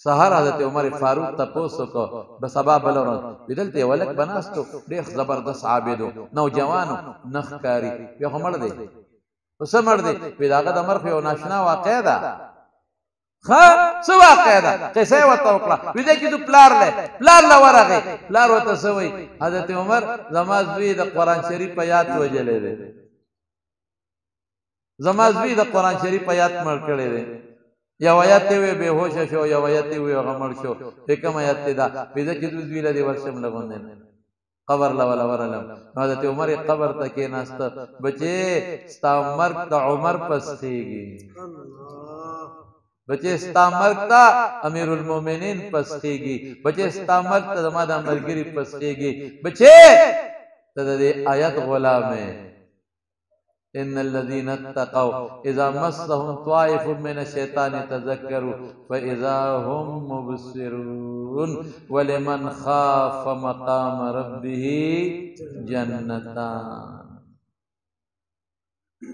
سهار حضرت عمر فاروق تپوس وکړو به سبا بله ورځ وي دلته یو هلک به ناست و ډېر زبردست عابد و نوجوان و نه ښکاري بیا خو مړ دی خو څه مړ دی وي د هغه د مرخ یو ناشنا واقع ده ښه څه واقع ده قصه یې ورته وکړه وي دی چې تو پلار دی پلار له ورغی پلار ورته څه وایي حضرت عمر زما زوی د قرآن شریف په یاد وژلی دی زما زوی د قرآن شریف په یاد مړ کړی دی یو آیت دی وی بې هوښه شو یو آیت دی وی هغه مړ شو کوم آیت دی دا وی زه چې دوی له دې ورشم لګوندې قبر له ولا ورلم نو حضرت عمر قبر ته کېناسته بچې ستا مرګ ته عمر پسخېږي بچې ستا مرګ ته امیر المؤمنین پسخېږي بچې ستا مرګ ته زما د ملګري پسخېږي بچې ته د دې آیت غلام ان الذين اتقوا اذا مسهم طائف من الشيطان تذكروا فاذا هم مبصرون ولمن خاف مقام ربه جنتان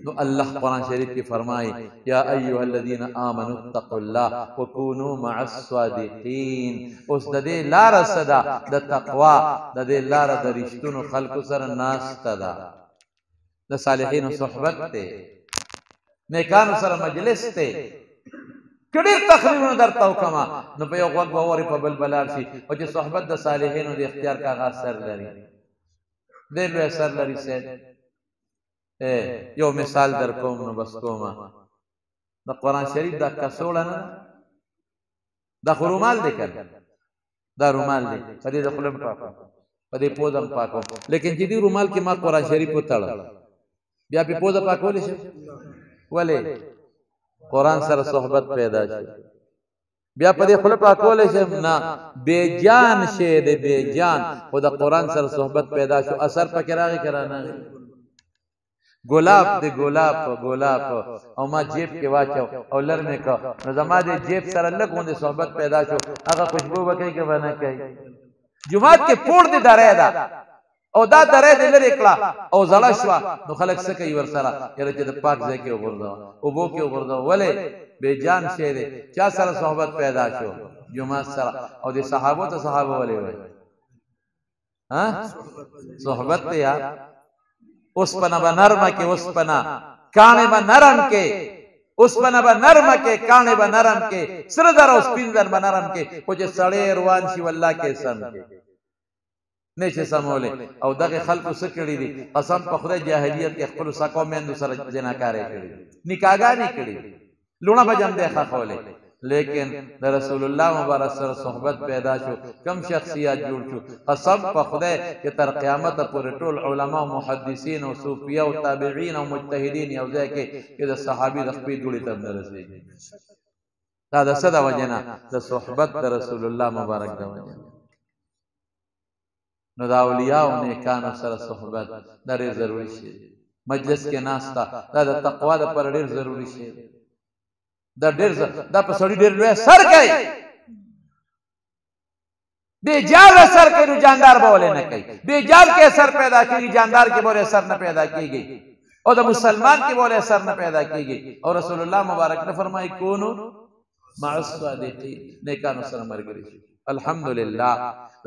تو اللہ قرآن شریف کی فرمائی یا ایوہ الذین آمنوا اتقوا اللہ وکونوا مع الصادقین اس دے لار صدا دا تقوی دے لار دا رشتون خلق سر ناست دا د صالحینو صحبت ته نیکانو سره مجلس ته کډیر تقریرونه درته وکما نو په یو غوږ به اورې په بل بلار شي او چې صحبت د صالحینو د اختیار کاغه اثر لري ډېر لوی اثر لري سید یو مثال در کوم نو بس کومه د قرآن شریف دا کڅوړه نه دا خو رومال دی که دا رومال دی په دې د خوله پاکو په دې پوزه پاکو لیکن چې دې رومال کې ما قرآن شریف وتړه بیا په پوزه پاکولی شي ولې قرآن سره صحبت پیدا شي بیا په دې خپل پاکول شي نه بے جان شه دې بے جان خو د قرآن سره صحبت پیدا شو اثر پکې راغی کرانه ګلاب دې ګلاب او ما جیب کې واچو او لر مې کو نو زما دې جیب سره لګوندې صحبت پیدا شو هغه خوشبو وکړي کې ونه کوي جمعات کې پور دې درې دا او دا درې دې لري کړه او زړه شو نو خلک څه کوي ور سره یره چې د پاک ځای کې وګرځاو او بو کې وګرځاو ولې بے جان شه دې چا سره صحبت پیدا شو جمعات سره او دې صحابه ته صحابه ولې وای ها صحبت ته یار اس پنا با نرم کے اس پنا کانے با نرم کے اس پنا با نرم کے کانے با نرم کے سردر اس پینزر با نرم کے کچھ سڑے روان شی واللہ کے سم کے نیچے سمولے او دغه خلق سکڑی دی قسم په خدای جاهلیت کې خپل سکو مندو سره جناکارې کړی نکاګانی کړی لونه بجم دی خولې لیکن د رسول الله مبارک سره صحبت پیدا شو کم شخصیات جوړ شو قسم په خدای چې تر قیامت پورې ټول علما او محدثین او صوفیا او تابعین او مجتهدین یو ځای کې د صحابي د خپل جوړې تر رسیدي دا د صدا وجنه د صحبت د رسول الله مبارک د وجنه نو دا اولیاء او نیکانو سره صحبت ډېر ضروری شی مجلس کې ناستا دا د تقوا د پر ډېر ضروری شی دا ډېر دا په سړی ډېر لوی سر کوي بے جال سر کوي نو جاندار بولې نه کوي بے جال کې سر پیدا کیږي جاندار کې بولې سر نه پیدا کیږي او د مسلمان کې بولې سر نه پیدا کیږي او رسول الله مبارک نے فرمایي کونو مع الصادقین نیکانو سره مرګري الحمدلله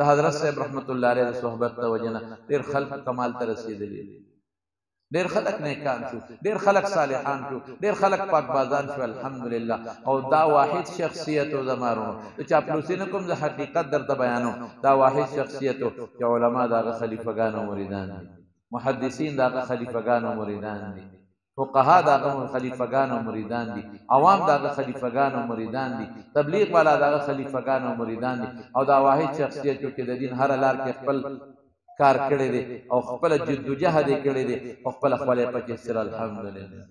د حضرت صاحب رحمت الله علیه صحبت د وجنه ډېر خلق کمال ته رسیدلی ډېر خلق نیکان شو ډېر خلق صالحان شو ډېر خلق پاک بازان شو الحمدلله او دا واحد شخصیت او زمارو چې چاپلوسی نه کوم د حقیقت درته بیانو دا واحد شخصیت چې علما دغه خلیفګان او مریدان دي محدثین دغه خلیفګان او مریدان دي فقها دغه خلیفګان او مریدان دي عوام دغه خلیفګان او مریدان دي تبلیغ والا دغه خلیفګان او مریدان دي او دا واحد شخصیت چې د دین هر لار کې خپل کار کړی دی او خپل جدوجہد کړی دی او خپل خپل پکې سره الحمدلله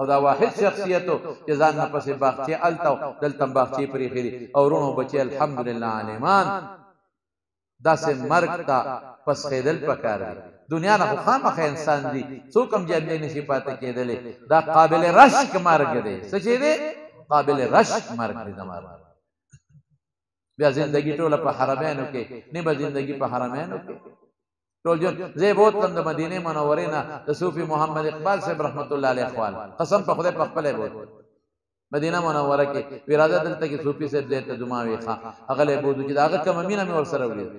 او دا واحد شخصیتو چې ځان نه پسې باغچې التو دلته باغچې پرې خېری او ورونو بچي الحمدلله عالمان داسې مرګ ته پس خېدل پکار دی دنیا نه خامخ انسان دی څوک هم جنت نشي پاتې کېدلې دا قابل رشک مرګ دی څه چې دی قابل رشک مرګ دی زماره بیا زندگی ټوله په حرمینو کې نه به زندگی په حرمینو کې ټول جون زه بہت کم د مدینه منورې نه د صوفي محمد اقبال صاحب رحمت الله علیه اخوال قسم په خدای په خپل بوت مدینه منوره کې وراده دلته کې صوفي صاحب دې ته جمعوي ښا اغله بودو چې داغه کم مینه مې ور سره ولید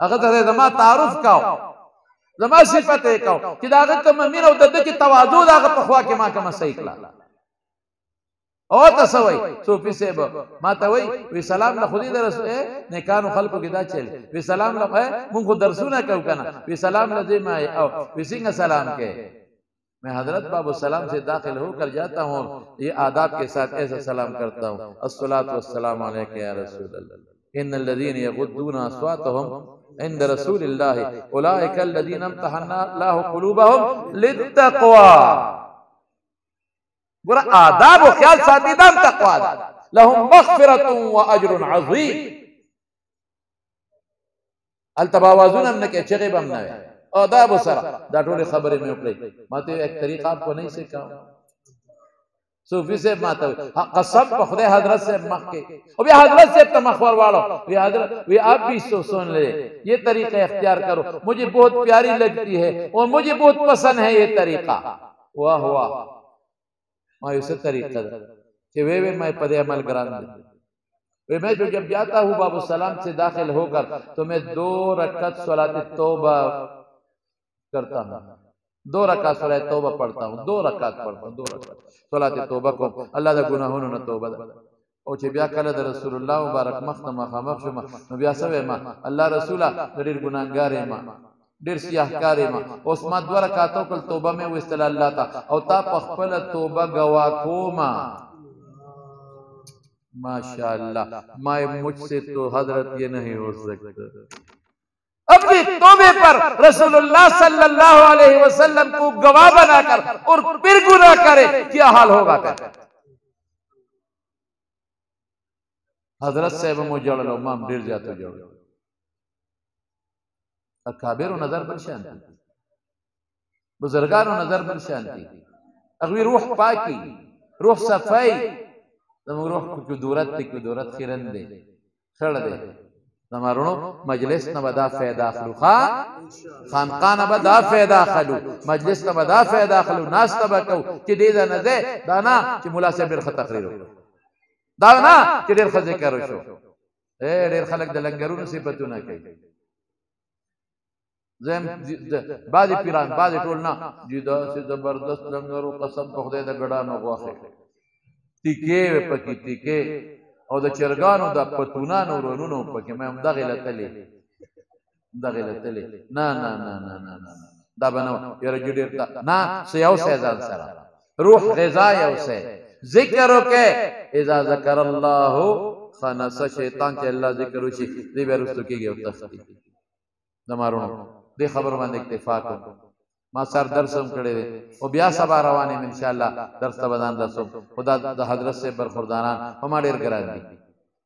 هغه ته زما تعارف کاو زما صفته کاو چې داغه کم مینه او د دې تواضع داغه په خوا کې ما کوم صحیح کړه او تسوي صوفي صاحب ما ته وی سلام له خدای رسول نیکانو خلقو کې دا چل وی سلام له مونږ درسونه کو کنه وی سلام لازم ہے او وی څنګه سلام کې میں حضرت باب السلام سے داخل ہو کر جاتا ہوں یہ آداب کے ساتھ ایسا سلام کرتا ہوں الصلاۃ والسلام علیک یا رسول اللہ ان الذين يغضون اصواتهم عند رسول الله اولئك الذين امتحن الله قلوبهم للتقوى ګور آداب او خیال ساتي دام تقوا ده لهم مغفرة واجر عظيم التباوزون من کې چغې بم نه آداب سره دا ټول خبرې مې وکړې ماته یک طریقہ آپ کو نہیں سکھاؤں صوفی سے ماته قسم په خدای حضرت سے مخ کے او بیا حضرت سے تمخور والو وی حضرت وی آپ بھی سن لے یہ طریقہ اختیار کرو مجھے بہت پیاری لگتی ہے اور مجھے بہت پسند ہے یہ طریقہ واہ واہ ما اسے طریقہ کہ وے میں پدے عمل کران دے میں جب جاتا ہوں باب السلام سے داخل ہو کر تو میں 2 رکعت صلاۃ توبہ کرتا ہوں 2 رکعت صلاۃ توبہ پڑھتا ہوں 2 رکعت پڑھتا ہوں 2 رکعت صلاۃ توبہ کو اللہ دا گناہوں نہ توبہ او چې بیا کله د رسول الله مبارک مخ شوم نو بیا سوې ما الله رسوله ډېر ګناهګار ما ډېر سیاهکار ما اوس ما 2 رکعاتو کل توبه مې وستل الله تا او تا په خپل توبه گوا کوما ماشاءاللہ میں مجھ سے تو حضرت یہ نہیں ہو سکتا اپنی توبے پر رسول اللہ صلی اللہ علیہ وسلم کو گواہ بنا کر اور پھر گناہ کرے کیا حال ہوگا حضرت صاحب مو جړل او ما ډیر زیات جوړ اکابرو نظر بل شان دي بزرګانو نظر بل شان دي هغه روح پاکي روح صفای زموږ روح کو دورت کې دورت خیرن دي خړ دي زمارونو مجلس نه ودا فائدہ اخلو خانقاه نه ودا فائدہ اخلو مجلس نه ودا فائدہ اخلو ناس تبکو چې دې نه ده دانا چې مولا صاحب ډېر خط تقریر دانا چې ډېر خط ذکر وشو ډېر خلک د لنګرونو صفاتونه کوي زم بعضی پیران بعضی ټول نه جدا سي زبردست لنګرو قسم په خدای د ګډانو غواخه تیکې پکې تیکې او د چرګانو د پتونانو ورونو پکې مې هم دغه لتلې نه نه نه نه نه دا بنو یره جوړیر نه سيو سيزان سره روح غذا یو سه ذکر وکي اذا ذکر الله خنس شیطان چې الله ذکر وشي دې ورستو کېږي او تختی زمارونو دې خبر باندې اکتفا کوم ما سر درسم کړی دی او بیا سبا روانې ان شاء الله درس ته بدان درسم خدا د حضرت سے برخورداران ما ډیر ګران دي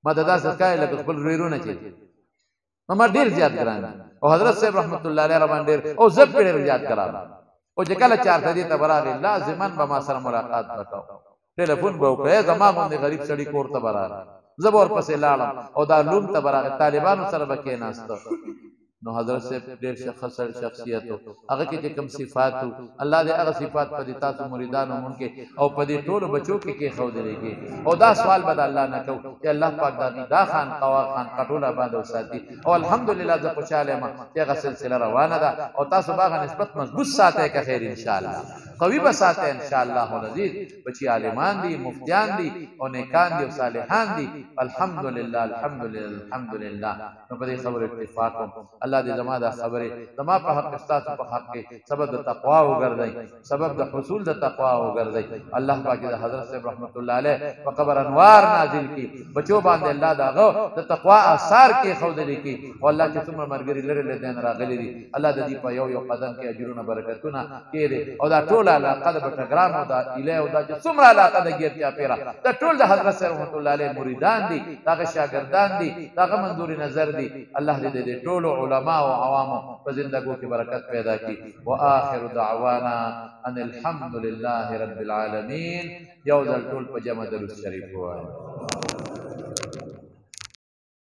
ما ددا سکای لکه خپل ریرونه چي ما ډیر زیات ګران دي او حضرت صاحب رحمت الله علیه روان ډیر او زب ډیر زیات ګران او چې کله چارته دي تبراغ لازمان به ما سره ملاقات وکاو ټلیفون به وکړه زما باندې غریب سړی کور ته براغ زبر پسې لاړم او دا لوم ته براغ طالبانو سره بکې ناست نو حضرت سے ډېر شخصیت هغه کې کوم صفات الله دې هغه صفات په دې تاسو مریدانو مونږ کې او په دې ټول بچو کې خو دلېږي او دا سوال بد الله نه کو چې الله پاک دا خان قوا خان کټول آباد او ساتي او الحمدلله زه خوشاله ما چې هغه سلسله روانه ده او تاسو باغ نسبت مضبوط ساتي که خیر ان شاء الله قوي بساته ان شاء الله العزيز بچي عالمان دي مفتیان دي او نیکان دي او صالحان دي الحمدلله الحمدلله نو په دې خبره اتفاق الله دې زما دا خبره زما په حق استاسو په حق کې سبب د تقوا وګرځي سبب د حصول د تقوا وګرځي الله پاک د حضرت صاحب رحمت الله علیه په قبر انوار نازل کی بچو باندې الله داغه د تقوا آثار کې خودلې کی او الله چې څومره مرګري لري له دین راغلي دي الله د دې په یو قدم کې اجرونه برکتونه کړي او دا ټول علاقه د ټګرام او د اله او د څومره علاقه د ګیر چا پیرا دا ټول د حضرت صاحب رحمت الله علیه مریدان دي داغه شاګردان دي داغه منظور نظر دي الله دې ټول علماء او عوامو په زندګو کې برکت پیدا کړي واخر دعوانا ان الحمد لله رب العالمین یو ځل ټول په جمع درود شریف وایي